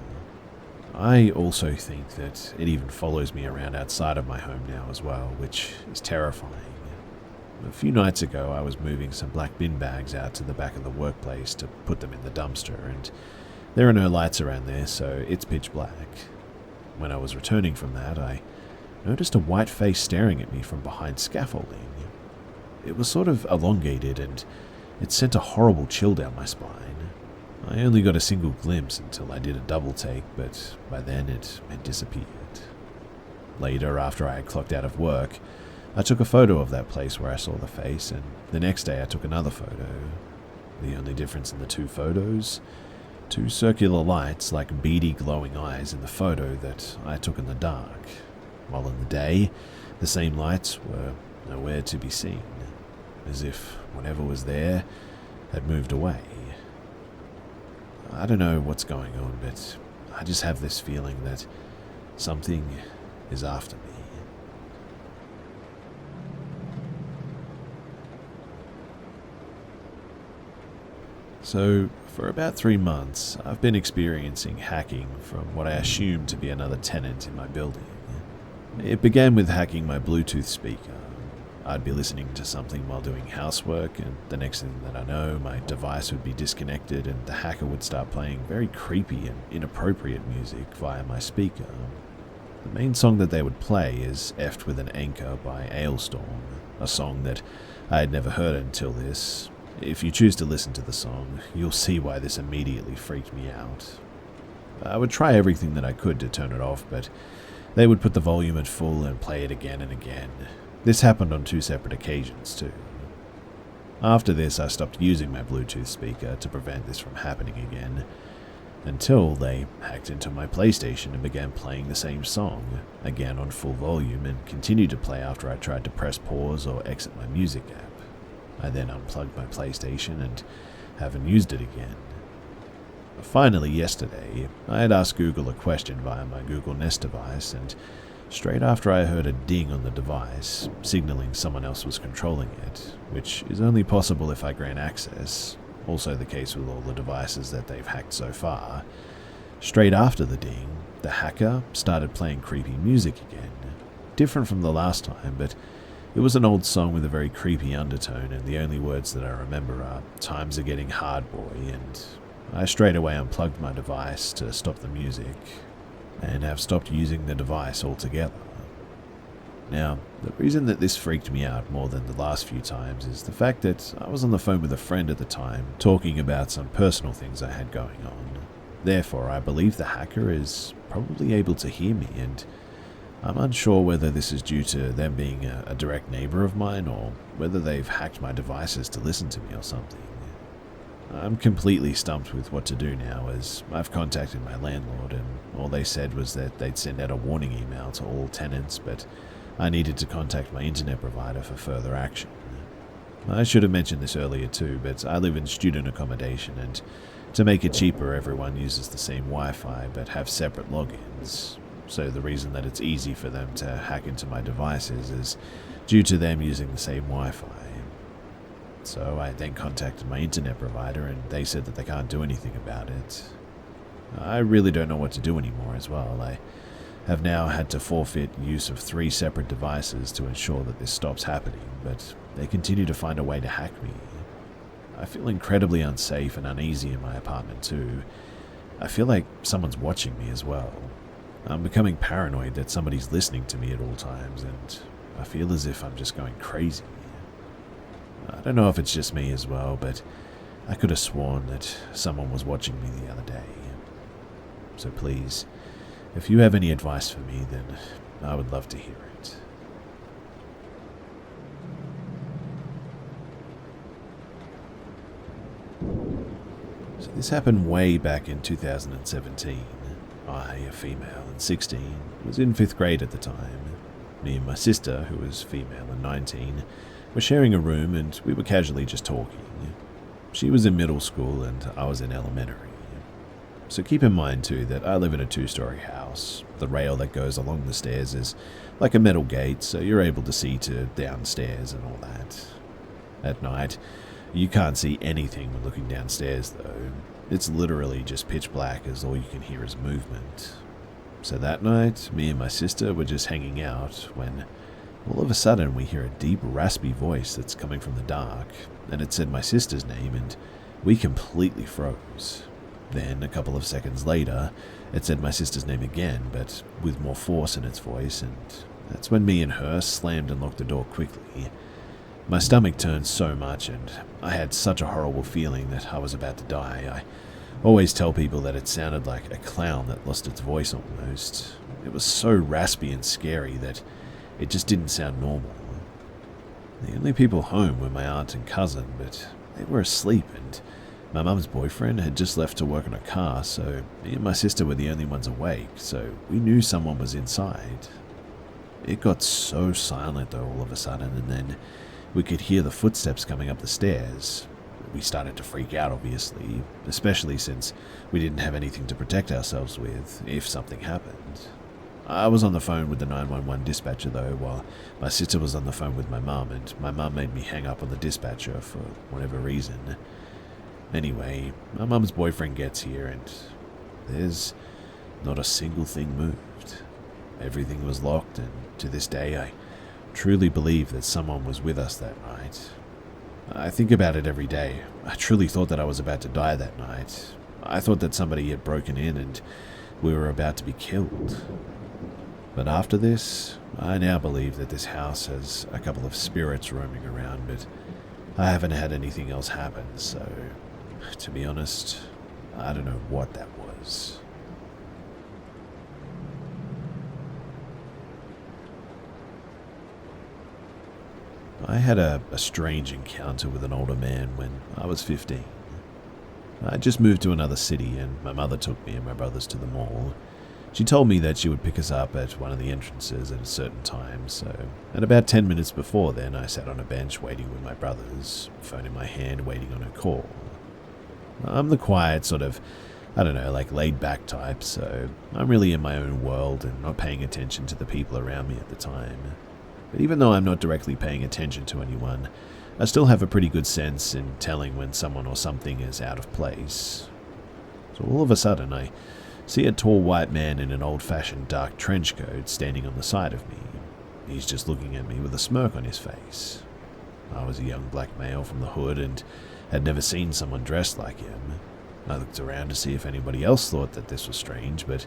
I also think that it even follows me around outside of my home now as well, which is terrifying. A few nights ago, I was moving some black bin bags out to the back of the workplace to put them in the dumpster, and there are no lights around there, so it's pitch black. When I was returning from that, I noticed a white face staring at me from behind scaffolding. It was sort of elongated, and it sent a horrible chill down my spine. I only got a single glimpse until I did a double take, but by then it had disappeared. Later, after I had clocked out of work, I took a photo of that place where I saw the face, and the next day I took another photo. The only difference in the two photos? Two circular lights like beady glowing eyes in the photo that I took in the dark, while in the day, the same lights were nowhere to be seen, as if whatever was there had moved away. I don't know what's going on, but I just have this feeling that something is after me. So, for about 3 months, I've been experiencing hacking from what I assume to be another tenant in my building. It began with hacking my Bluetooth speaker. I'd be listening to something while doing housework, and the next thing that I know, my device would be disconnected and the hacker would start playing very creepy and inappropriate music via my speaker. The main song that they would play is Effed with an Anchor by Ailstorm, a song that I had never heard until this. If you choose to listen to the song, you'll see why this immediately freaked me out. I would try everything that I could to turn it off, but they would put the volume at full and play it again and again. This happened on 2 separate occasions too. After this, I stopped using my Bluetooth speaker to prevent this from happening again, until they hacked into my PlayStation and began playing the same song, again on full volume, and continued to play after I tried to press pause or exit my music app. I then unplugged my PlayStation and haven't used it again. Finally, yesterday, I had asked Google a question via my Google Nest device, and straight after I heard a ding on the device, signaling someone else was controlling it, which is only possible if I grant access, also the case with all the devices that they've hacked so far. Straight after the ding, the hacker started playing creepy music again, different from the last time, but it was an old song with a very creepy undertone, and the only words that I remember are, "Times are getting hard, boy," and I straight away unplugged my device to stop the music, and have stopped using the device altogether. Now, the reason that this freaked me out more than the last few times is the fact that I was on the phone with a friend at the time, talking about some personal things I had going on. Therefore, I believe the hacker is probably able to hear me, and I'm unsure whether this is due to them being a direct neighbor of mine, or whether they've hacked my devices to listen to me or something. I'm completely stumped with what to do now, as I've contacted my landlord, and all they said was that they'd send out a warning email to all tenants, but I needed to contact my internet provider for further action. I should have mentioned this earlier too, but I live in student accommodation, and to make it cheaper, everyone uses the same Wi-Fi but have separate logins. So the reason that it's easy for them to hack into my devices is due to them using the same Wi-Fi. So I then contacted my internet provider, and they said that they can't do anything about it. I really don't know what to do anymore as well. I have now had to forfeit use of 3 separate devices to ensure that this stops happening, but they continue to find a way to hack me. I feel incredibly unsafe and uneasy in my apartment too. I feel like someone's watching me as well. I'm becoming paranoid that somebody's listening to me at all times, and I feel as if I'm just going crazy. I don't know if it's just me as well, but I could have sworn that someone was watching me the other day. So please, if you have any advice for me, then I would love to hear it. So this happened way back in 2017. I, a female and 16, was in 5th grade at the time. Me and my sister, who was female and 19, were sharing a room and we were casually just talking. She was in middle school and I was in elementary. So keep in mind too that I live in a 2-story house. The rail that goes along the stairs is like a metal gate, so you're able to see to downstairs and all that. At night, you can't see anything when looking downstairs though. It's literally just pitch black as all you can hear is movement. So that night, me and my sister were just hanging out when all of a sudden we hear a deep raspy voice that's coming from the dark, and it said my sister's name and we completely froze. Then, a couple of seconds later, it said my sister's name again, but with more force in its voice, and that's when me and her slammed and locked the door quickly. My stomach turned so much, and I had such a horrible feeling that I was about to die. I always tell people that it sounded like a clown that lost its voice almost. It was so raspy and scary that it just didn't sound normal. The only people home were my aunt and cousin, but they were asleep, and my mum's boyfriend had just left to work on a car, so me and my sister were the only ones awake, so we knew someone was inside. It got so silent though all of a sudden, and then we could hear the footsteps coming up the stairs. We started to freak out, obviously, especially since we didn't have anything to protect ourselves with if something happened. I was on the phone with the 911 dispatcher though, while my sister was on the phone with my mum, and my mum made me hang up on the dispatcher for whatever reason. Anyway, my mum's boyfriend gets here and there's not a single thing moved. Everything was locked, and to this day I truly believe that someone was with us that night. I think about it every day. I truly thought that I was about to die that night. I thought that somebody had broken in and we were about to be killed. But after this, I now believe that this house has a couple of spirits roaming around, but I haven't had anything else happen, so to be honest, I don't know what that was. I had a strange encounter with an older man when I was 15. I just moved to another city and my mother took me and my brothers to the mall. She told me that she would pick us up at one of the entrances at a certain time, so at about 10 minutes before then I sat on a bench waiting with my brothers, phone in my hand waiting on her call. I'm the quiet sort of, like laid back type, so I'm really in my own world and not paying attention to the people around me at the time. But even though I'm not directly paying attention to anyone, I still have a pretty good sense in telling when someone or something is out of place. So all of a sudden I see a tall white man in an old-fashioned dark trench coat standing on the side of me. He's just looking at me with a smirk on his face. I was a young black male from the hood and had never seen someone dressed like him. I looked around to see if anybody else thought that this was strange, but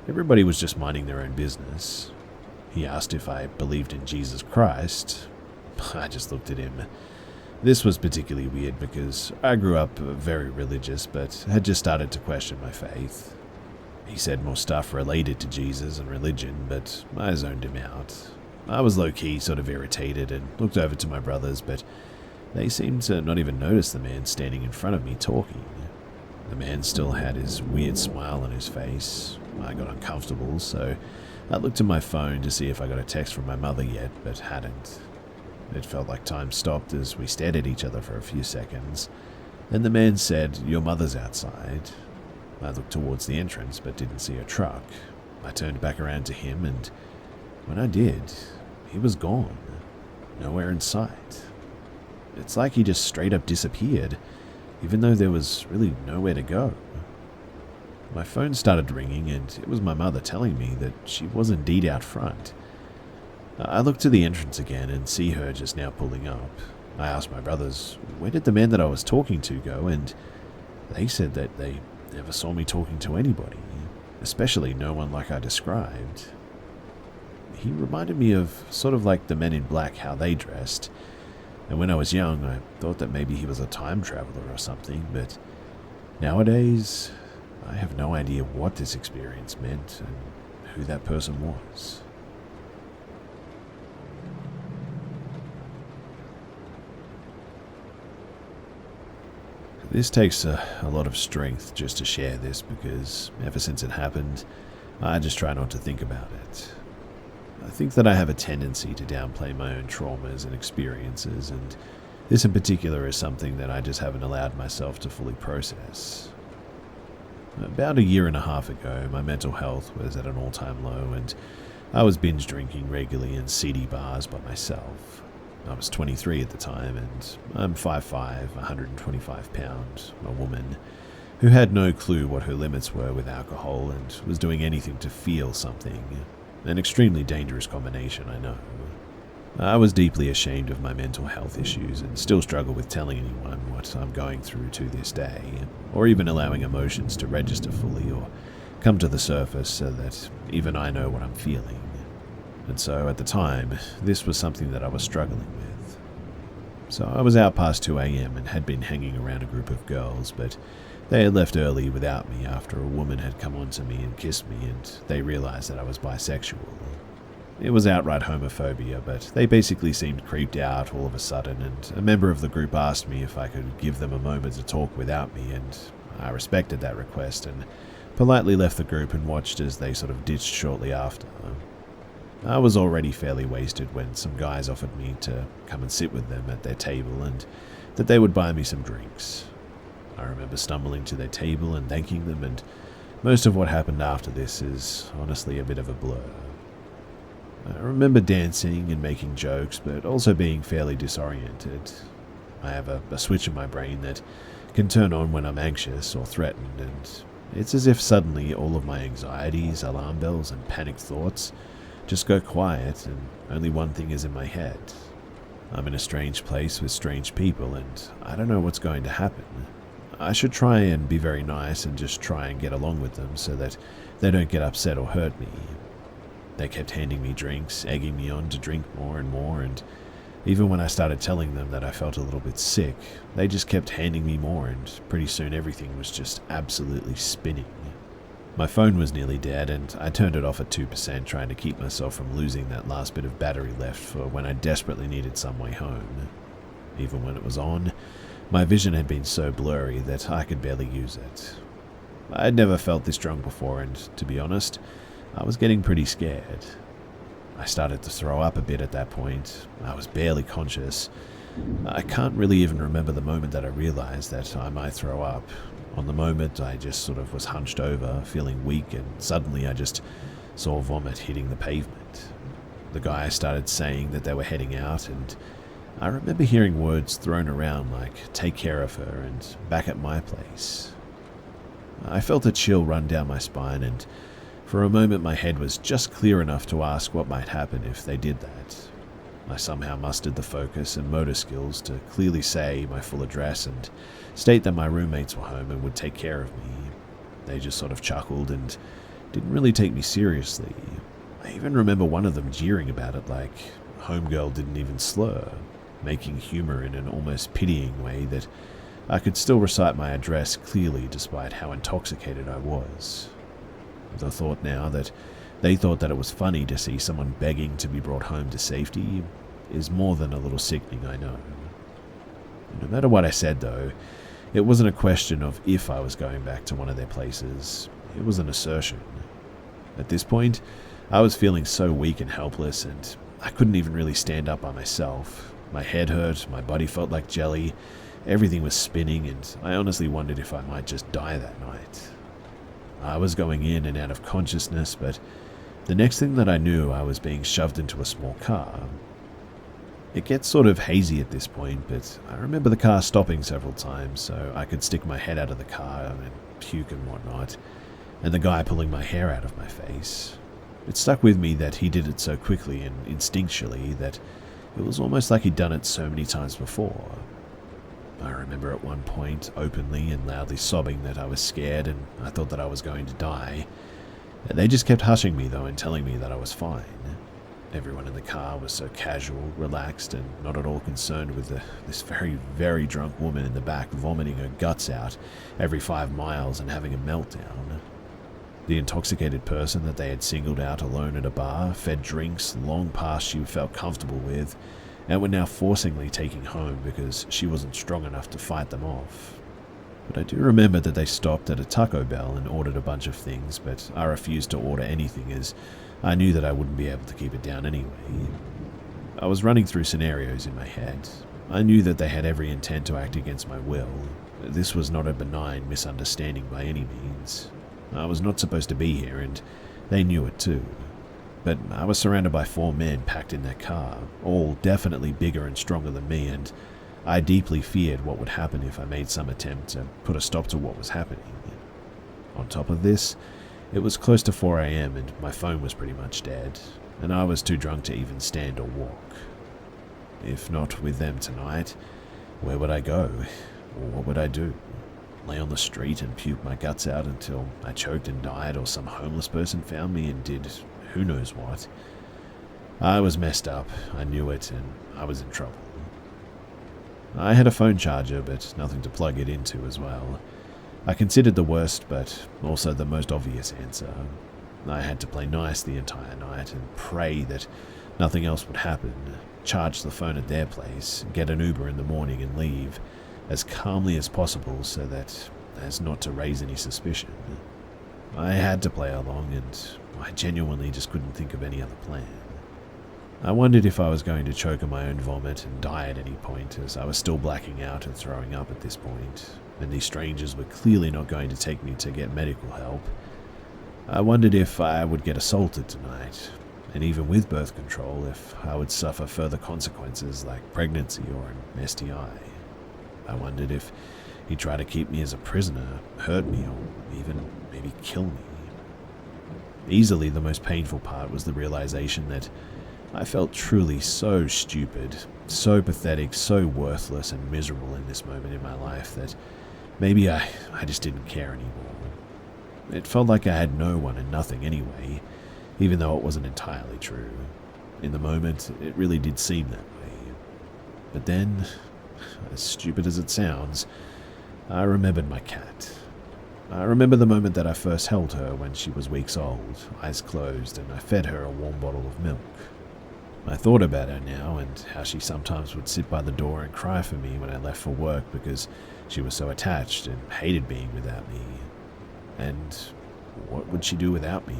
everybody was just minding their own business. He asked if I believed in Jesus Christ. I just looked at him. This was particularly weird because I grew up very religious, but had just started to question my faith. He said more stuff related to Jesus and religion, but I zoned him out. I was low-key sort of irritated and looked over to my brothers, but they seemed to not even notice the man standing in front of me talking. The man still had his weird smile on his face. I got uncomfortable, so I looked at my phone to see if I got a text from my mother yet, but hadn't. It felt like time stopped as we stared at each other for a few seconds. Then the man said, "Your mother's outside." I looked towards the entrance but didn't see a truck. I turned back around to him, and when I did, he was gone. Nowhere in sight. It's like he just straight up disappeared, even though there was really nowhere to go. My phone started ringing, and it was my mother telling me that she was indeed out front. I looked to the entrance again and see her just now pulling up. I asked my brothers, where did the man that I was talking to go, and they said that they never saw me talking to anybody, especially no one like I described. He reminded me of sort of like the men in black, how they dressed, and when I was young I thought that maybe he was a time traveler or something, but nowadays I have no idea what this experience meant and who that person was. This takes a lot of strength just to share this because ever since it happened, I just try not to think about it. I think that I have a tendency to downplay my own traumas and experiences, and this in particular is something that I just haven't allowed myself to fully process. About a year and a half ago, my mental health was at an all-time low, and I was binge drinking regularly in seedy bars by myself. I was 23 at the time, and I'm 5'5", 125 pounds, a woman who had no clue what her limits were with alcohol and was doing anything to feel something. An extremely dangerous combination, I know. I was deeply ashamed of my mental health issues and still struggle with telling anyone what I'm going through to this day, or even allowing emotions to register fully or come to the surface so that even I know what I'm feeling. And so at the time, this was something that I was struggling with. So I was out past 2 a.m. and had been hanging around a group of girls, but they had left early without me after a woman had come onto me and kissed me, and they realized that I was bisexual. It was outright homophobia, but they basically seemed creeped out all of a sudden, and a member of the group asked me if I could give them a moment to talk without me, and I respected that request and politely left the group and watched as they sort of ditched shortly after. I was already fairly wasted when some guys offered me to come and sit with them at their table and that they would buy me some drinks. I remember stumbling to their table and thanking them, and most of what happened after this is honestly a bit of a blur. I remember dancing and making jokes, but also being fairly disoriented. I have a switch in my brain that can turn on when I'm anxious or threatened, and it's as if suddenly all of my anxieties, alarm bells, and panicked thoughts just go quiet, and only one thing is in my head. I'm in a strange place with strange people, and I don't know what's going to happen. I should try and be very nice and just try and get along with them so that they don't get upset or hurt me. They kept handing me drinks, egging me on to drink more and more, and even when I started telling them that I felt a little bit sick, they just kept handing me more, and pretty soon everything was just absolutely spinning. My phone was nearly dead, and I turned it off at 2%, trying to keep myself from losing that last bit of battery left for when I desperately needed some way home. Even when it was on, my vision had been so blurry that I could barely use it. I had never felt this drunk before, and to be honest, I was getting pretty scared. I started to throw up a bit at that point. I was barely conscious. I can't really even remember the moment that I realized that I might throw up. On the moment, I just sort of was hunched over, feeling weak, and suddenly I just saw vomit hitting the pavement. The guy started saying that they were heading out, and I remember hearing words thrown around like, "Take care of her," and "back at my place." I felt a chill run down my spine, and for a moment my head was just clear enough to ask what might happen if they did that. I somehow mustered the focus and motor skills to clearly say my full address and state that my roommates were home and would take care of me. They just sort of chuckled and didn't really take me seriously. I even remember one of them jeering about it like homegirl didn't even slur, making humor in an almost pitying way that I could still recite my address clearly despite how intoxicated I was. The thought now that they thought that it was funny to see someone begging to be brought home to safety is more than a little sickening, I know. No matter what I said, though, it wasn't a question of if I was going back to one of their places. It was an assertion. At this point, I was feeling so weak and helpless, and I couldn't even really stand up by myself. My head hurt, my body felt like jelly, everything was spinning, and I honestly wondered if I might just die that night. I was going in and out of consciousness, but the next thing that I knew, I was being shoved into a small car. It gets sort of hazy at this point, but I remember the car stopping several times so I could stick my head out of the car and puke and whatnot, and the guy pulling my hair out of my face. It stuck with me that he did it so quickly and instinctually that it was almost like he'd done it so many times before. I remember at one point openly and loudly sobbing that I was scared and I thought that I was going to die. They just kept hushing me though and telling me that I was fine. Everyone in the car was so casual, relaxed, and not at all concerned with this very, very drunk woman in the back vomiting her guts out every 5 miles and having a meltdown. The intoxicated person that they had singled out alone at a bar, fed drinks long past she felt comfortable with, and were now forcibly taking home because she wasn't strong enough to fight them off. But I do remember that they stopped at a Taco Bell and ordered a bunch of things, but I refused to order anything as I knew that I wouldn't be able to keep it down anyway. I was running through scenarios in my head. I knew that they had every intent to act against my will. This was not a benign misunderstanding by any means. I was not supposed to be here, and they knew it too. But I was surrounded by 4 men packed in their car, all definitely bigger and stronger than me, and I deeply feared what would happen if I made some attempt to put a stop to what was happening. On top of this, it was close to 4 a.m. and my phone was pretty much dead, and I was too drunk to even stand or walk. If not with them tonight, where would I go? Or what would I do? Lay on the street and puke my guts out until I choked and died, or some homeless person found me and did who knows what? I was messed up, I knew it, and I was in trouble. I had a phone charger, but nothing to plug it into as well. I considered the worst, but also the most obvious answer. I had to play nice the entire night and pray that nothing else would happen, charge the phone at their place, get an Uber in the morning and leave, as calmly as possible so that as not to raise any suspicion. I had to play along, and I genuinely just couldn't think of any other plan. I wondered if I was going to choke on my own vomit and die at any point, as I was still blacking out and throwing up at this point, and these strangers were clearly not going to take me to get medical help. I wondered if I would get assaulted tonight, and even with birth control, if I would suffer further consequences like pregnancy or an STI. I wondered if he'd try to keep me as a prisoner, hurt me, or even maybe kill me. Easily the most painful part was the realization that I felt truly so stupid, so pathetic, so worthless and miserable in this moment in my life that maybe I just didn't care anymore. It felt like I had no one and nothing anyway, even though it wasn't entirely true. In the moment, it really did seem that way. But then, as stupid as it sounds, I remembered my cat. I remember the moment that I first held her when she was weeks old, eyes closed, and I fed her a warm bottle of milk. I thought about her now and how she sometimes would sit by the door and cry for me when I left for work because she was so attached and hated being without me. And what would she do without me?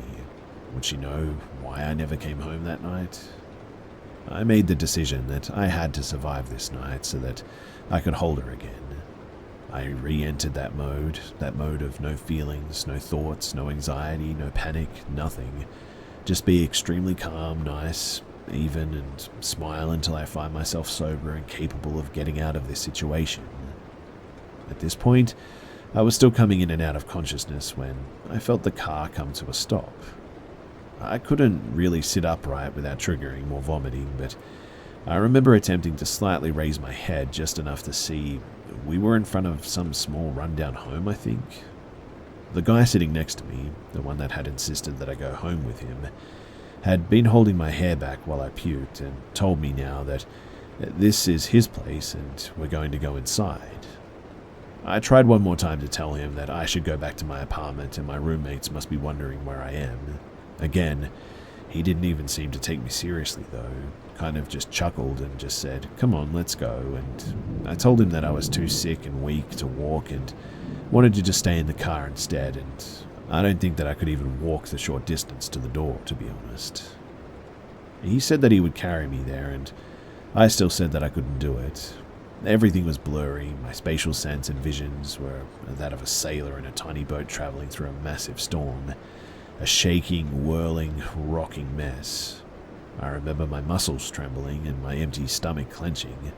Would she know why I never came home that night? I made the decision that I had to survive this night so that I could hold her again. I re-entered that mode of no feelings, no thoughts, no anxiety, no panic, nothing. Just be extremely calm, nice, even, and smile until I find myself sober and capable of getting out of this situation. At this point, I was still coming in and out of consciousness when I felt the car come to a stop. I couldn't really sit upright without triggering more vomiting, but I remember attempting to slightly raise my head just enough to see we were in front of some small rundown home, I think. The guy sitting next to me, the one that had insisted that I go home with him, had been holding my hair back while I puked and told me now that this is his place and we're going to go inside. I tried one more time to tell him that I should go back to my apartment and my roommates must be wondering where I am. Again, he didn't even seem to take me seriously though, kind of just chuckled and just said, "Come on, let's go," and I told him that I was too sick and weak to walk and wanted to just stay in the car instead, and I don't think that I could even walk the short distance to the door, to be honest. He said that he would carry me there, and I still said that I couldn't do it. Everything was blurry, my spatial sense and visions were that of a sailor in a tiny boat traveling through a massive storm, a shaking, whirling, rocking mess. I remember my muscles trembling and my empty stomach clenching.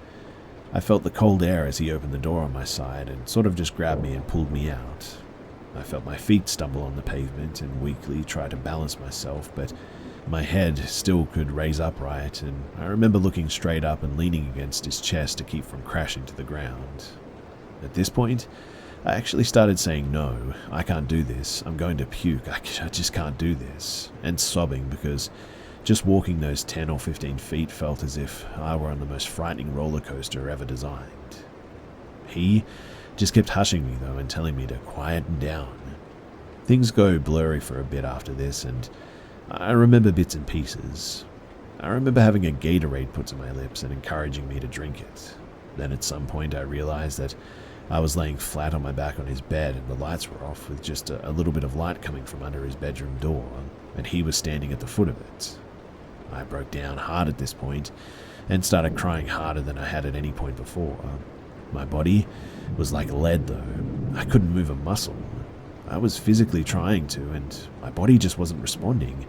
I felt the cold air as he opened the door on my side and sort of just grabbed me and pulled me out. I felt my feet stumble on the pavement and weakly try to balance myself, but my head still could raise upright, and I remember looking straight up and leaning against his chest to keep from crashing to the ground. At this point, I actually started saying, "No, I can't do this, I'm going to puke, I just can't do this," and sobbing because just walking those 10 or 15 feet felt as if I were on the most frightening roller coaster ever designed. He just kept hushing me though and telling me to quieten down. Things go blurry for a bit after this, and I remember bits and pieces. I remember having a Gatorade put to my lips and encouraging me to drink it. Then at some point I realized that I was laying flat on my back on his bed and the lights were off with just a little bit of light coming from under his bedroom door, and he was standing at the foot of it. I broke down hard at this point and started crying harder than I had at any point before. My body was like lead though. I couldn't move a muscle. I was physically trying to, and my body just wasn't responding,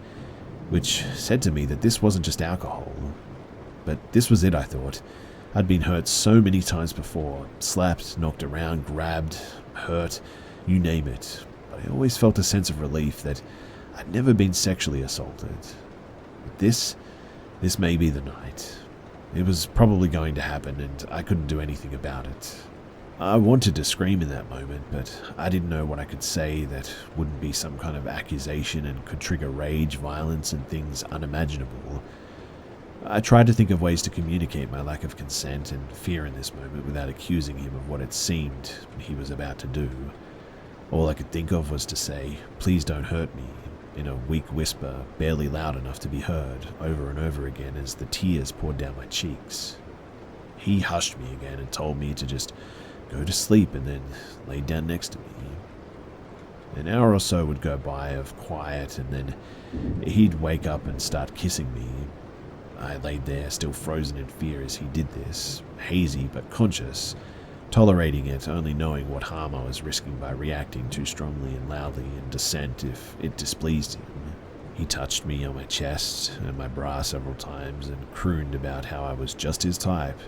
which said to me that this wasn't just alcohol. But this was it, I thought. I'd been hurt so many times before, slapped, knocked around, grabbed, hurt, you name it. But I always felt a sense of relief that I'd never been sexually assaulted. But this may be the night. It was probably going to happen, and I couldn't do anything about it. I wanted to scream in that moment, but I didn't know what I could say that wouldn't be some kind of accusation and could trigger rage, violence, and things unimaginable. I tried to think of ways to communicate my lack of consent and fear in this moment without accusing him of what it seemed he was about to do. All I could think of was to say, "Please don't hurt me," in a weak whisper, barely loud enough to be heard, over and over again as the tears poured down my cheeks. He hushed me again and told me to just go to sleep and then lay down next to me. An hour or so would go by of quiet and then he'd wake up and start kissing me. I laid there still frozen in fear as he did this, hazy but conscious, tolerating it, only knowing what harm I was risking by reacting too strongly and loudly in dissent if it displeased him. He touched me on my chest and my bra several times and crooned about how I was just his type.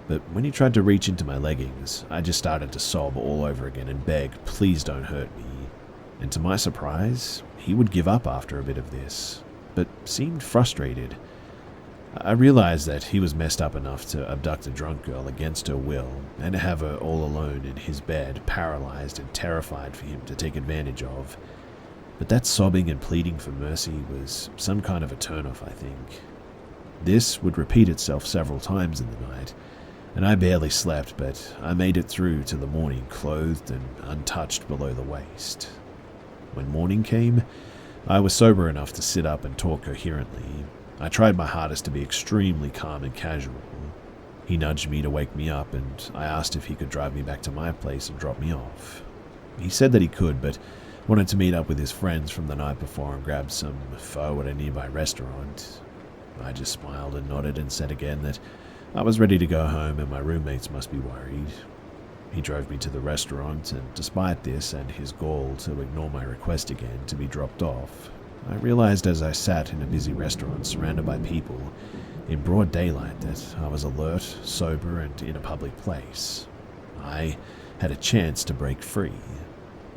But when he tried to reach into my leggings, I just started to sob all over again and beg, "Please don't hurt me." And to my surprise, he would give up after a bit of this, but seemed frustrated. I realized that he was messed up enough to abduct a drunk girl against her will and have her all alone in his bed, paralyzed and terrified for him to take advantage of. But that sobbing and pleading for mercy was some kind of a turn-off, I think. This would repeat itself several times in the night, and I barely slept, but I made it through to the morning clothed and untouched below the waist. When morning came, I was sober enough to sit up and talk coherently. I tried my hardest to be extremely calm and casual. He nudged me to wake me up, and I asked if he could drive me back to my place and drop me off. He said that he could, but wanted to meet up with his friends from the night before and grab some pho at a nearby restaurant. I just smiled and nodded and said again that I was ready to go home and my roommates must be worried. He drove me to the restaurant, and despite this and his gall to ignore my request again to be dropped off, I realized as I sat in a busy restaurant surrounded by people in broad daylight that I was alert, sober, and in a public place. I had a chance to break free.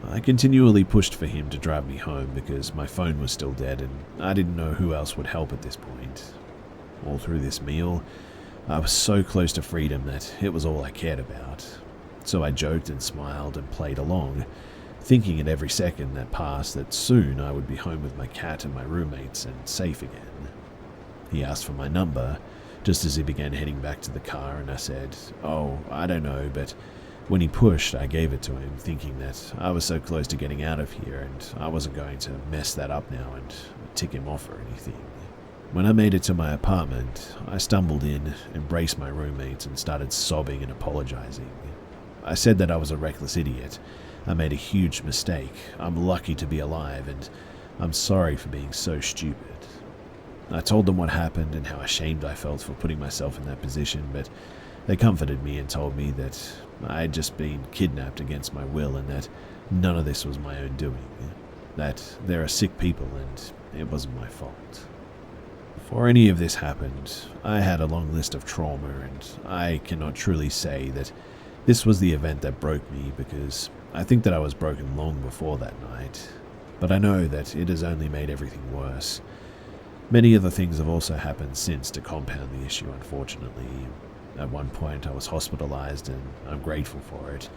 I continually pushed for him to drive me home because my phone was still dead and I didn't know who else would help at this point. All through this meal, I was so close to freedom that it was all I cared about. So I joked and smiled and played along, thinking at every second that passed that soon I would be home with my cat and my roommates and safe again. He asked for my number just as he began heading back to the car, and I said, "Oh, I don't know," but when he pushed, I gave it to him, thinking that I was so close to getting out of here and I wasn't going to mess that up now and tick him off or anything. When I made it to my apartment, I stumbled in, embraced my roommates, and started sobbing and apologizing. I said that I was a reckless idiot. I made a huge mistake. I'm lucky to be alive, and I'm sorry for being so stupid. I told them what happened and how ashamed I felt for putting myself in that position, but they comforted me and told me that I had just been kidnapped against my will and that none of this was my own doing, that there are sick people and it wasn't my fault. Before any of this happened, I had a long list of trauma, and I cannot truly say that this was the event that broke me because I think that I was broken long before that night, but I know that it has only made everything worse. Many other things have also happened since to compound the issue, unfortunately. At one point I was hospitalized and I'm grateful for it.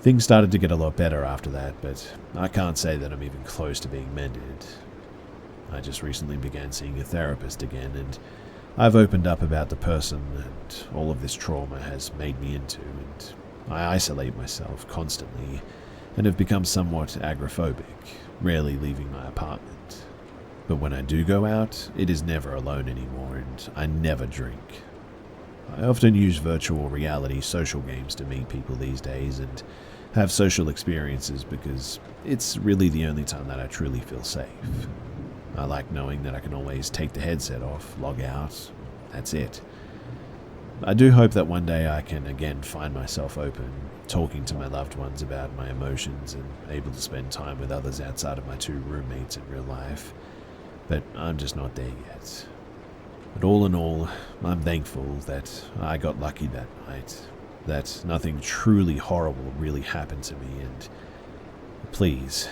Things started to get a lot better after that, but I can't say that I'm even close to being mended. I just recently began seeing a therapist again, and I've opened up about the person and all of this trauma has made me into, and I isolate myself constantly and have become somewhat agoraphobic, rarely leaving my apartment. But when I do go out, it is never alone anymore, and I never drink. I often use virtual reality social games to meet people these days and have social experiences because it's really the only time that I truly feel safe. I like knowing that I can always take the headset off, log out, that's it. I do hope that one day I can again find myself open, talking to my loved ones about my emotions and able to spend time with others outside of my 2 roommates in real life, but I'm just not there yet. But all in all, I'm thankful that I got lucky that night, that nothing truly horrible really happened to me, and please,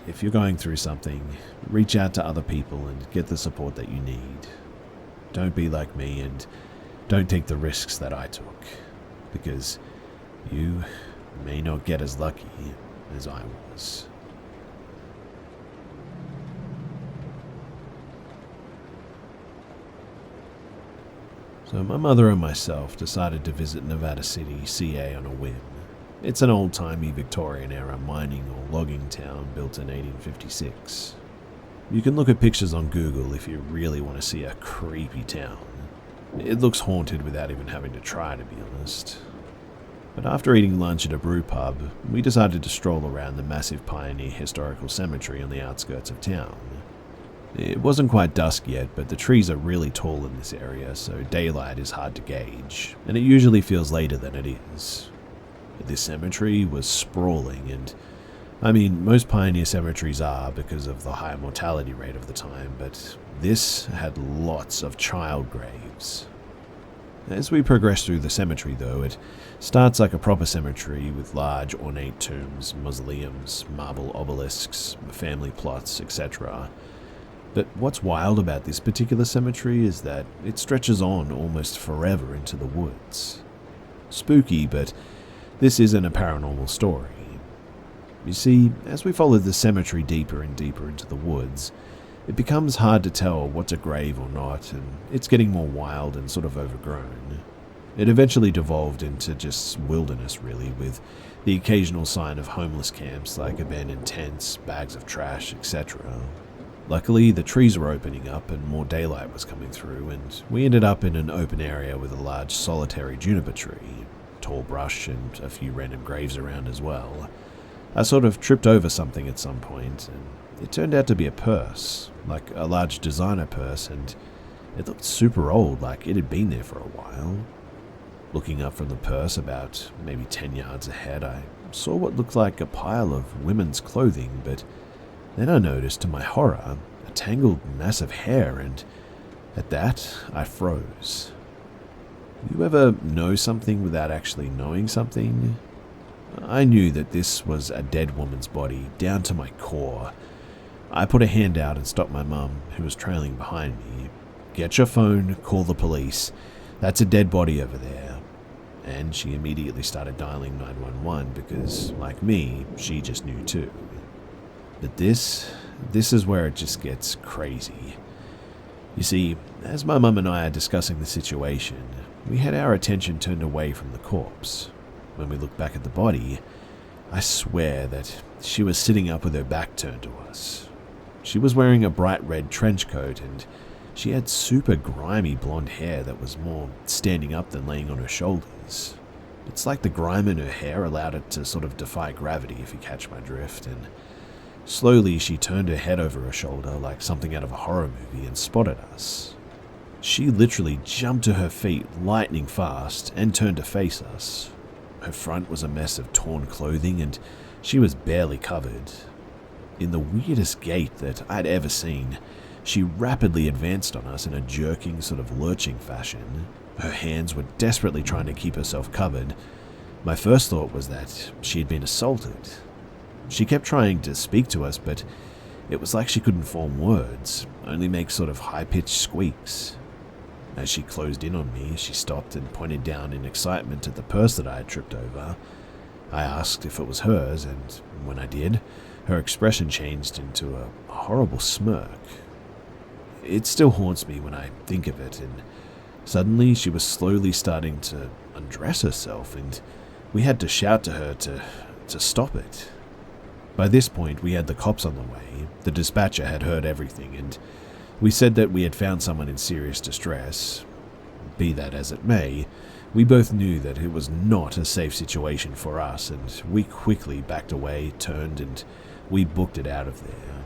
if you're going through something, reach out to other people and get the support that you need. Don't be like me and don't take the risks that I took, because you may not get as lucky as I was. So my mother and myself decided to visit Nevada City, CA on a whim. It's an old-timey Victorian-era mining or logging town built in 1856. You can look at pictures on Google if you really want to see a creepy town. It looks haunted without even having to try, to be honest. But after eating lunch at a brew pub, we decided to stroll around the massive Pioneer Historical Cemetery on the outskirts of town. It wasn't quite dusk yet, but the trees are really tall in this area, so daylight is hard to gauge, and it usually feels later than it is. This cemetery was sprawling, and I mean, most pioneer cemeteries are because of the high mortality rate of the time, but this had lots of child graves. As we progress through the cemetery, though, it starts like a proper cemetery with large ornate tombs, mausoleums, marble obelisks, family plots, etc. But what's wild about this particular cemetery is that it stretches on almost forever into the woods. Spooky, but this isn't a paranormal story. You see, as we follow the cemetery deeper and deeper into the woods, it becomes hard to tell what's a grave or not, and it's getting more wild and sort of overgrown. It eventually devolved into just wilderness, really, with the occasional sign of homeless camps like abandoned tents, bags of trash, etc. Luckily, the trees were opening up and more daylight was coming through, and we ended up in an open area with a large solitary juniper tree, tall brush, and a few random graves around as well. I sort of tripped over something at some point, and it turned out to be a purse, like a large designer purse, and it looked super old, like it had been there for a while. Looking up from the purse about maybe 10 yards ahead, I saw what looked like a pile of women's clothing, but then I noticed, to my horror, a tangled mass of hair, and at that, I froze. You ever know something without actually knowing something? I knew that this was a dead woman's body, down to my core. I put a hand out and stopped my mum, who was trailing behind me. "Get your phone, call the police. That's a dead body over there." And she immediately started dialing 911 because, like me, she just knew too. But this is where it just gets crazy. You see, as my mum and I are discussing the situation, we had our attention turned away from the corpse. When we looked back at the body, I swear that she was sitting up with her back turned to us. She was wearing a bright red trench coat, and she had super grimy blonde hair that was more standing up than laying on her shoulders. It's like the grime in her hair allowed it to sort of defy gravity, if you catch my drift, and slowly she turned her head over her shoulder like something out of a horror movie and spotted us. She literally jumped to her feet lightning fast and turned to face us. Her front was a mess of torn clothing, and she was barely covered. In the weirdest gait that I'd ever seen, she rapidly advanced on us in a jerking, sort of lurching fashion. Her hands were desperately trying to keep herself covered. My first thought was that she had been assaulted. She kept trying to speak to us, but it was like she couldn't form words, only make sort of high-pitched squeaks. As she closed in on me, she stopped and pointed down in excitement at the purse that I had tripped over. I asked if it was hers, and when I did, her expression changed into a horrible smirk. It still haunts me when I think of it, and suddenly she was slowly starting to undress herself, and we had to shout to her to stop it. By this point, we had the cops on the way. The dispatcher had heard everything, and we said that we had found someone in serious distress. Be that as it may, we both knew that it was not a safe situation for us, and we quickly backed away, turned, and we booked it out of there.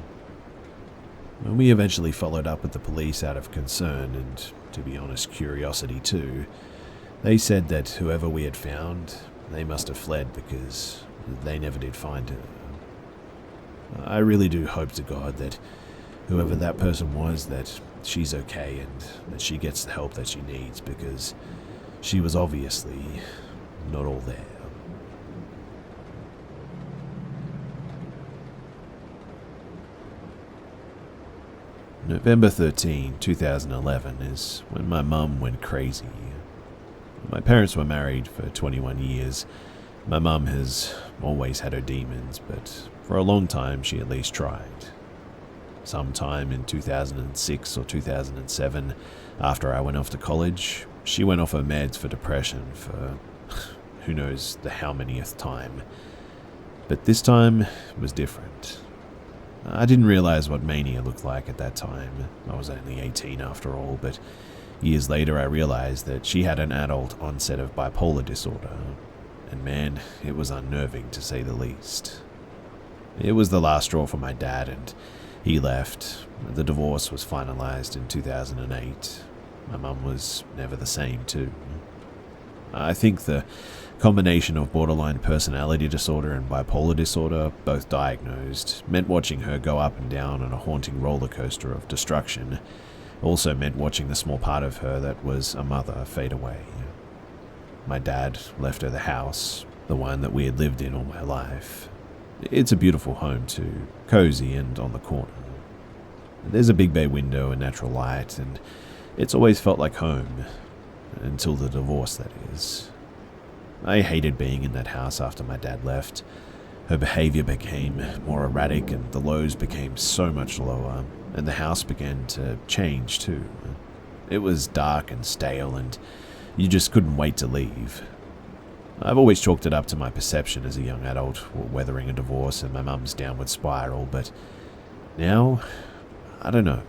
When we eventually followed up with the police out of concern, and to be honest, curiosity too, they said that whoever we had found, they must have fled because they never did find her. I really do hope to God that whoever that person was, that she's okay and that she gets the help that she needs, because she was obviously not all there. November 13, 2011 is when my mum went crazy. My parents were married for 21 years. My mum has always had her demons, but for a long time she at least tried. Sometime in 2006 or 2007, after I went off to college, she went off her meds for depression for who knows the how manyth time. But this time was different. I didn't realize what mania looked like at that time. I was only 18 after all, but years later I realized that she had an adult onset of bipolar disorder. And man, it was unnerving to say the least. It was the last straw for my dad, and he left. The divorce was finalized in 2008. My mum was never the same too. I think the combination of borderline personality disorder and bipolar disorder, both diagnosed, meant watching her go up and down on a haunting roller coaster of destruction. Also meant watching the small part of her that was a mother fade away. My dad left her the house, the one that we had lived in all my life. It's a beautiful home too, cozy and on the corner. There's a big bay window and natural light, and it's always felt like home, until the divorce, that is. I hated being in that house after my dad left. Her behavior became more erratic, and the lows became so much lower, and the house began to change too. It was dark and stale, and you just couldn't wait to leave. I've always chalked it up to my perception as a young adult, weathering a divorce and my mum's downward spiral, but now, I don't know.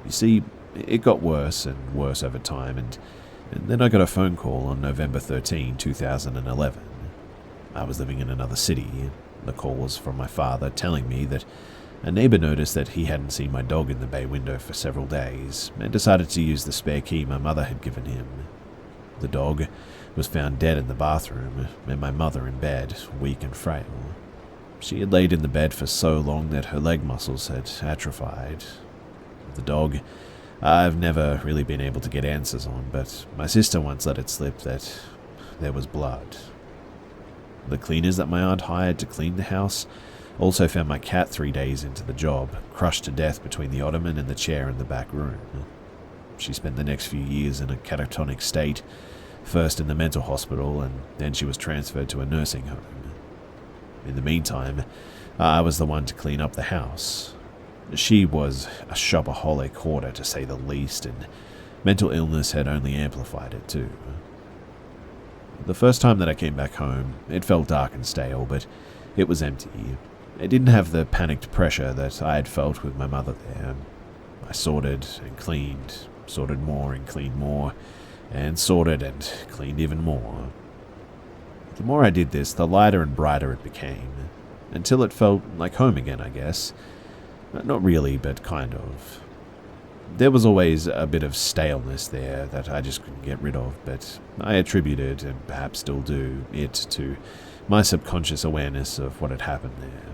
You see, it got worse and worse over time, and then I got a phone call on November 13, 2011. I was living in another city. The call was from my father telling me that a neighbor noticed that he hadn't seen my dog in the bay window for several days and decided to use the spare key my mother had given him. The dog was found dead in the bathroom, and my mother in bed, weak and frail. She had laid in the bed for so long that her leg muscles had atrophied. The dog, I've never really been able to get answers on, but my sister once let it slip that there was blood. The cleaners that my aunt hired to clean the house also found my cat 3 days into the job, crushed to death between the ottoman and the chair in the back room. She spent the next few years in a catatonic state, first in the mental hospital, and then she was transferred to a nursing home. In the meantime, I was the one to clean up the house. She was a shopaholic hoarder, to say the least, and mental illness had only amplified it too. The first time that I came back home, it felt dark and stale, but it was empty. It didn't have the panicked pressure that I had felt with my mother there. I sorted and cleaned, sorted more and cleaned more, and sorted and cleaned even more. The more I did this, the lighter and brighter it became, until it felt like home again, I guess. Not really, but kind of. There was always a bit of staleness there that I just couldn't get rid of, but I attributed, and perhaps still do, it to my subconscious awareness of what had happened there.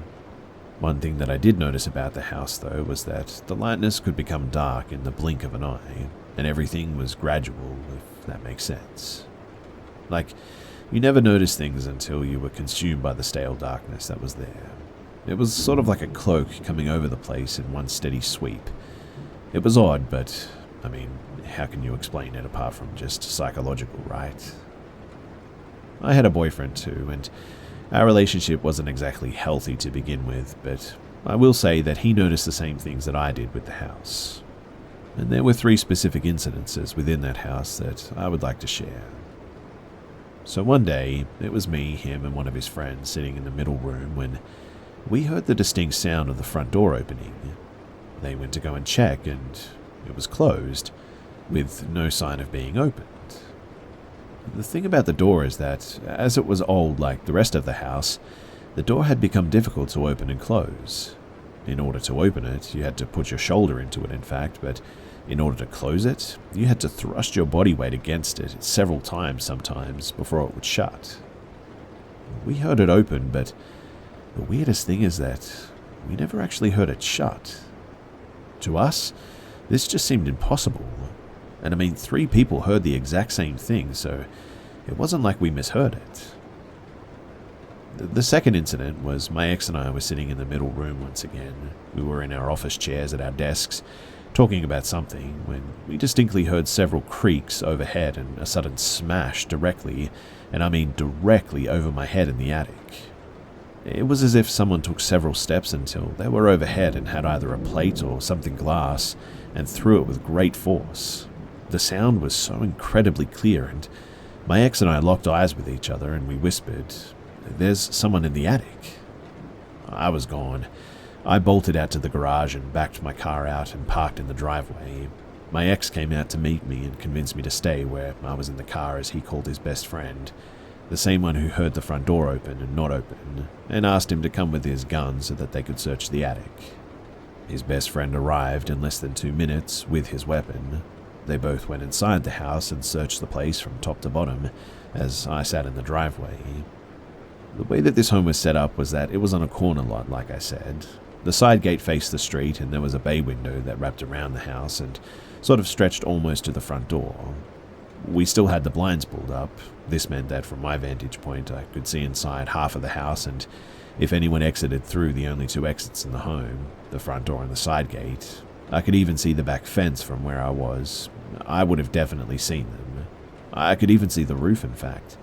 One thing that I did notice about the house, though, was that the lightness could become dark in the blink of an eye, and everything was gradual, if that makes sense. Like, you never noticed things until you were consumed by the stale darkness that was there. It was sort of like a cloak coming over the place in one steady sweep. It was odd, but, I mean, how can you explain it apart from just psychological, right? I had a boyfriend too, and our relationship wasn't exactly healthy to begin with, but I will say that he noticed the same things that I did with the house. And there were 3 specific incidences within that house that I would like to share. So one day, it was me, him, and one of his friends sitting in the middle room when we heard the distinct sound of the front door opening. They went to go and check, and it was closed. with no sign of being opened. The thing about the door is that, as it was old like the rest of the house, the door had become difficult to open and close. In order to open it, you had to put your shoulder into it, in fact, but in order to close it, you had to thrust your body weight against it several times sometimes before it would shut. We heard it open, but the weirdest thing is that we never actually heard it shut. To us, this just seemed impossible. And I mean, 3 people heard the exact same thing, so it wasn't like we misheard it. The second incident was my ex and I were sitting in the middle room once again. We were in our office chairs at our desks, talking about something, when we distinctly heard several creaks overhead and a sudden smash directly, and I mean directly over my head in the attic. It was as if someone took several steps until they were overhead and had either a plate or something glass and threw it with great force. The sound was so incredibly clear, and my ex and I locked eyes with each other and we whispered, "There's someone in the attic." I was gone. I bolted out to the garage and backed my car out and parked in the driveway. My ex came out to meet me and convinced me to stay where I was in the car, as he called his best friend, the same one who heard the front door open and not open, and asked him to come with his gun so that they could search the attic. His best friend arrived in less than 2 minutes with his weapon. They both went inside the house and searched the place from top to bottom, as I sat in the driveway. The way that this home was set up was that it was on a corner lot, like I said. The side gate faced the street, and there was a bay window that wrapped around the house and sort of stretched almost to the front door. We still had the blinds pulled up. This meant that from my vantage point I could see inside half of the house, and if anyone exited through the only 2 exits in the home, the front door and the side gate, I could even see the back fence from where I was. I would have definitely seen them. I could even see the roof, in fact.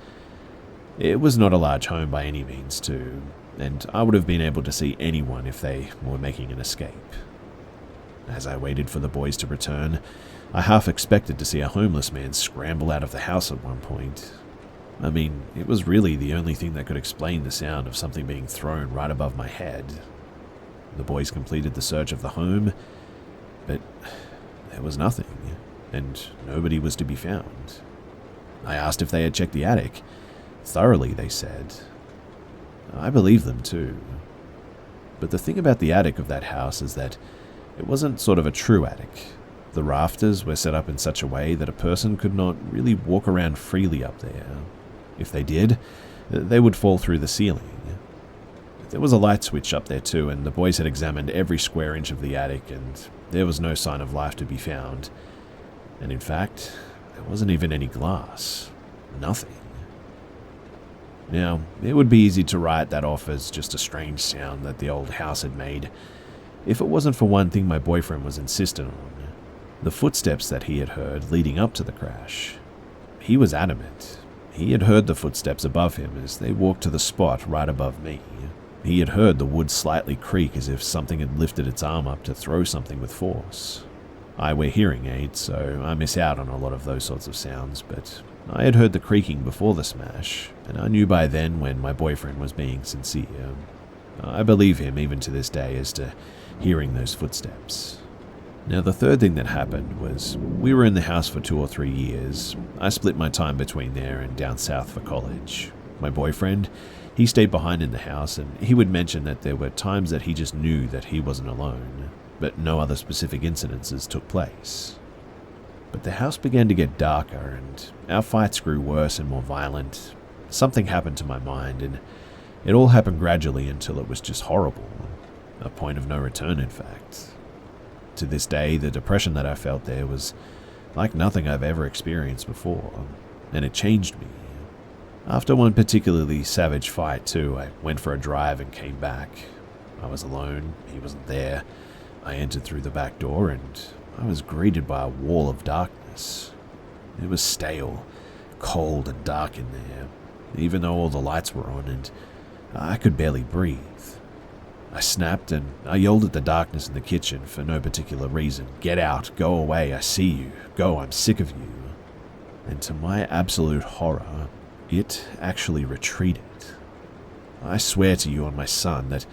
It was not a large home by any means, too, and I would have been able to see anyone if they were making an escape. As I waited for the boys to return, I half expected to see a homeless man scramble out of the house at one point. I mean, it was really the only thing that could explain the sound of something being thrown right above my head. The boys completed the search of the home, but there was nothing, and nobody was to be found. I asked if they had checked the attic. Thoroughly, they said. I believed them too. But the thing about the attic of that house is that it wasn't sort of a true attic. The rafters were set up in such a way that a person could not really walk around freely up there. If they did, they would fall through the ceiling. There was a light switch up there too, and the boys had examined every square inch of the attic, and there was no sign of life to be found. And in fact, there wasn't even any glass. Nothing. Now, it would be easy to write that off as just a strange sound that the old house had made, if it wasn't for one thing my boyfriend was insistent on: the footsteps that he had heard leading up to the crash. He was adamant. He had heard the footsteps above him as they walked to the spot right above me. He had heard the wood slightly creak as if something had lifted its arm up to throw something with force. I wear hearing aids, so I miss out on a lot of those sorts of sounds, but I had heard the creaking before the smash, and I knew by then when my boyfriend was being sincere. I believe him even to this day as to hearing those footsteps. Now, the third thing that happened was we were in the house for 2 or 3 years. I split my time between there and down south for college. My boyfriend, he stayed behind in the house, and he would mention that there were times that he just knew that he wasn't alone, but no other specific incidences took place. But the house began to get darker, and our fights grew worse and more violent. Something happened to my mind, and it all happened gradually until it was just horrible. A point of no return, in fact. To this day, the depression that I felt there was like nothing I've ever experienced before, and it changed me. After one particularly savage fight, too, I went for a drive and came back. I was alone, he wasn't there. I entered through the back door, and I was greeted by a wall of darkness. It was stale, cold, and dark in there, even though all the lights were on, and I could barely breathe. I snapped, and I yelled at the darkness in the kitchen for no particular reason. "Get out, go away, I see you, go, I'm sick of you." And to my absolute horror, it actually retreated. I swear to you on my son that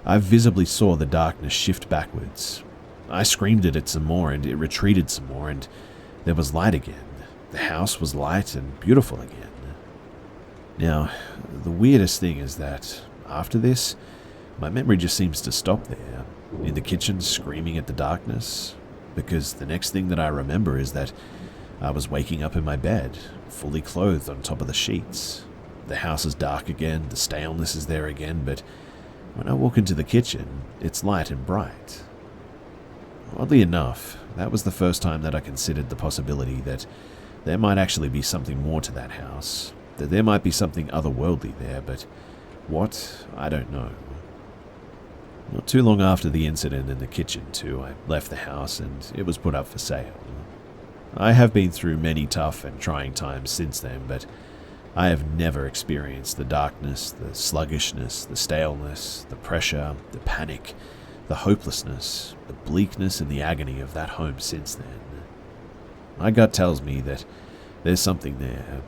I visibly saw the darkness shift backwards. I screamed at it some more, and it retreated some more, and There was light again. The house was light and beautiful again. Now, the weirdest thing is that after this, my memory just seems to stop there, in the kitchen screaming at the darkness, because the next thing that I remember is that I was waking up in my bed, fully clothed on top of the sheets. The house is dark again, the staleness is there again, but when I walk into the kitchen, it's light and bright. Oddly enough, that was the first time that I considered the possibility that there might actually be something more to that house, that there might be something otherworldly there, but what, I don't know. Not too long after the incident in the kitchen, too, I left the house and it was put up for sale. I have been through many tough and trying times since then, but I have never experienced the darkness, the sluggishness, the staleness, the pressure, the panic, the hopelessness, the bleakness and the agony of that home since then. My gut tells me that there's something there.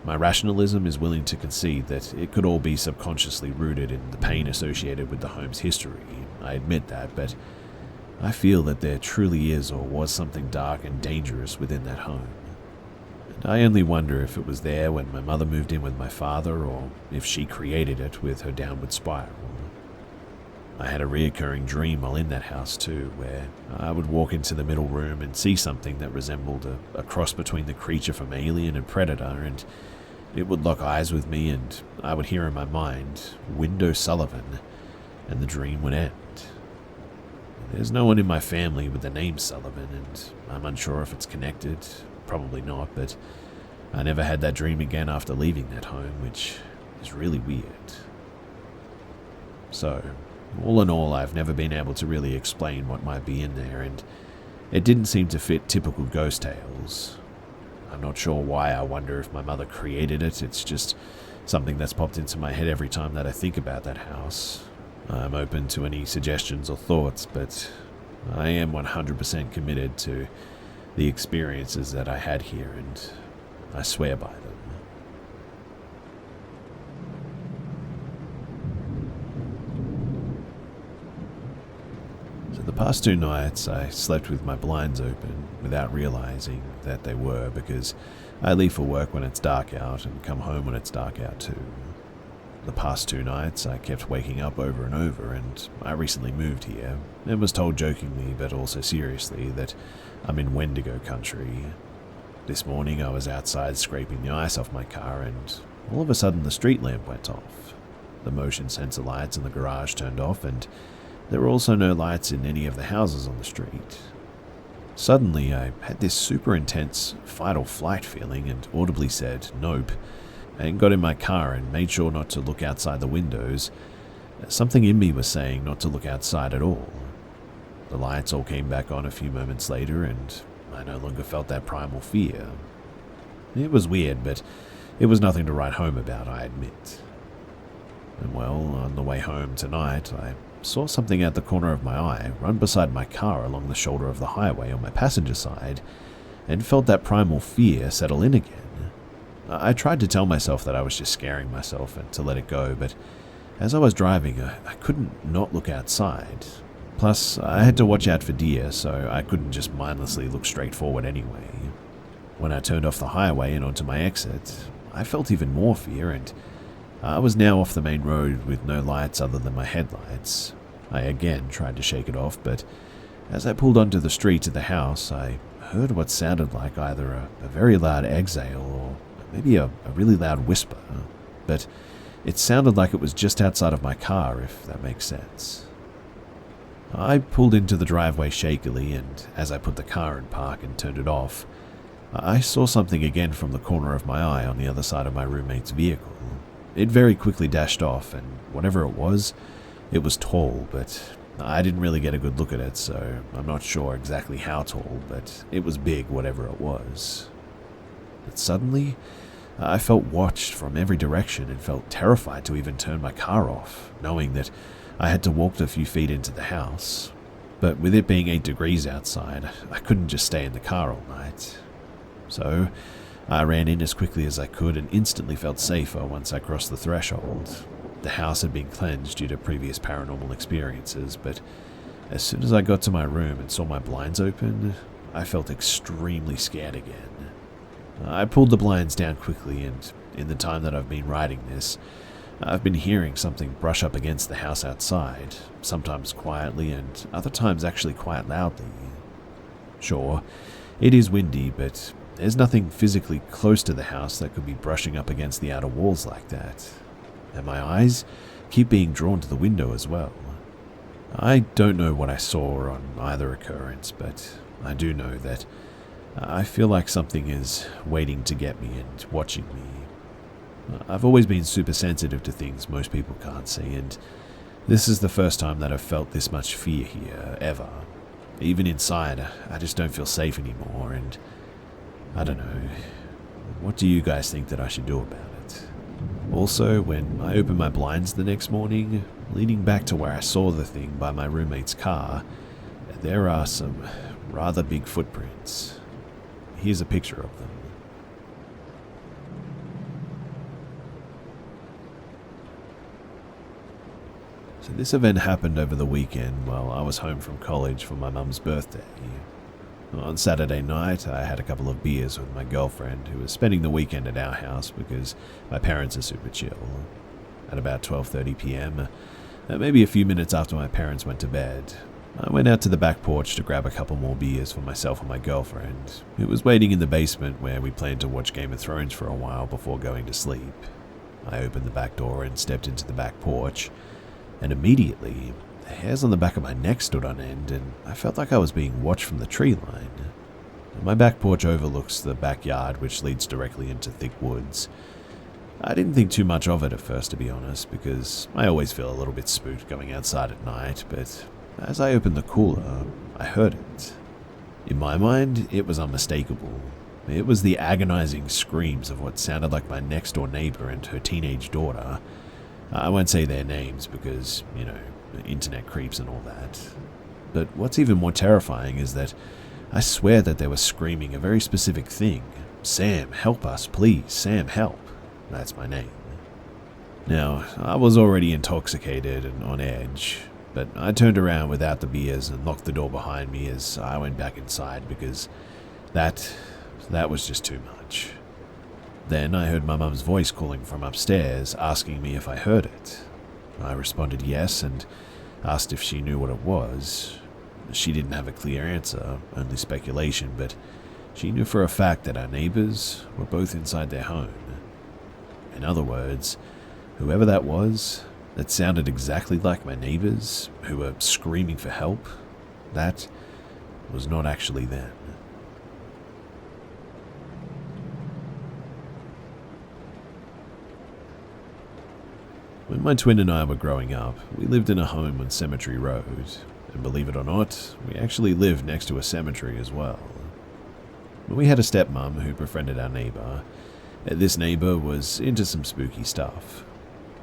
My rationalism is willing to concede that it could all be subconsciously rooted in the pain associated with the home's history. I admit that, but I feel that there truly is or was something dark and dangerous within that home. And I only wonder if it was there when my mother moved in with my father, or if she created it with her downward spiral. I had a reoccurring dream while in that house too, where I would walk into the middle room and see something that resembled a cross between the creature from Alien and Predator, and it would lock eyes with me, and I would hear in my mind, "Window Sullivan," and the dream would end. There's no one in my family with the name Sullivan, and I'm unsure if it's connected, probably not, but I never had that dream again after leaving that home, which is really weird. So, all in all, I've never been able to really explain what might be in there, and it didn't seem to fit typical ghost tales. I'm not sure why. I wonder if my mother created it. It's just something that's popped into my head every time that I think about that house. I'm open to any suggestions or thoughts, but I am 100% committed to the experiences that I had here, and I swear by them. The past 2 nights, I slept with my blinds open without realizing that they were, because I leave for work when it's dark out and come home when it's dark out too. The past 2 nights, I kept waking up over and over, and I recently moved here and was told jokingly but also seriously that I'm in Wendigo country. This morning, I was outside scraping the ice off my car, and all of a sudden the street lamp went off. The motion sensor lights in the garage turned off, and there were also no lights in any of the houses on the street. Suddenly, I had this super intense fight or flight feeling and audibly said, "Nope," and got in my car and made sure not to look outside the windows. Something in me was saying not to look outside at all. The lights all came back on a few moments later, and I no longer felt that primal fear. It was weird, but it was nothing to write home about, I admit. And well, on the way home tonight, I saw something out the corner of my eye run beside my car along the shoulder of the highway on my passenger side, and felt that primal fear settle in again. I tried to tell myself that I was just scaring myself and to let it go, but as I was driving, I couldn't not look outside. Plus, I had to watch out for deer, so I couldn't just mindlessly look straight forward anyway. When I turned off the highway and onto my exit, I felt even more fear, and I was now off the main road with no lights other than my headlights. I again tried to shake it off, but as I pulled onto the street to the house, I heard what sounded like either a very loud exhale or maybe a really loud whisper, but it sounded like it was just outside of my car, if that makes sense. I pulled into the driveway shakily, and as I put the car in park and turned it off, I saw something again from the corner of my eye on the other side of my roommate's vehicle. It very quickly dashed off, and whatever it was tall, but I didn't really get a good look at it, so I'm not sure exactly how tall, but it was big, whatever it was. But suddenly, I felt watched from every direction and felt terrified to even turn my car off, knowing that I had to walk a few feet into the house. But with it being 8 degrees outside, I couldn't just stay in the car all night. So I ran in as quickly as I could and instantly felt safer once I crossed the threshold. The house had been cleansed due to previous paranormal experiences, but as soon as I got to my room and saw my blinds open, I felt extremely scared again. I pulled the blinds down quickly, and in the time that I've been writing this, I've been hearing something brush up against the house outside, sometimes quietly and other times actually quite loudly. Sure, it is windy, but there's nothing physically close to the house that could be brushing up against the outer walls like that. And my eyes keep being drawn to the window as well. I don't know what I saw on either occurrence, but I do know that I feel like something is waiting to get me and watching me. I've always been super sensitive to things most people can't see, and this is the first time that I've felt this much fear here, ever. Even inside, I just don't feel safe anymore, and I don't know. What do you guys think that I should do about it? Also, when I opened my blinds the next morning, leading back to where I saw the thing by my roommate's car, there are some rather big footprints. Here's a picture of them. So this event happened over the weekend while I was home from college for my mum's birthday. On Saturday night, I had a couple of beers with my girlfriend who was spending the weekend at our house because my parents are super chill. At about 12:30 p.m., maybe a few minutes after my parents went to bed, I went out to the back porch to grab a couple more beers for myself and my girlfriend, who was waiting in the basement where we planned to watch Game of Thrones for a while before going to sleep. I opened the back door and stepped into the back porch, and immediately, the hairs on the back of my neck stood on end, and I felt like I was being watched from the tree line. My back porch overlooks the backyard, which leads directly into thick woods. I didn't think too much of it at first, to be honest, because I always feel a little bit spooked going outside at night, but as I opened the cooler, I heard it. In my mind, it was unmistakable. It was the agonizing screams of what sounded like my next-door neighbor and her teenage daughter. I won't say their names because, internet creeps and all that. But what's even more terrifying is that I swear that they were screaming a very specific thing. Sam, help us, please. Sam, help. That's my name. Now, I was already intoxicated and on edge, but I turned around without the beers and locked the door behind me as I went back inside because that was just too much. Then I heard my mum's voice calling from upstairs, asking me if I heard it. I responded yes and asked if she knew what it was. She didn't have a clear answer, only speculation, but she knew for a fact that our neighbors were both inside their home. In other words, whoever that was, that sounded exactly like my neighbors, who were screaming for help, that was not actually them. When my twin and I were growing up, we lived in a home on Cemetery Road, and believe it or not, we actually lived next to a cemetery as well. We had a stepmom who befriended our neighbor. This neighbor was into some spooky stuff.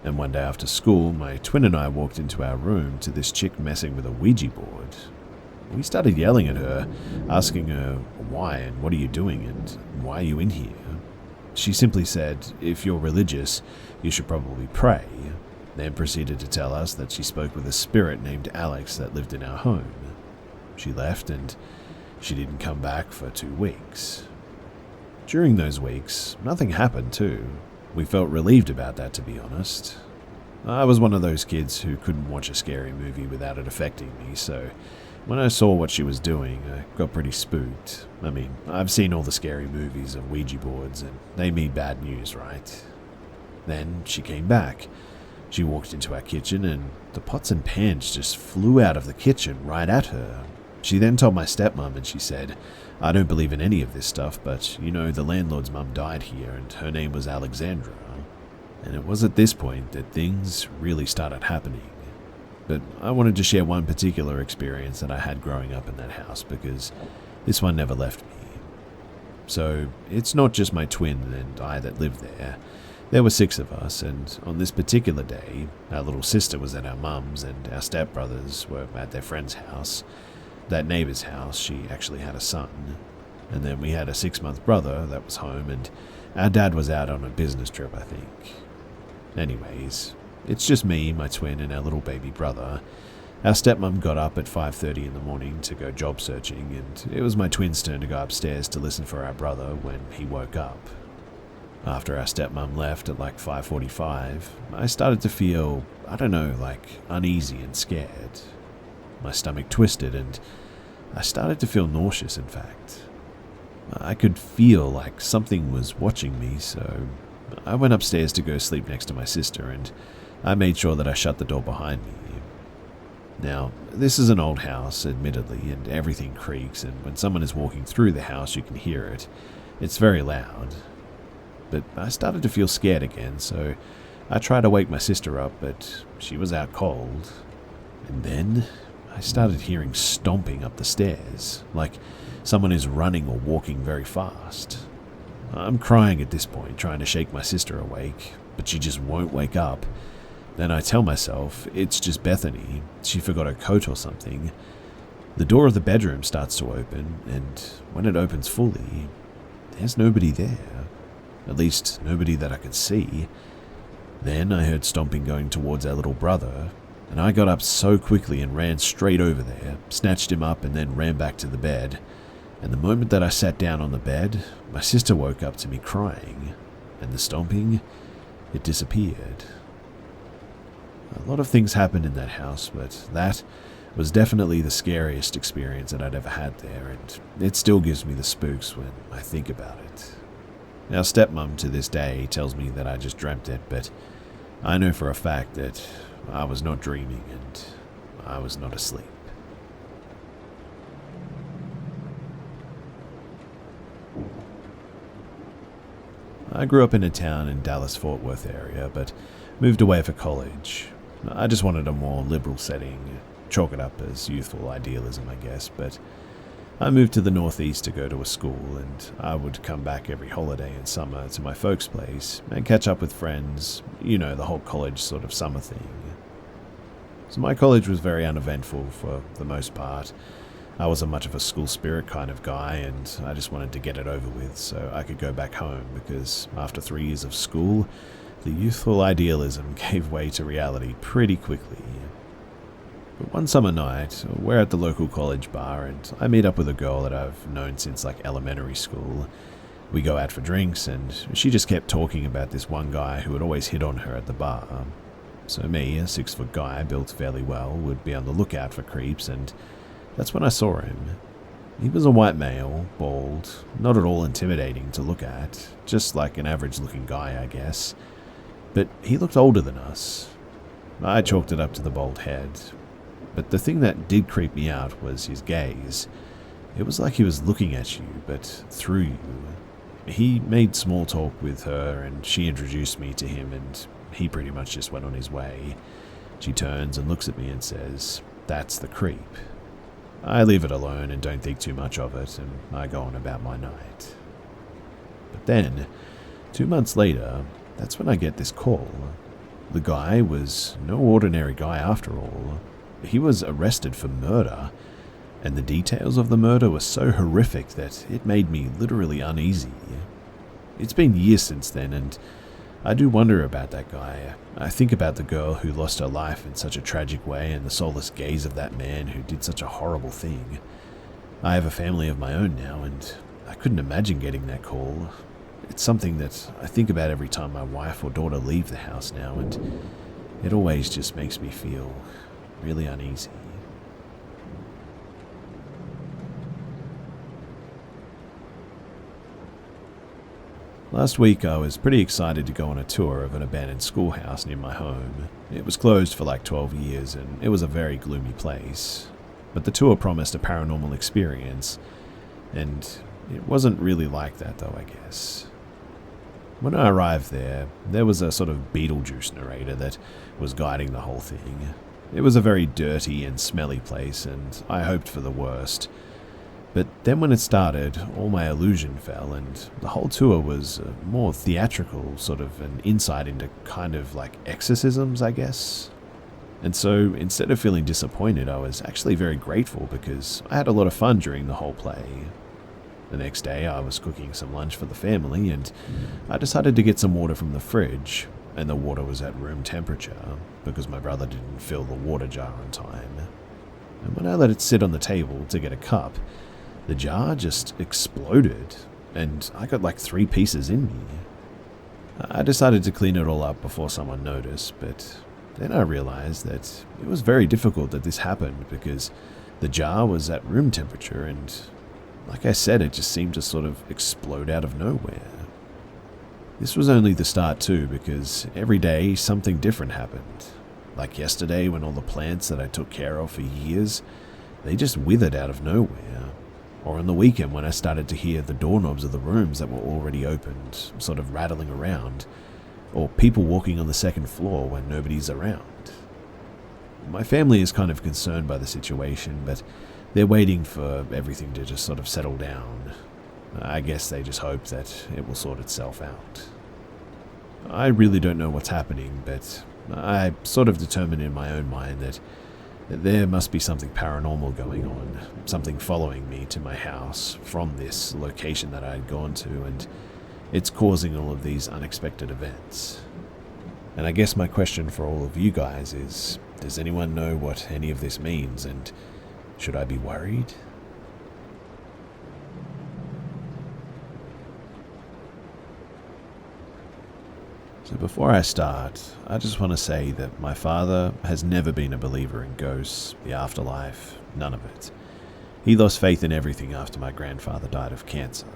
And one day after school, my twin and I walked into our room to this chick messing with a Ouija board. We started yelling at her, asking her why and what are you doing and why are you in here? She simply said, if you're religious, you should probably pray, then proceeded to tell us that she spoke with a spirit named Alex that lived in our home. She left and she didn't come back for 2 weeks. During those weeks, nothing happened too. We felt relieved about that, to be honest. I was one of those kids who couldn't watch a scary movie without it affecting me, so when I saw what she was doing, I got pretty spooked. I mean, I've seen all the scary movies of Ouija boards, and they mean bad news, right? Then she came back. She walked into our kitchen, and the pots and pans just flew out of the kitchen right at her. She then told my stepmom, and she said, I don't believe in any of this stuff, but the landlord's mum died here, and her name was Alexandra. And it was at this point that things really started happening. But I wanted to share one particular experience that I had growing up in that house because this one never left me. So it's not just my twin and I that lived there. There were 6 of us, and on this particular day, our little sister was at our mum's and our stepbrothers were at their friend's house. That neighbor's house, she actually had a son. And then we had a 6-month brother that was home, and our dad was out on a business trip, I think. Anyways, it's just me, my twin, and our little baby brother. Our stepmom got up at 5:30 in the morning to go job searching, and it was my twins' turn to go upstairs to listen for our brother when he woke up. After our stepmom left at like 5:45, I started to feel, I don't know, like uneasy and scared. My stomach twisted and I started to feel nauseous, in fact. I could feel like something was watching me, so I went upstairs to go sleep next to my sister, and I made sure that I shut the door behind me. Now, this is an old house, admittedly, and everything creaks, and when someone is walking through the house, you can hear it. It's very loud. But I started to feel scared again, so I tried to wake my sister up, but she was out cold. And then I started hearing stomping up the stairs, like someone is running or walking very fast. I'm crying at this point, trying to shake my sister awake, but she just won't wake up. Then I tell myself, it's just Bethany, she forgot her coat or something. The door of the bedroom starts to open, and when it opens fully, there's nobody there. At least, nobody that I could see. Then I heard stomping going towards our little brother, and I got up so quickly and ran straight over there, snatched him up, and then ran back to the bed. And the moment that I sat down on the bed, my sister woke up to me crying, and the stomping, it disappeared. A lot of things happened in that house, but that was definitely the scariest experience that I'd ever had there, and it still gives me the spooks when I think about it. Our stepmom to this day tells me that I just dreamt it, but I know for a fact that I was not dreaming and I was not asleep. I grew up in a town in Dallas-Fort Worth area, but moved away for college. I just wanted a more liberal setting, chalk it up as youthful idealism, I guess, but I moved to the Northeast to go to a school, and I would come back every holiday and summer to my folks' place and catch up with friends, you know, the whole college sort of summer thing. So my college was very uneventful for the most part. I wasn't much of a school spirit kind of guy, and I just wanted to get it over with so I could go back home, because after 3 years of school, the youthful idealism gave way to reality pretty quickly. But one summer night, we're at the local college bar, and I meet up with a girl that I've known since like elementary school. We go out for drinks, and she just kept talking about this one guy who would always hit on her at the bar. So me, a 6-foot guy built fairly well, would be on the lookout for creeps, and that's when I saw him. He was a white male, bald, not at all intimidating to look at, just like an average-looking guy, I guess. But he looked older than us. I chalked it up to the bald head. But the thing that did creep me out was his gaze. It was like he was looking at you, but through you. He made small talk with her, and she introduced me to him, and he pretty much just went on his way. She turns and looks at me and says, "That's the creep." I leave it alone and don't think too much of it, and I go on about my night. But then, 2 months later, that's when I get this call. The guy was no ordinary guy after all. He was arrested for murder, and the details of the murder were so horrific that it made me literally uneasy. It's been years since then, and I do wonder about that guy. I think about the girl who lost her life in such a tragic way and the soulless gaze of that man who did such a horrible thing. I have a family of my own now, and I couldn't imagine getting that call. It's something that I think about every time my wife or daughter leave the house now, and it always just makes me feel really uneasy. Last week I was pretty excited to go on a tour of an abandoned schoolhouse near my home. It was closed for like 12 years and it was a very gloomy place. But the tour promised a paranormal experience, and it wasn't really like that though, I guess. When I arrived there was a sort of Beetlejuice narrator that was guiding the whole thing. It was a very dirty and smelly place, and I hoped for the worst. But then when it started, all my illusion fell, and the whole tour was more theatrical, sort of an insight into kind of like exorcisms, I guess. And so instead of feeling disappointed, I was actually very grateful because I had a lot of fun during the whole play. The next day I was cooking some lunch for the family, and I decided to get some water from the fridge. and the water was at room temperature because my brother didn't fill the water jar on time. And when I let it sit on the table to get a cup, the jar just exploded, and I got like 3 pieces in me. I decided to clean it all up before someone noticed, but then I realized that it was very difficult that this happened because the jar was at room temperature and, like I said, it just seemed to sort of explode out of nowhere. This was only the start too, because every day something different happened. Like yesterday when all the plants that I took care of for years, they just withered out of nowhere. Or on the weekend when I started to hear the doorknobs of the rooms that were already opened sort of rattling around, or people walking on the second floor when nobody's around. My family is kind of concerned by the situation, but they're waiting for everything to just sort of settle down. I guess they just hope that it will sort itself out. I really don't know what's happening, but I sort of determined in my own mind that there must be something paranormal going on, something following me to my house from this location that I had gone to, and it's causing all of these unexpected events. And I guess my question for all of you guys is, does anyone know what any of this means, and should I be worried? So before I start, I just want to say that my father has never been a believer in ghosts, the afterlife, none of it. He lost faith in everything after my grandfather died of cancer.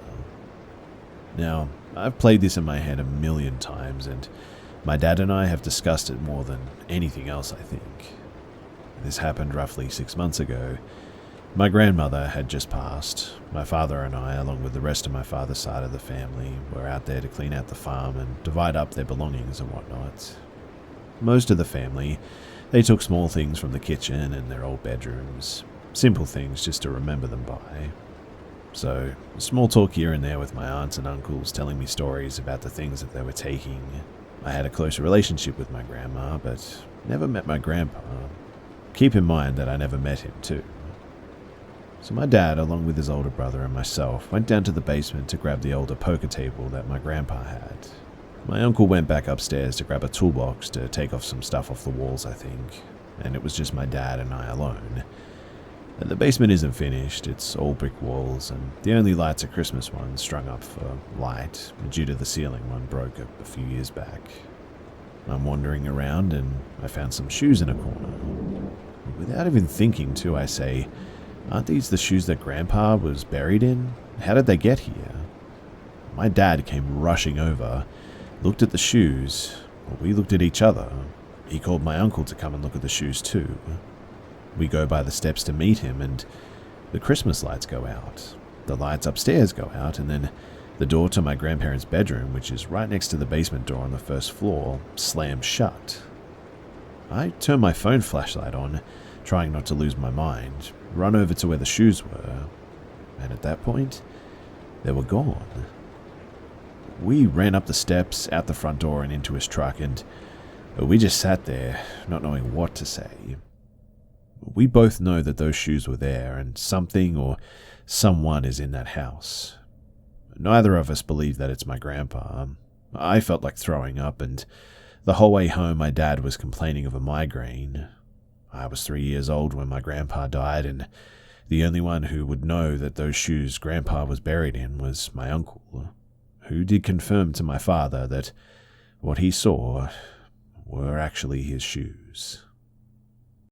Now, I've played this in my head a million times, and my dad and I have discussed it more than anything else, I think. This happened roughly 6 months ago. My grandmother had just passed. My father and I, along with the rest of my father's side of the family, were out there to clean out the farm and divide up their belongings and whatnot. Most of the family, they took small things from the kitchen and their old bedrooms, simple things just to remember them by. So, small talk here and there with my aunts and uncles telling me stories about the things that they were taking. I had a close relationship with my grandma, but never met my grandpa. Keep in mind that I never met him too. So my dad, along with his older brother and myself, went down to the basement to grab the older poker table that my grandpa had. My uncle went back upstairs to grab a toolbox to take off some stuff off the walls, I think, and it was just my dad and I alone. The basement isn't finished, it's all brick walls, and the only lights are Christmas ones strung up for light due to the ceiling one broke a few years back. I'm wandering around and I found some shoes in a corner. Without even thinking too, I say, aren't these the shoes that Grandpa was buried in? How did they get here? My dad came rushing over, looked at the shoes. We looked at each other. He called my uncle to come and look at the shoes too. We go by the steps to meet him, and the Christmas lights go out. The lights upstairs go out, and then the door to my grandparents' bedroom, which is right next to the basement door on the first floor, slams shut. I turn my phone flashlight on, trying not to lose my mind, run over to where the shoes were, and at that point, they were gone. We ran up the steps, out the front door, and into his truck, and we just sat there, not knowing what to say. We both know that those shoes were there, and something or someone is in that house. Neither of us believe that it's my grandpa. I felt like throwing up, and the whole way home my dad was complaining of a migraine. I was 3 years old when my grandpa died, and the only one who would know that those shoes Grandpa was buried in was my uncle, who did confirm to my father that what he saw were actually his shoes.